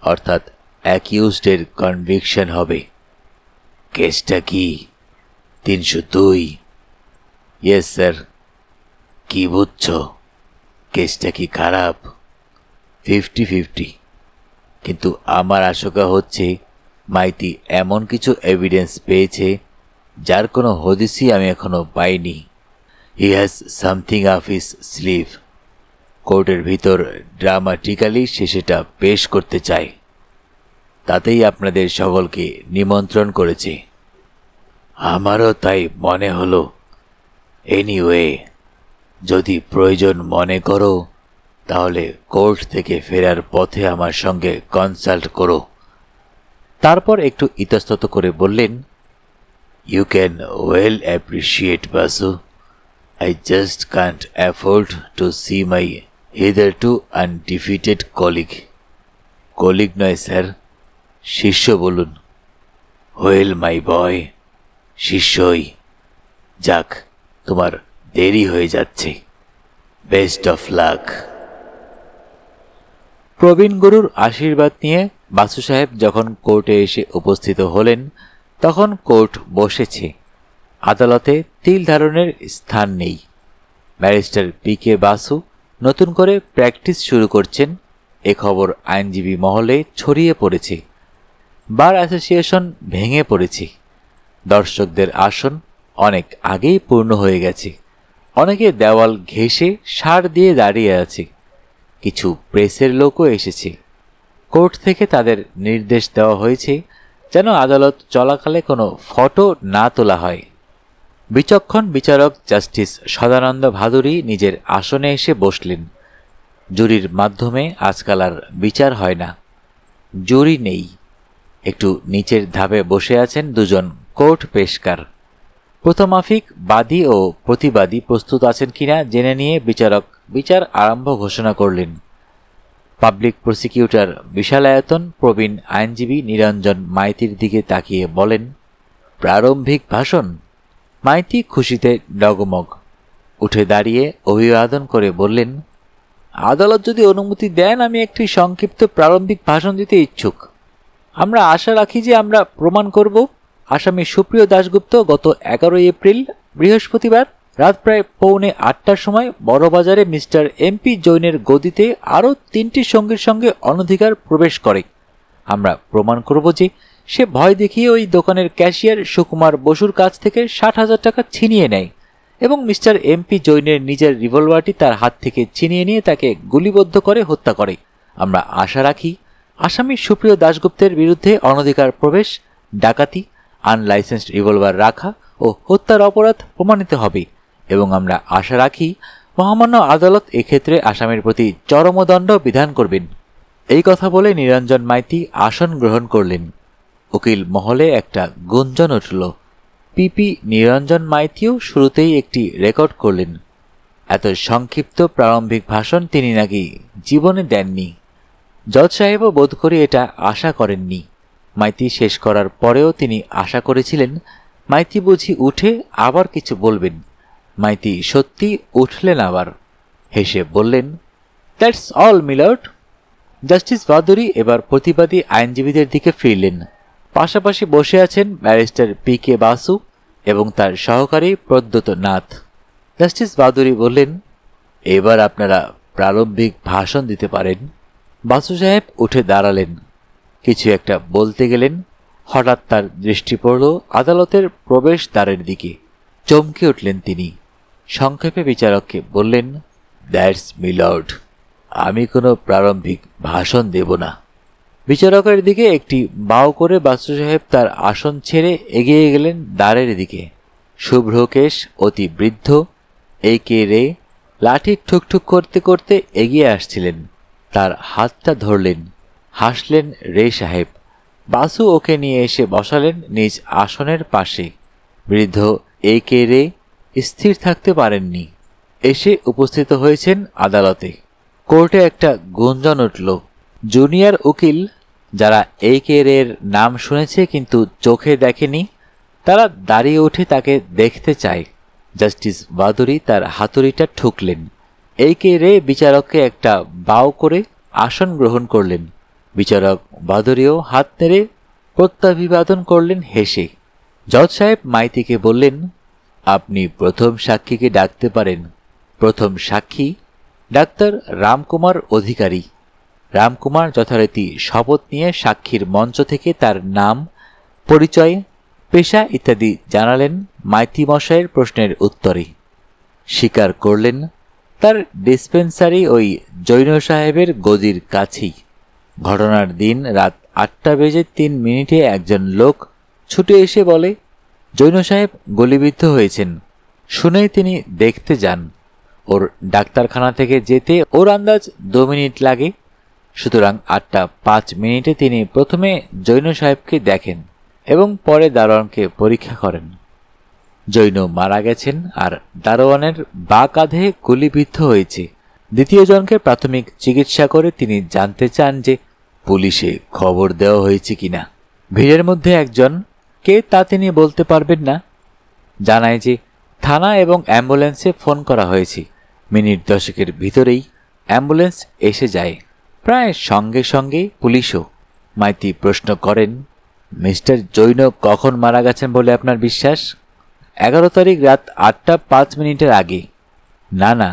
অর্থাৎ অ্যাকিউজডের কনভিকশন হবে। কেসটা কি? 302? Yes sir. কি বুঝছ? কেসটা কি খারাপ? 50-50। কিন্তু আমার আশঙ্কা হচ্ছে মাইতি এমন কিছু এভিডেন্স পেয়েছে যার কোনো হদিসই আমি এখনো পাইনি। He has something of his sleeve. কোর্টের ভিতর ড্রামাটিক্যালি সে সেটা পেশ করতে চায়। তাতেই আপনাদের সকলকে নিমন্ত্রণ করেছে। আমারও তাই মনে হলো। এনিওয়ে, যদি প্রয়োজন মনে করো তাহলে কোর্ট থেকে ফেরার পথে আমার সঙ্গে কনসাল্ট করো। তারপর একটু ইতস্তত করে বললেন, you can well appreciate Basu, I just can't afford to see my hitherto undefeated colleague. Colleague নয় স্যার, শিষ্য বলুন। ওয়েল মাই বয়, শিষ্যই। যাক, তোমার দেরি হয়ে যাচ্ছে। Best of luck. প্রবীণ গুরুর আশীর্বাদ নিয়ে বাসু সাহেব যখন কোর্টে এসে উপস্থিত হলেন তখন কোর্ট বসেছে। আদালতে তিল ধারণের স্থান নেই। Barrister PK. বাসু নতুন করে প্র্যাকটিস শুরু করছেন, এ খবর আইনজীবী মহলে ছড়িয়ে পড়েছে। বার অ্যাসোসিয়েশন ভেঙে পড়েছে। দর্শকদের আসন অনেক আগেই পূর্ণ হয়ে গেছে। অনেকে দেওয়াল ঘেঁষে সার দিয়ে দাঁড়িয়ে আছে। কিছু প্রেসের লোকও এসেছে। কোর্ট থেকে তাদের নির্দেশ দেওয়া হয়েছে যেন আদালত চলাকালে কোনো ফটো না তোলা হয়। বিচক্ষণ বিচারক জাস্টিস সদানন্দ ভাদুরী নিজের আসনে এসে বসলেন। জুরির মাধ্যমে আজকাল আর বিচার হয় না। জুরি নেই। একটু নিচের ধাপে বসে আছেন দুজন কোর্ট পেশকার। প্রথমাফিক বাদী ও প্রতিবাদী প্রস্তুত আছেন কিনা জেনে নিয়ে বিচারক বিচার আরম্ভ ঘোষণা করলেন। পাবলিক প্রসিকিউটর বিশালায়তন প্রবীণ আইনজীবী নিরঞ্জন মাইতির দিকে তাকিয়ে বলেন, প্রারম্ভিক ভাষণ। মাইতি খুশিতে ডগমগ। উঠে দাঁড়িয়ে অভিবাদন করে বললেন, আদালত যদি অনুমতি দেন আমি একটি সংক্ষিপ্ত প্রারম্ভিক ভাষণ দিতে ইচ্ছুক। আমরা আশা রাখি যে আমরা প্রমাণ করব আসামি সুপ্রিয় দাশগুপ্ত গত 11 এপ্রিল বৃহস্পতিবার রাত প্রায় 7:45টার সময় বড়বাজারে মিস্টার এমপি জৈনের গদিতে আরও 3টি সঙ্গীর সঙ্গে অনধিকার প্রবেশ করে। আমরা প্রমাণ করব যে সে ভয় দেখিয়ে ওই দোকানের ক্যাশিয়ার সুকুমার বসুর কাছ থেকে 60,000 টাকা ছিনিয়ে নেয় এবং মিস্টার এমপি জৈনের নিজের রিভলভারটি তার হাত থেকে ছিনিয়ে নিয়ে তাকে গুলিবদ্ধ করে হত্যা করে। আমরা আশা রাখি আসামি সুপ্রিয় দাশগুপ্তের বিরুদ্ধে অনধিকার প্রবেশ, ডাকাতি, আনলাইসেন্সড রিভলভার রাখা ও হত্যার অপরাধ প্রমাণিত হবে এবং আমরা আশা রাখি মহামান্য আদালত এক্ষেত্রে আসামির প্রতি চরম দণ্ড বিধান করবেন। এই কথা বলে নিরঞ্জন মাইতি আসন গ্রহণ করলেন। উকিল মহলে একটা গুঞ্জন উঠল। পিপি নিরঞ্জন মাইতিও শুরুতেই একটি রেকর্ড করলেন। এত সংক্ষিপ্ত প্রারম্ভিক ভাষণ তিনি নাকি জীবনে দেননি। জজ সাহেবও বোধ করি এটা আশা করেননি। মাইতি শেষ করার পরেও তিনি আশা করেছিলেন মাইতি বুঝি উঠে আবার কিছু বলবেন। মাইতি সত্যি উঠলেন আবার। হেসে বললেন, that's all milord. Justice Bhaduri এবার প্রতিবাদী আইনজীবীদের দিকে ফিরলেন। পাশাপাশি বসে আছেন ব্যারিস্টার পি কে বাসু এবং তার সহকারী প্রদ্যোত নাথ। জাস্টিস ভাদুরী বললেন, এবার আপনারা প্রারম্ভিক ভাষণ দিতে পারেন। বাসু সাহেব উঠে দাঁড়ালেন, কিছু একটা বলতে গেলেন। হঠাৎ তার দৃষ্টি পড়ল আদালতের প্রবেশদ্বারের দিকে। চমকে উঠলেন তিনি। সংক্ষেপে বিচারককে বললেন, দ্যাটস মিলর্ড, আমি কোনো প্রারম্ভিক ভাষণ দেব না। বিচারকের দিকে একটি বাও করে বাসু সাহেব তার আসন ছেড়ে এগিয়ে গেলেন দ্বারের দিকে। শুভ্র কেশ, অতি বৃদ্ধ এ কে রে লাঠি ঠুকঠুক করতে করতে এগিয়ে আসছিলেন। তার হাতটা ধরলেন, হাসলেন রে সাহেব। বাসু ওকে নিয়ে এসে বসালেন নিজ আসনের পাশে। বৃদ্ধ এ কে রে স্থির থাকতে পারেননি। এসে উপস্থিত হয়েছেন আদালতে। কোর্টে একটা গুঞ্জন উঠল। জুনিয়র উকিল যারা এ কে রের নাম শুনেছে কিন্তু চোখে দেখেনি, তারা দাঁড়িয়ে উঠে তাকে দেখতে চায়। জাস্টিস ভাদুরী তার হাতুড়িটা ঠুকলেন। এ কে রে বিচারককে একটা বাও করে আসন গ্রহণ করলেন। বিচারক ভাদুরীও হাত নেড়ে প্রত্যাভিবাদন করলেন হেসে। জজ সাহেব মাইতিকে বললেন, আপনি প্রথম সাক্ষীকে ডাকতে পারেন। প্রথম সাক্ষী ডাক্তার রামকুমার অধিকারী। রামকুমার যথারীতি শপথ নিয়ে সাক্ষীর মঞ্চ থেকে তার নাম, পরিচয়, পেশা ইত্যাদি জানালেন মাইতি মশাইয়ের প্রশ্নের উত্তরে। স্বীকার করলেন তার ডিসপেন্সারি ওই জৈন সাহেবের গদির কাছেই। ঘটনার দিন রাত 8:03 একজন লোক ছুটে এসে বলে, জৈন সাহেব গুলিবিদ্ধ হয়েছেন। শুনেই তিনি দেখতে যান। ওর ডাক্তারখানা থেকে যেতে ওর আন্দাজ 2 মিনিট লাগে। সুতরাং 8:05 তিনি প্রথমে জৈন সাহেবকে দেখেন এবং পরে দারোয়ানকে পরীক্ষা করেন। জৈন মারা গেছেন আর দারোয়ানের বাঁ কাঁধে গুলিবিদ্ধ হয়েছে। দ্বিতীয় জনকে প্রাথমিক চিকিৎসা করে তিনি জানতে চান যে পুলিশে খবর দেওয়া হয়েছে কিনা। ভিড়ের মধ্যে একজন, কে তা তিনি বলতে পারবেন না, জানায় যে থানা এবং অ্যাম্বুলেন্সে ফোন করা হয়েছে। মিনিট 10 ভিতরেই অ্যাম্বুলেন্স এসে যায়। প্রায় সঙ্গে সঙ্গে পুলিশও। মাইতি প্রশ্ন করেন, মিস্টার জৈন কখন মারা গেছেন বলে আপনার বিশ্বাস? 11 তারিখ রাত 8:05 আগে। না না,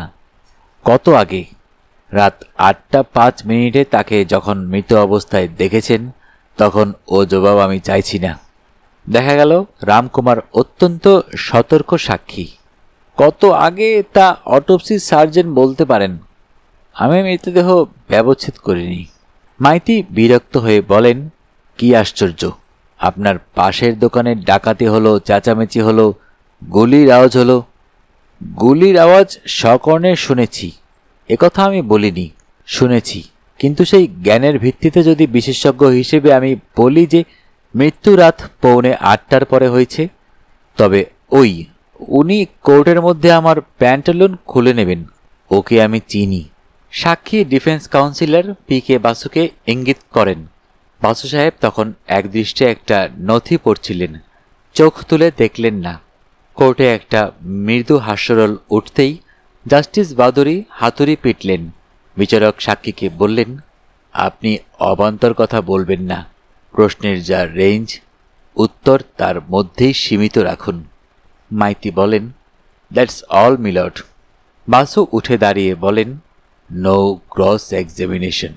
কত আগে? রাত 8:05 তাকে যখন মৃত অবস্থায় দেখেছেন তখন ও জবাব আমি চাইছি না। দেখা গেল রামকুমার অত্যন্ত সতর্ক সাক্ষী। কত আগে তা অটোপসি সার্জন বলতে পারেন। আমি মৃতদেহ ব্যবচ্ছেদ করিনি। মাইতি বিরক্ত হয়ে বলেন, কি আশ্চর্য, আপনার পাশের দোকানে ডাকাতি হলো, চেঁচামেচি হলো, গুলির আওয়াজ হলো। গুলির আওয়াজ সকর্ণে শুনেছি, একথা আমি বলিনি, শুনেছি। কিন্তু সেই জ্ঞানের ভিত্তিতে যদি বিশেষজ্ঞ হিসেবে আমি বলি যে মৃত্যু রাত 8:45 পরে হয়েছে, তবে উনি কোর্টের মধ্যে আমার প্যান্টালুন খুলে নেবেন। ওকে আমি চিনি। সাক্ষী ডিফেন্স কাউন্সিলর পি কে বাসুকে ইঙ্গিত করেন। বাসু সাহেব তখন একদৃষ্টে একটা নথি পড়ছিলেন। চোখ তুলে দেখলেন না। কোর্টে একটা মৃদু হাস্যরোল উঠতেই জাস্টিস ভাদুরী হাতুড়ি পিটলেন। বিচারক সাক্ষীকে বললেন, আপনি অবান্তর কথা বলবেন না। প্রশ্নের যা রেঞ্জ, উত্তর তার মধ্যেই সীমিত রাখুন। মাইতি বলেন, দ্যাটস অল মিলর্ড। বাসু উঠে দাঁড়িয়ে বলেন, নো ক্রস এক্সামিনেশন।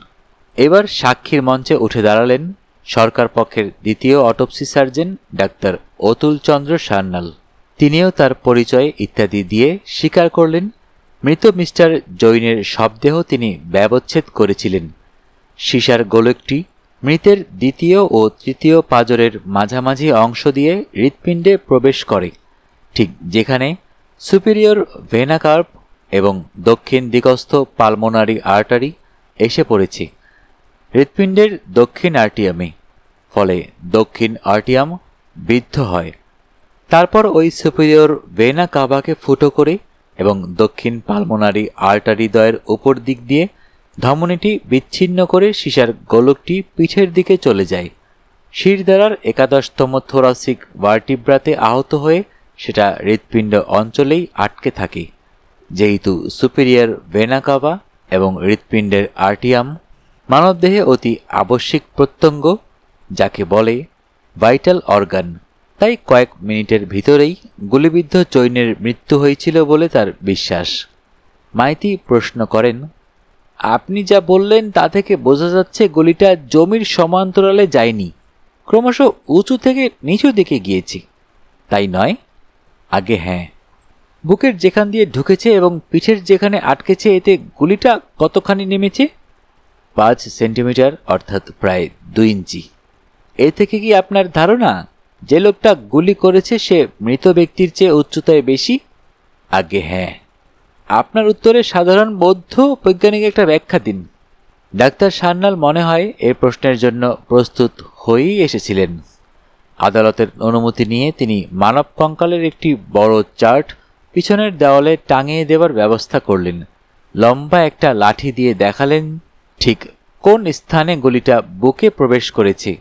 এবার সাক্ষীর মঞ্চে উঠে দাঁড়ালেন সরকার পক্ষের দ্বিতীয় অটোপসি সার্জন ডাক্তার অতুল চন্দ্র সান্যাল। তিনিও তার পরিচয় ইত্যাদি দিয়ে স্বীকার করলেন মৃত মিস্টার জৈনের শবদেহ তিনি ব্যবচ্ছেদ করেছিলেন। সীসার গোলকটি মৃতের দ্বিতীয় ও তৃতীয় পাঁজরের মাঝামাঝি অংশ দিয়ে হৃৎপিণ্ডে প্রবেশ করে, ঠিক যেখানে সুপিরিয়র ভেনা কার্ভ এবং দক্ষিণ দিগস্থ পালমোনারি আর্টারি এসে পড়েছে হৃৎপিণ্ডের দক্ষিণ আর্টিয়ামে। ফলে দক্ষিণ আর্টিয়াম বিদ্ধ হয়। তারপর ওই সুপিরিয়র ভেনা কাভাকে ফুটো করে এবং দক্ষিণ পালমোনারি আর্টারিদ্বয়ের উপর দিক দিয়ে ধমনীটি বিচ্ছিন্ন করে সীসার গোলকটি পিঠের দিকে চলে যায়। শিরদাঁড়ার ১১তম থোরাসিক ভার্টিব্রাতে আহত হয়ে সেটা হৃৎপিণ্ড অঞ্চলেই আটকে থাকে। যেহেতু সুপিরিয়র ভেনা কাভা এবং হৃৎপিণ্ডের আর্টিয়াম মানবদেহে অতি আবশ্যিক প্রত্যঙ্গ, যাকে বলে ভাইটাল অর্গান, তাই কয়েক মিনিটের ভিতরেই গুলিবিদ্ধ চৈনের মৃত্যু হয়েছিল বলে তার বিশ্বাস। মাইতি প্রশ্ন করেন, আপনি যা বললেন তা থেকে বোঝা যাচ্ছে গুলিটা জমির সমান্তরালে যায়নি, ক্রমশ উঁচু থেকে নিচু দিকে গিয়েছে, তাই নয়? আগে হ্যাঁ। বুকের যেখান দিয়ে ঢুকেছে এবং পিঠের যেখানে আটকেছে এতে গুলিটা কতখানি নেমেছে? 5 সেন্টিমিটার, অর্থাৎ প্রায় 2 ইঞ্চি। এ থেকে কি আপনার ধারণা যে লোকটা গুলি করেছে সে মৃত ব্যক্তির চেয়ে উচ্চতায় বেশি? আগে হ্যাঁ। আপনার উত্তরে সাধারণ বৌদ্ধ বৈজ্ঞানিক একটা ব্যাখ্যা দিন। ডাক্তার সান্যাল মনে হয় এই প্রশ্নের জন্য প্রস্তুত হয়েই এসেছিলেন। আদালতের অনুমতি নিয়ে তিনি মানব কঙ্কালের একটি বড় চার্ট পিছনের দেওয়ালে টাঙিয়ে দেওয়ার ব্যবস্থা করলেন। লম্বা একটা লাঠি দিয়ে দেখালেন ঠিক কোন স্থানে গুলিটা বুকে প্রবেশ করেছে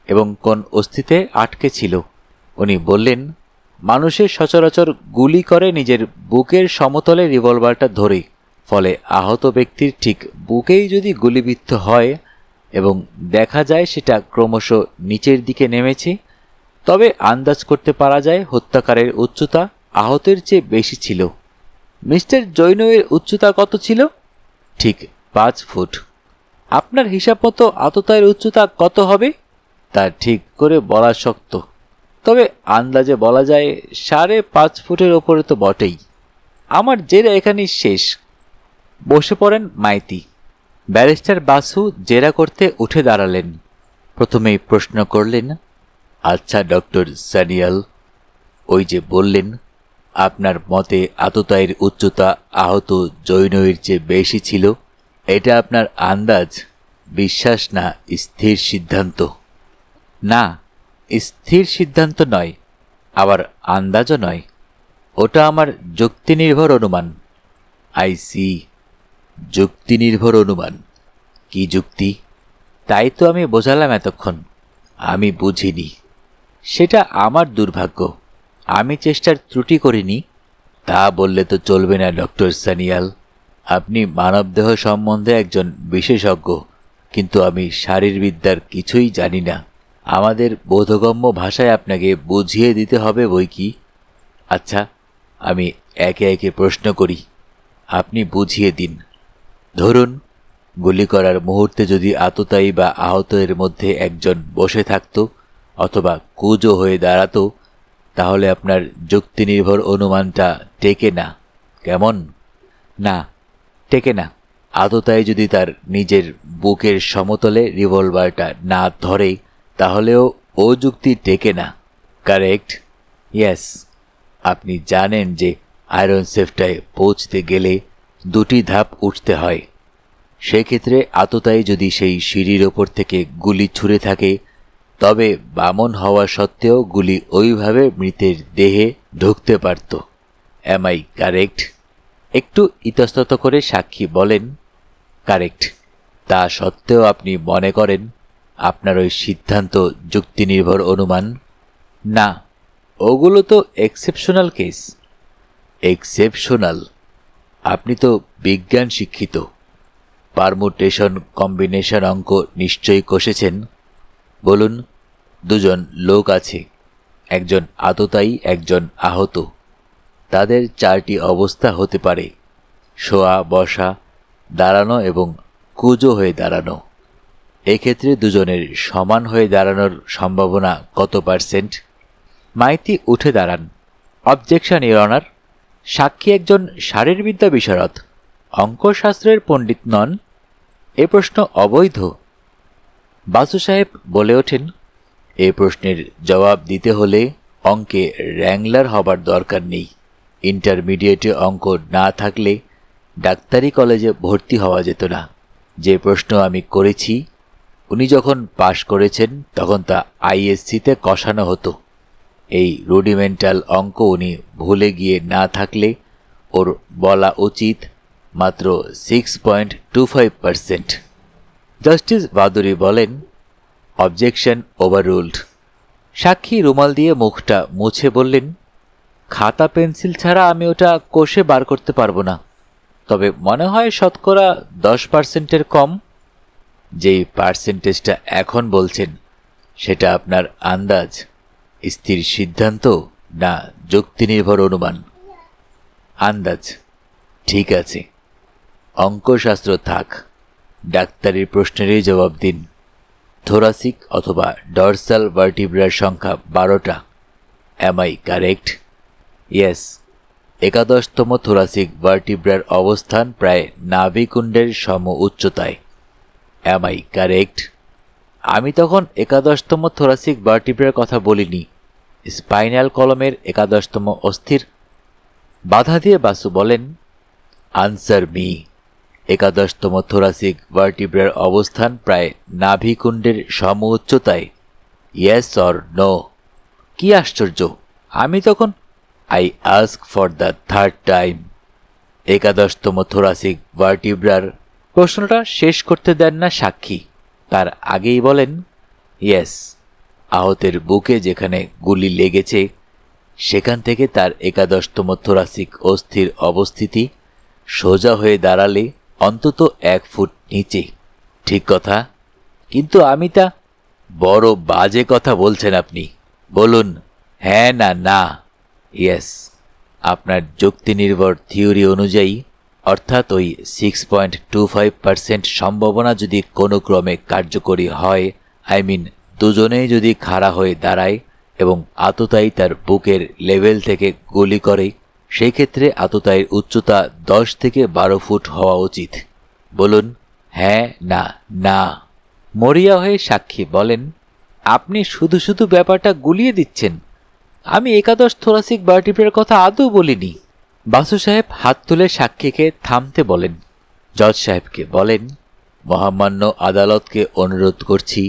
এবং কোন অস্থিতে আটকে ছিল। উনি বললেন, মানুষের সচরাচর গুলি করে নিজের বুকের সমতলে রিভলভারটা ধরে, ফলে আহত ব্যক্তির ঠিক বুকেই যদি গুলিবিদ্ধ হয় এবং দেখা যায় সেটা ক্রমশ নিচের দিকে নেমেছে, তবে আন্দাজ করতে পারা যায় হত্যাকারের উচ্চতা আহতের চেয়ে বেশি ছিল। মিস্টার জৈনয়ের উচ্চতা কত ছিল? ঠিক 5 ফুট। আপনার হিসাব মতো আততায়ীর উচ্চতা কত হবে তা ঠিক করে বলা শক্ত, তবে আন্দাজে বলা যায় 5.5 ফুটের ওপরে তো বটেই। আমার জেরা এখানেই শেষ। বসে পড়েন মাইতি। ব্যারিস্টার বাসু জেরা করতে উঠে দাঁড়ালেন। প্রথমেই প্রশ্ন করলেন, আচ্ছা ডক্টর সানিয়াল, ওই যে বললেন আপনার মতে আততায়ীর উচ্চতা আহত জৈনয়ের চেয়ে বেশি ছিল, এটা আপনার আন্দাজ, বিশ্বাস না স্থির সিদ্ধান্ত? না, স্থির সিদ্ধান্ত নয়, আবার আন্দাজও নয়, ওটা আমার যুক্তিনির্ভর অনুমান। আই সি, যুক্তিনির্ভর অনুমান। কি যুক্তি? তাই তো আমি বোঝালাম এতক্ষণ। আমি বুঝিনি। সেটা আমার দুর্ভাগ্য। আমি চেষ্টার ত্রুটি করিনি। তা বললে তো চলবে না ডক্টর সানিয়াল। আপনি মানবদেহ সম্বন্ধে একজন বিশেষজ্ঞ, কিন্তু আমি শারীরবিদ্যার কিছুই জানি না। আমাদের বোধগম্য ভাষায় আপনাকে বুঝিয়ে দিতে হবে বই কি। আচ্ছা, আমি একে একে প্রশ্ন করি, আপনি বুঝিয়ে দিন। ধরুন, গুলি করার মুহূর্তে যদি আততায়ী বা আহতের মধ্যে একজন বসে থাকত অথবা কুঁজো হয়ে দাঁড়াতো, তাহলে আপনার যুক্তিনির্ভর অনুমানটা টেকে না, কেমন? না, টেকে না। আততায়ী যদি তার নিজের বুকের সমতলে রিভলভারটা না ধরে, তাহলেও ও যুক্তি টেকে না। কারেক্ট? ইয়েস। আপনি জানেন যে আয়রন সেফটায় পৌঁছতে গেলে 2টি ধাপ উঠতে হয়। সেক্ষেত্রে আততায়ী যদি সেই সিঁড়ির ওপর থেকে গুলি ছুঁড়ে থাকে, তবে বামন হওয়া সত্ত্বেও গুলি ওইভাবে মৃতের দেহে ঢুকতে পারত। অ্যাম আই কারেক্ট? একটু ইতস্তত করে সাক্ষী বলেন, কারেক্ট। তা সত্ত্বেও আপনি মনে করেন আপনার ওই সিদ্ধান্ত যুক্তিনির্ভর অনুমান? না, ওগুলো তো এক্সেপশনাল কেস। এক্সেপশনাল? আপনি তো বিজ্ঞান শিক্ষিত, পারমুটেশন কম্বিনেশন অঙ্ক নিশ্চয়ই কষেছেন। বলুন, 2 জন লোক আছে, একজন আততায়ী, একজন আহত। তাদের 4টি অবস্থা হতে পারে: শোয়া, বসা, দাঁড়ানো এবং কুঁজো হয়ে দাঁড়ানো। এক্ষেত্রে 2 জনের সমান হয়ে দাঁড়ানোর সম্ভাবনা কত %? মাইতি উঠে দাঁড়ান। Objection, your honour. সাক্ষী একজন শারীরবিদ্যা বিশারদ, অঙ্কশাস্ত্রের পণ্ডিত নন। এ প্রশ্ন অবৈধ। বাসু সাহেব বলে ওঠেন, এ প্রশ্নের জবাব দিতে হলে অঙ্কে র্যাংলার হবার দরকার নেই। ইন্টারমিডিয়েটে অঙ্ক না থাকলে ডাক্তারি কলেজে ভর্তি হওয়া যেত না। যে প্রশ্ন আমি করেছি, উনি যখন পাশ করেছেন তখন তা আইএসসিতে কষানো হতো। এই রুডিমেন্টাল অঙ্ক উনি ভুলে গিয়ে না থাকলে ওর বলা উচিত মাত্র 6.25%। জাস্টিস ভাদুরী বলেন, অবজেকশন ওভাররুলড। সাক্ষী রুমাল দিয়ে মুখটা মুছে বললেন, খাতা পেন্সিল ছাড়া আমি ওটা কষে বার করতে পারবো না, তবে মনে হয় শতকরা 10%-এর কম। যেই পার্সেন্টেজটা এখন বলছেন সেটা আপনার আন্দাজ, স্থির সিদ্ধান্ত না যুক্তিনির্ভর অনুমান? আন্দাজ। ঠিক আছে, অঙ্কশাস্ত্র থাক, ডাক্তারির প্রশ্নেরই জবাব দিন। থোরাসিক অথবা ডরসাল ভার্টিব্রার সংখ্যা 12টা। Am I correct? ইয়েস। 11তম থোরাসিক ভার্টিব্রার অবস্থান প্রায় নাভিকুণ্ডের সম উচ্চতায়। Am I correct? আমি তখন 11তম থোরাসিক ভার্টিব্রার কথা বলিনি, স্পাইনাল কলমের 11তম অস্থির। বাধা দিয়ে বাসু বলেন, আনসার মি। 11তম থোরাসিক ভার্টিব্রার অবস্থান প্রায় নাভিকুণ্ডের সম উচ্চতায়। Yes or no? কি আশ্চর্য! আমি তখন I ask for the third time. 11তম থোরাসিক ভার্টিব্রার প্রশ্নটা শেষ করতে দেন না সাক্ষী, তার আগেই বলেন, ইয়েস। আহতের বুকে যেখানে গুলি লেগেছে সেখান থেকে তার 11তম থোরাসিক অস্থির অবস্থিতি সোজা হয়ে দাঁড়ালে অন্তত 1 ফুট নিচে। ঠিক কথা, কিন্তু আমি তা। বড় বাজে কথা বলছেন আপনি। বলুন হ্যাঁ না না। ইয়েস। আপনার যুক্তিনির্ভর থিওরি অনুযায়ী, অর্থাৎ ওই 6.25% সম্ভাবনা যদি কোনো ক্রমে কার্যকরী হয়, দুজনেই যদি খাড়া হয়ে দাঁড়ায় এবং আততায়ী তার বুকের লেভেল থেকে গুলি করে, সেই ক্ষেত্রে আততায়ীর উচ্চতা 10 থেকে 12 ফুট হওয়া উচিত। বলুন হ্যাঁ না না। মরিয়া হয়ে সাক্ষী বলেন, আপনি শুধু শুধু ব্যাপারটা গুলিয়ে দিচ্ছেন। আমি 11 থোরাসিক ভার্টিব্রার কথা আদৌ বলিনি। বাসু সাহেব হাত তুলে সাক্ষীকে থামতে বলেন। জজ সাহেবকে বলেন, মহামান্য আদালতকে অনুরোধ করছি,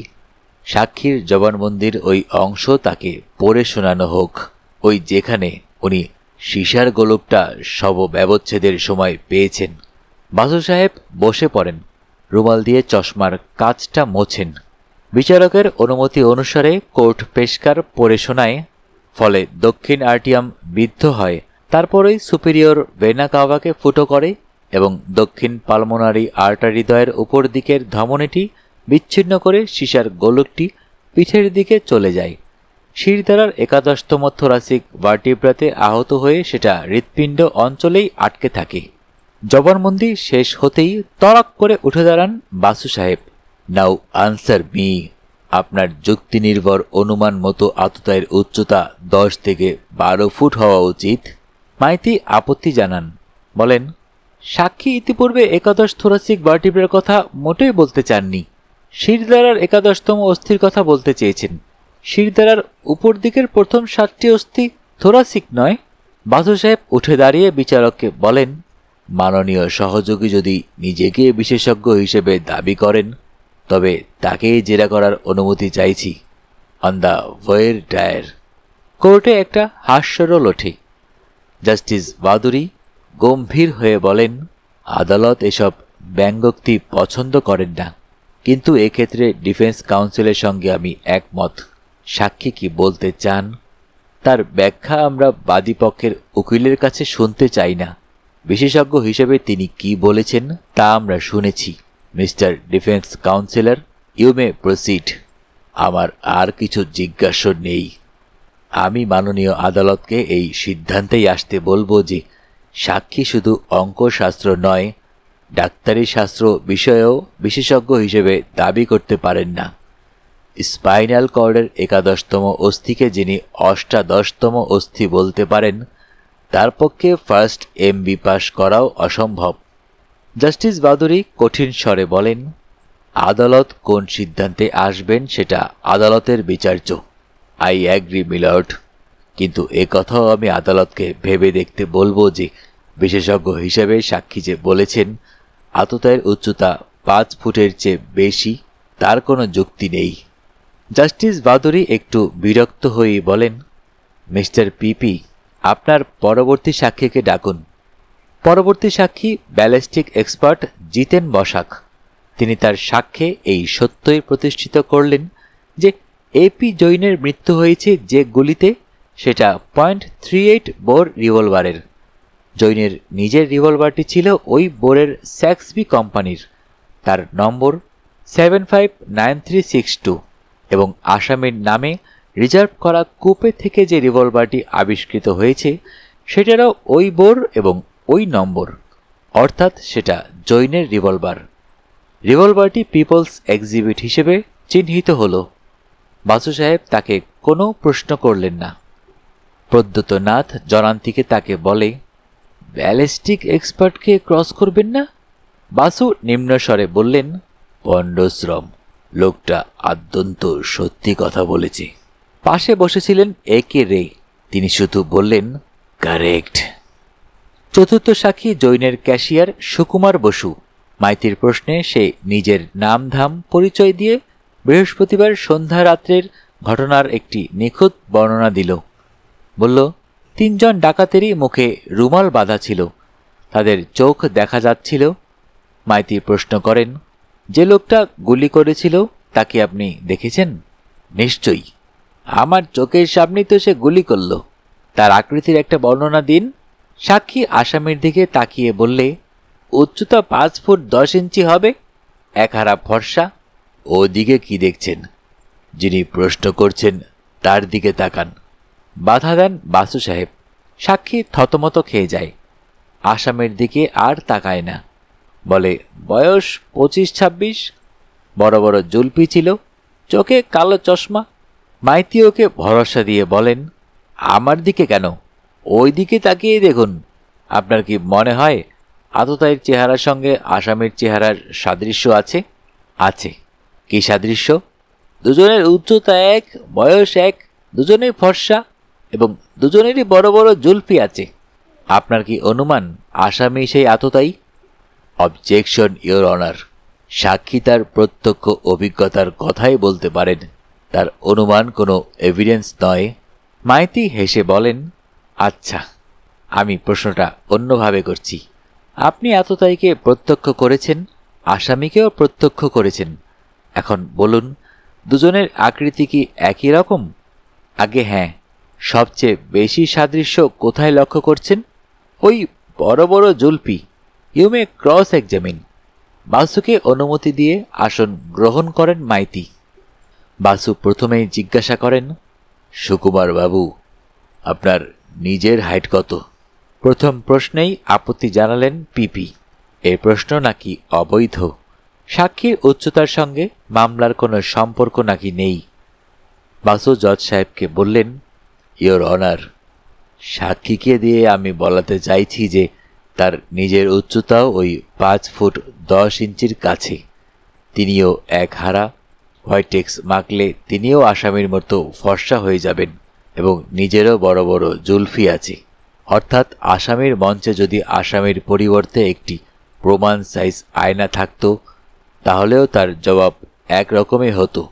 সাক্ষীর জবানবন্দির ওই অংশ তাকে পড়ে শোনানো হোক, ওই যেখানে উনি সীসার গোলকটা শব ব্যবচ্ছেদের সময় পেয়েছেন। বাসু সাহেব বসে পড়েন, রুমাল দিয়ে চশমার কাচটা মোছেন। বিচারকের অনুমতি অনুসারে কোর্ট পেশকার পড়ে শোনায়, ফলে দক্ষিণ আর্টিয়াম বিদ্ধ হয়, তারপরেই সুপিরিয়র ভেনা কাভাকে ফুটো করে এবং দক্ষিণ পালমোনারি আর্টারিদ্বয়ের উপর দিকের ধমনীটি বিচ্ছিন্ন করে সীসার গোলকটি পিঠের দিকে চলে যায়। শিরদাঁড়ার 11তম থোরাসিক ভার্টিব্রাতে আহত হয়ে সেটা হৃৎপিণ্ড অঞ্চলেই আটকে থাকে। জবানবন্দি শেষ হতেই তড়াক করে উঠে দাঁড়ান বাসু সাহেব। Now answer me. আপনার যুক্তিনির্ভর অনুমান মতো আততায়ীর উচ্চতা 10 থেকে 12 ফুট হওয়া উচিত। মাইতি আপত্তি জানান, বলেন, সাক্ষী ইতিপূর্বে 11 থোরাসিক ভার্টিব্রার কথা মোটেই বলতে চাননি। শিরদাঁড়ার 11তম অস্থির কথা বলতে চেয়েছেন। শিরদাঁড়ার উপর দিকের প্রথম 7টি অস্থি থোরাসিক নয়। বাসু সাহেব উঠে দাঁড়িয়ে বিচারককে বলেন, মাননীয় সহযোগী যদি নিজেকে বিশেষজ্ঞ হিসেবে দাবি করেন, তবে তাকেই জেরা করার অনুমতি চাইছি। অন দ্য ভয়ের ডায়ার। কোর্টে একটা হাস্যরোল ওঠে। জাস্টিস ভাদুরী গম্ভীর হয়ে বলেন, আদালত এসব ব্যঙ্গোক্তি পছন্দ করেন না, কিন্তু এক্ষেত্রে ডিফেন্স কাউন্সিলের সঙ্গে আমি একমত। সাক্ষী কি বলতে চান তার ব্যাখ্যা আমরা বাদীপক্ষের উকিলের কাছে শুনতে চাই না। বিশেষজ্ঞ হিসেবে তিনি কি বলেছেন তা আমরা শুনেছি। Mister defence counsellor, you may proceed. আমার আর কিছু জিজ্ঞাসা নেই। আমি মাননীয় আদালতকে এই সিদ্ধান্তেই আসতে বলবো যে সাক্ষী শুধু অঙ্কশাস্ত্র নয়, ডাক্তারি শাস্ত্র বিষয়েও বিশেষজ্ঞ হিসেবে দাবি করতে পারেন না। স্পাইনাল কর্ডের 11তম অস্থিকে যিনি 18তম অস্থি বলতে পারেন, তার পক্ষে ফার্স্ট MB পাস করাও অসম্ভব। জাস্টিস ভাদুরী কঠিন স্বরে বলেন, আদালত কোন সিদ্ধান্তে আসবেন সেটা আদালতের বিচার্য। আই অ্যাগ্রি মিলর্ড, কিন্তু কথাও আমি আদালতকে ভেবে দেখতে বলবো যে বিশেষজ্ঞ হিসেবে সাক্ষী যে বলেছেন আততায়ীর উচ্চতা 5 ফুটের চেয়ে বেশি, তার কোনো যুক্তি নেই। জাস্টিস ভাদুরী একটু বিরক্ত হয়ে বলেন, মিস্টার পিপি, আপনার পরবর্তী সাক্ষীকে ডাকুন। পরবর্তী সাক্ষী ব্যালিস্টিক এক্সপার্ট জিতেন বসাক। তিনি তার সাক্ষ্যে এই সত্যই প্রতিষ্ঠিত করলেন যে এপি জৈনের মৃত্যু হয়েছে যে গুলিতে সেটা .38 বোর রিভলভারের। জৈনের নিজের রিভলভারটি ছিল ওই বোরের স্যাক্সবি কোম্পানির। তার নম্বর 759362 এবং আসামির নামে রিজার্ভ করা কুপে থেকে যে রিভলভারটি আবিষ্কৃত হয়েছে সেটারও ওই বোর এবং ওই নম্বর, অর্থাৎ সেটা জৈনের রিভলভার। রিভলভারটি পিপলস এক্সিবিট হিসেবে চিহ্নিত হল। বাসু সাহেব তাকে কোনো প্রশ্ন করলেন না। প্রদ্যুৎ নাথ জনান্তিকে তাকে বলে, ব্যালিস্টিক এক্সপার্টকে ক্রস করবেন না? বাসু নিম্নস্বরে বললেন, পণ্ডশ্রম, লোকটা আদ্যন্ত সত্যি কথা বলেছে। পাশে বসেছিলেন একে রে, তিনি শুধু বললেন, কারেক্ট। চতুর্থ সাক্ষী জৈনের ক্যাশিয়ার সুকুমার বসু। মাইতির প্রশ্নে সে নিজের নামধাম পরিচয় দিয়ে বৃহস্পতিবার সন্ধ্যা রাত্রের ঘটনার একটি নিখুঁত বর্ণনা দিল। বলল, 3 জন ডাকাতেরই মুখে রুমাল বাঁধা ছিল, তাদের চোখ দেখা যাচ্ছিল। মাইতি প্রশ্ন করেন, যে লোকটা গুলি করেছিল তাকে আপনি দেখেছেন? নিশ্চয়ই, আমার চোখের সামনেই তো সে গুলি করল। তার আকৃতির একটা বর্ণনা দিন। সাক্ষী আসামির দিকে তাকিয়ে বললে, উচ্চতা 5 ফুট 10 ইঞ্চি হবে, একহারা ফর্সা। ওদিকে কি দেখছেন? যিনি প্রশ্ন করছেন তার দিকে তাকান, বাধা দেন বাসু সাহেব। সাক্ষী থতমত খেয়ে যায়, আসামির দিকে আর তাকায় না। বলে, বয়স 25-26, বড় বড় জুলপি ছিল, চোখে কালো চশমা। মাইতি ওকে ভরসা দিয়ে বলেন, আমার দিকে কেন, ওই দিকে তাকিয়ে দেখুন। আপনার কি মনে হয় আততায়ীর চেহারার সঙ্গে আসামির চেহারার সাদৃশ্য আছে? আছে। কি সাদৃশ্য? দুজনের উচ্চতা এক, বয়স এক, দুজনেই ফর্সা এবং দুজনেরই বড় বড় জুলপি আছে। আপনার কি অনুমান আসামি সেই আততায়ী? Objection, your honour. সাক্ষী তার প্রত্যক্ষ অভিজ্ঞতার কথাই বলতে পারেন, তার অনুমান কোনো এভিডেন্স নয়। মাইতি হেসে বলেন, আচ্ছা, আমি প্রশ্নটা অন্যভাবে করছি। আপনি আততায়ীকে প্রত্যক্ষ করেছেন, আসামিকেও প্রত্যক্ষ করেছেন। এখন বলুন, দুজনের আকৃতি কি একই রকম? আগে হ্যাঁ। সবচেয়ে বেশি সাদৃশ্য কোথায় লক্ষ্য করছেন? ওই বড় বড় জুলপি। You may cross examine. বাসুকে অনুমতি দিয়ে আসন গ্রহণ করেন মাইতি। বাসু প্রথমেই জিজ্ঞাসা করেন, সুকুমার বাবু, আপনার নিজের হাইট কত? প্রথম প্রশ্নেই আপত্তি জানালেন পিপি। এই প্রশ্ন নাকি অবৈধ। সাক্ষীর উচ্চতার সঙ্গে মামলার কোনো সম্পর্ক নাকি নেই। বাসু জজ সাহেবকে বললেন, ইওর অনার, সাক্ষীকে দিয়ে আমি বলাতে চাইছি যে তার নিজের উচ্চতাও ওই 5 ফুট 10 ইঞ্চির কাছে। তিনিও এক হারা, হোয়াইটেক্স মাখলে তিনিও আসামির মতো ফর্সা হয়ে যাবেন এবং নিজেরও বড় বড় জুলফি আছে। অর্থাৎ আসামির মঞ্চে যদি আসামির পরিবর্তে একটি প্রমাণ সাইজ আয়না থাকত তাহলেও তার জবাব একরকমই হতো।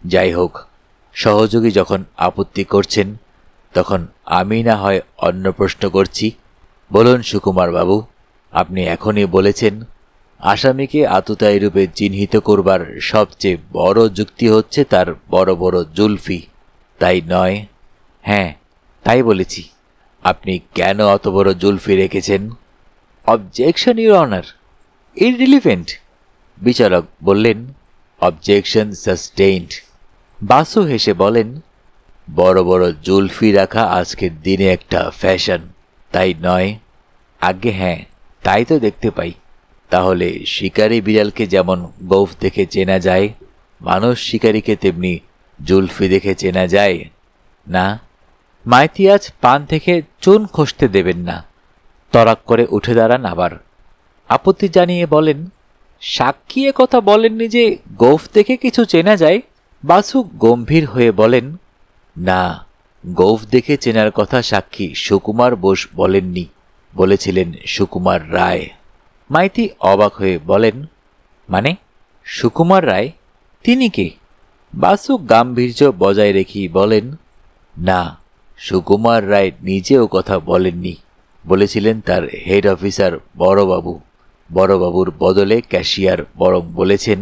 যাই হোক, সহযোগী যখন আপত্তি করছেন তখন আমি না হয় অন্য প্রশ্ন করছি। বলুন সুকুমার বাবু, আপনি এখনই বলেছেন আসামিকে আততায়ী রূপে চিহ্নিত করবার সবচেয়ে বড় যুক্তি হচ্ছে তার বড় বড় জুলফি, তাই নয়? হ্যাঁ, তাই বলেছি। আপনি কেন অত বড় জুলফি রেখেছেন? Objection, your honour. ইররিলিভেন্ট। বিচারক বললেন, অবজেকশন সাস্টেইনড। বাসু হেসে বলেন, বড় বড় জুলফি রাখা আজকের দিনে একটা ফ্যাশন, তাই নয়? আগে হ্যাঁ, তাই তো দেখতে পাই। তাহলে শিকারি বিড়ালকে যেমন গোঁফ দেখে চেনা যায়, মানুষ শিকারীকে তেমনি জুলফি দেখে চেনা যায় না? মাইতি আজ পান থেকে চুন খসতে দেবেন না। তরাক করে উঠে দাঁড়ান আবার। আপত্তি জানিয়ে বলেন, সাক্ষী এ কথা বলেননি যে গোঁফ দেখে কিছু চেনা যায়? বাসু গম্ভীর হয়ে বলেন, না, গোঁফ দেখে চেনার কথা সাক্ষী সুকুমার বোস বলেননি, বলেছিলেন সুকুমার রায়। মাইতি অবাক হয়ে বলেন, মানে সুকুমার রায়? তিনি কে? বাসু গাম্ভীর্য বজায় রেখেই বলেন, না, সুকুমার রায় নিজেও কথা বলেননি, বলেছিলেন তার হেড অফিসার বড়বাবু। বড়বাবুর বদলে ক্যাশিয়ার বরং বলেছেন,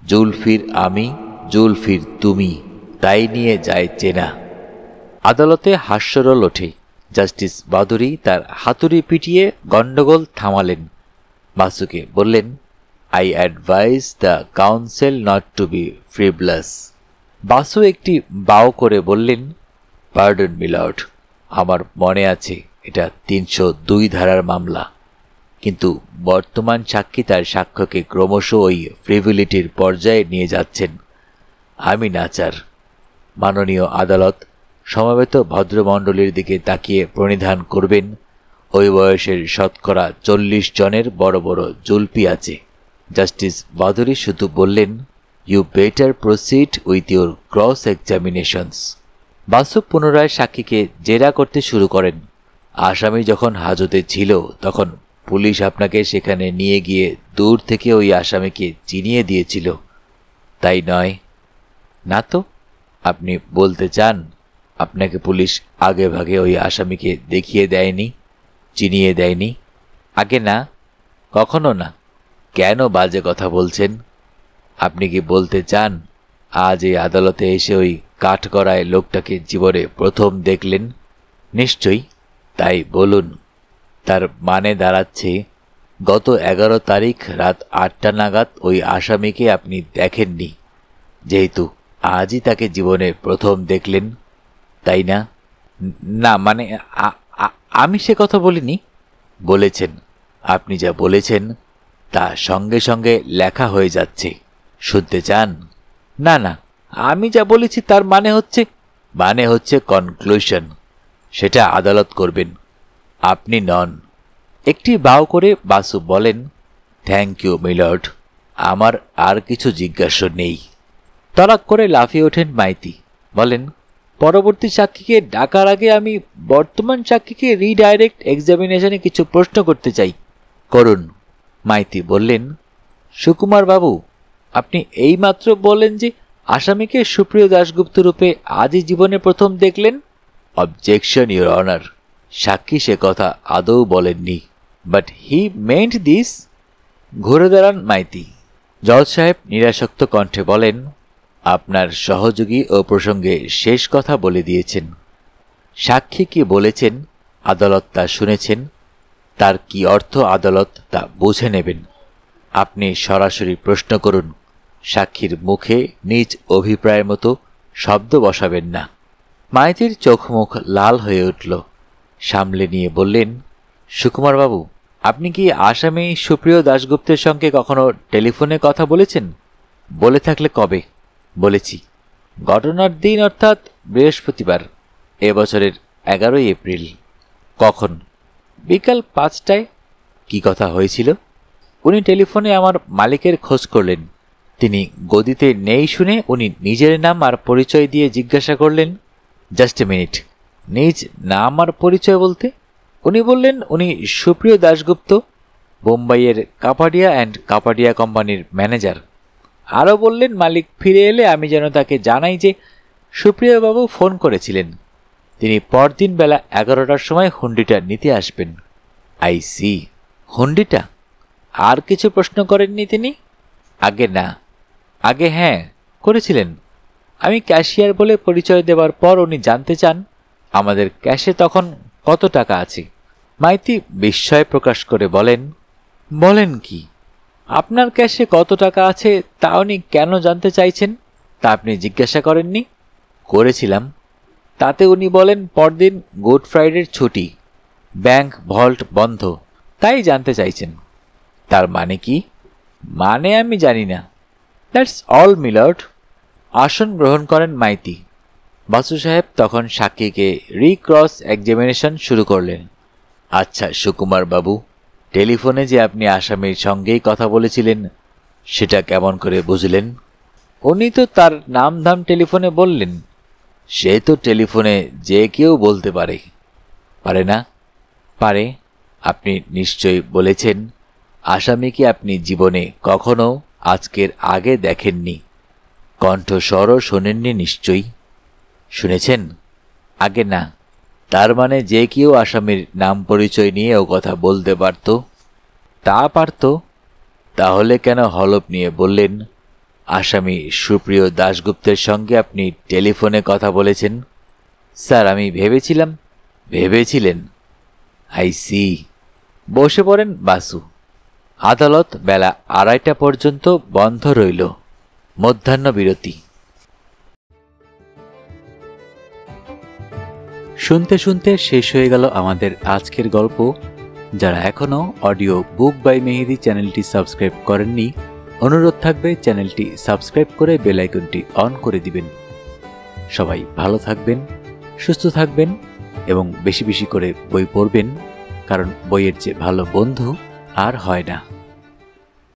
জুলফির আমি, জুলফির তুমি, তাই নিয়ে যায় চেনা। আদালতে হাস্যরোল ওঠে। জাস্টিস বাদুড়ি তার হাতুড়ি পিটিয়ে গণ্ডগোল থামালেন। বাসুকে বললেন, I advise the counsel not to be frivolous. Basu একটি বাও করে বললেন, পার্ডন মিলর্ড, আমার মনে আছে এটা 302 ধারার মামলা, কিন্তু বর্তমান সাক্ষী তার সাক্ষ্যকে ক্রমশ ওই ফ্রিভিলিটির পর্যায়ে নিয়ে যাচ্ছেন। আমি নাচার। মাননীয় আদালত সমবেত ভদ্রমণ্ডলীর দিকে তাকিয়ে প্রণিধান করবেন, ওই বয়সের শতকরা 40 জনের বড় বড় জুলপি আছে। জাস্টিস বাদুড়ি শুধু বললেন, you better proceed with your cross examinations. Basu পুনরায় সাক্ষীকে জেরা করতে শুরু করেন। আসামি যখন হাজতে ছিল তখন পুলিশ আপনাকে সেখানে নিয়ে গিয়ে দূর থেকে ওই আসামিকে চিনিয়ে দিয়েছিল, তাই নয়? না তো। আপনি বলতে চান আপনাকে পুলিশ আগে ভাগে ওই আসামিকে দেখিয়ে দেয়নি, চিনিয়ে দেয়নি? আগে না, কখনো না। কেন বাজে কথা বলছেন? আপনি কি বলতে চান আজ এই আদালতে এসে ওই কাঠগড়ায় লোকটাকে জীবনে প্রথম দেখলেন? নিশ্চয়ই। তাই বলুন। তার মানে দাঁড়াচ্ছে গত 11 তারিখ রাত 8টা নাগাদ ওই আসামিকে আপনি দেখেননি, যেহেতু আজই তাকে জীবনে প্রথম দেখলেন, তাই না? না, মানে আমি সে কথা বলিনি। বলেছেন। আপনি যা বলেছেন তা সঙ্গে সঙ্গে লেখা হয়ে যাচ্ছে। শুনতে চান? না না, আমি যা বলেছি তার মানে হচ্ছে কনক্লুশন। সেটা আদালত করবেন, আপনি নন। একটি বাও করে বাসু বলেন, থ্যাংক ইউ মিলর্ড, আমার আর কিছু জিজ্ঞাসা নেই। তড়াক করে লাফিয়ে ওঠেন মাইতি, বলেন, পরবর্তী সাক্ষীকে ডাকার আগে আমি বর্তমান সাক্ষীকে রিডাইরেক্ট এক্সামিনেশনে কিছু প্রশ্ন করতে চাই। করুন। মাইতি বললেন, সুকুমার বাবু, আপনি এইমাত্র বললেন যে আসামিকে সুপ্রিয় দাশগুপ্ত রূপে আজই জীবনে প্রথম দেখলেন। Objection, your honour. সাক্ষী সে কথা আদৌ বলেননি, বাট হি মেন্ট দিস। ঘুরে দাঁড়ান মাইতি। জজ সাহেব নিরাসক্ত কণ্ঠে বলেন, আপনার সহযোগী ও প্রসঙ্গে শেষ কথা বলে দিয়েছেন। সাক্ষী কি বলেছেন আদালত তা শুনেছেন, তার কি অর্থ আদালত তা বুঝে নেবেন। আপনি সরাসরি প্রশ্ন করুন, সাক্ষীর মুখে নিজ অভিপ্রায়ের মতো শব্দ বসাবেন না। মাইতির চোখ মুখ লাল হয়ে উঠল। সামলে নিয়ে বললেন, সুকুমার বাবু, আপনি কি আসামি সুপ্রিয় দাশগুপ্তের সঙ্গে কখনো টেলিফোনে কথা বলেছেন? বলে থাকলে কবে? বলেছি, ঘটনার দিন, অর্থাৎ বৃহস্পতিবার, এবছরের 11 এপ্রিল। কখন? বিকাল 5টায়। কি কথা হয়েছিল? উনি টেলিফোনে আমার মালিকের খোঁজ করলেন। তিনি গদিতে নেই শুনে উনি নিজের নাম আর পরিচয় দিয়ে জিজ্ঞাসা করলেন, জাস্ট এ মিনিট, নিজ নাম আর পরিচয় বলতে? উনি বললেন উনি সুপ্রিয় দাশগুপ্ত, বোম্বাইয়ের কাপাডিয়া অ্যান্ড কাপাডিয়া কোম্পানির ম্যানেজার। আরও বললেন মালিক ফিরে এলে আমি যেন তাকে জানাই যে সুপ্রিয়বাবু ফোন করেছিলেন, তিনি পরদিন বেলা 11টার সময় হুন্ডিটা নিতে আসবেন। I C. হুন্ডিটা? আর কিছু প্রশ্ন করেননি তিনি? আগে না। আগে হ্যাঁ করেছিলেন। আমি ক্যাশিয়ার বলে পরিচয় দেওয়ার পর উনি জানতে চান আমাদের ক্যাশে তখন কত টাকা আছে। মাইতি বিস্ময় প্রকাশ করে বলেন, বলেন কি? আপনার ক্যাশে কত টাকা আছে তা উনি কেন জানতে চাইছেন তা আপনি জিজ্ঞাসা করেননি? করেছিলাম। তাতে উনি বলেন পরদিন গুড ফ্রাইডের ছুটি, ব্যাংক ভল্ট বন্ধ, তাই জানতে চাইছেন। তার মানে কি? মানে আমি জানি না। That's all milord. আসন গ্রহণ করেন মাইতি। বাসু সাহেব তখন সাক্ষীকে রিক্রস এক্সামিনেশন শুরু করলেন। আচ্ছা সুকুমার বাবু, টেলিফোনে যে আপনি আসামির সঙ্গেই কথা বলেছিলেন সেটা কেমন করে বুঝলেন? উনি তো তার নাম ধাম টেলিফোনে বললেন। সে তো টেলিফোনে যে কেউ বলতে পারে। পারে না? পারে। আপনি নিশ্চয়ই বলেছেন আসামিকে আপনি জীবনে কখনো আজকের আগে দেখেননি, কণ্ঠস্বরও শোনেননি নিশ্চয়ই। শুনেছেন? আগে না, তার মানে যে কেউ আসামির নাম পরিচয় নিয়েও কথা বলতে পারত? তা পারত। তাহলে কেন হলফ নিয়ে বললেন আসামি সুপ্রিয় দাশগুপ্তের সঙ্গে আপনি টেলিফোনে কথা বলেছেন? স্যার, আমি ভেবেছিলাম। ভেবেছিলেন? I see. বসে পড়েন বাসু। আদালত বেলা 2:30 পর্যন্ত বন্ধ রইল। মধ্যাহ্ন বিরতি। শুনতে শুনতে শেষ হয়ে গেল আমাদের আজকের গল্প। যারা এখনও অডিও বুক বাই মেহেদি চ্যানেলটি সাবস্ক্রাইব করেননি, অনুরোধ থাকবে চ্যানেলটি সাবস্ক্রাইব করে বেল আইকনটি অন করে দিবেন। সবাই ভালো থাকবেন, সুস্থ থাকবেন এবং বেশি বেশি করে বই পড়বেন, কারণ বইয়ের চেয়ে ভালো বন্ধু আর হয় না।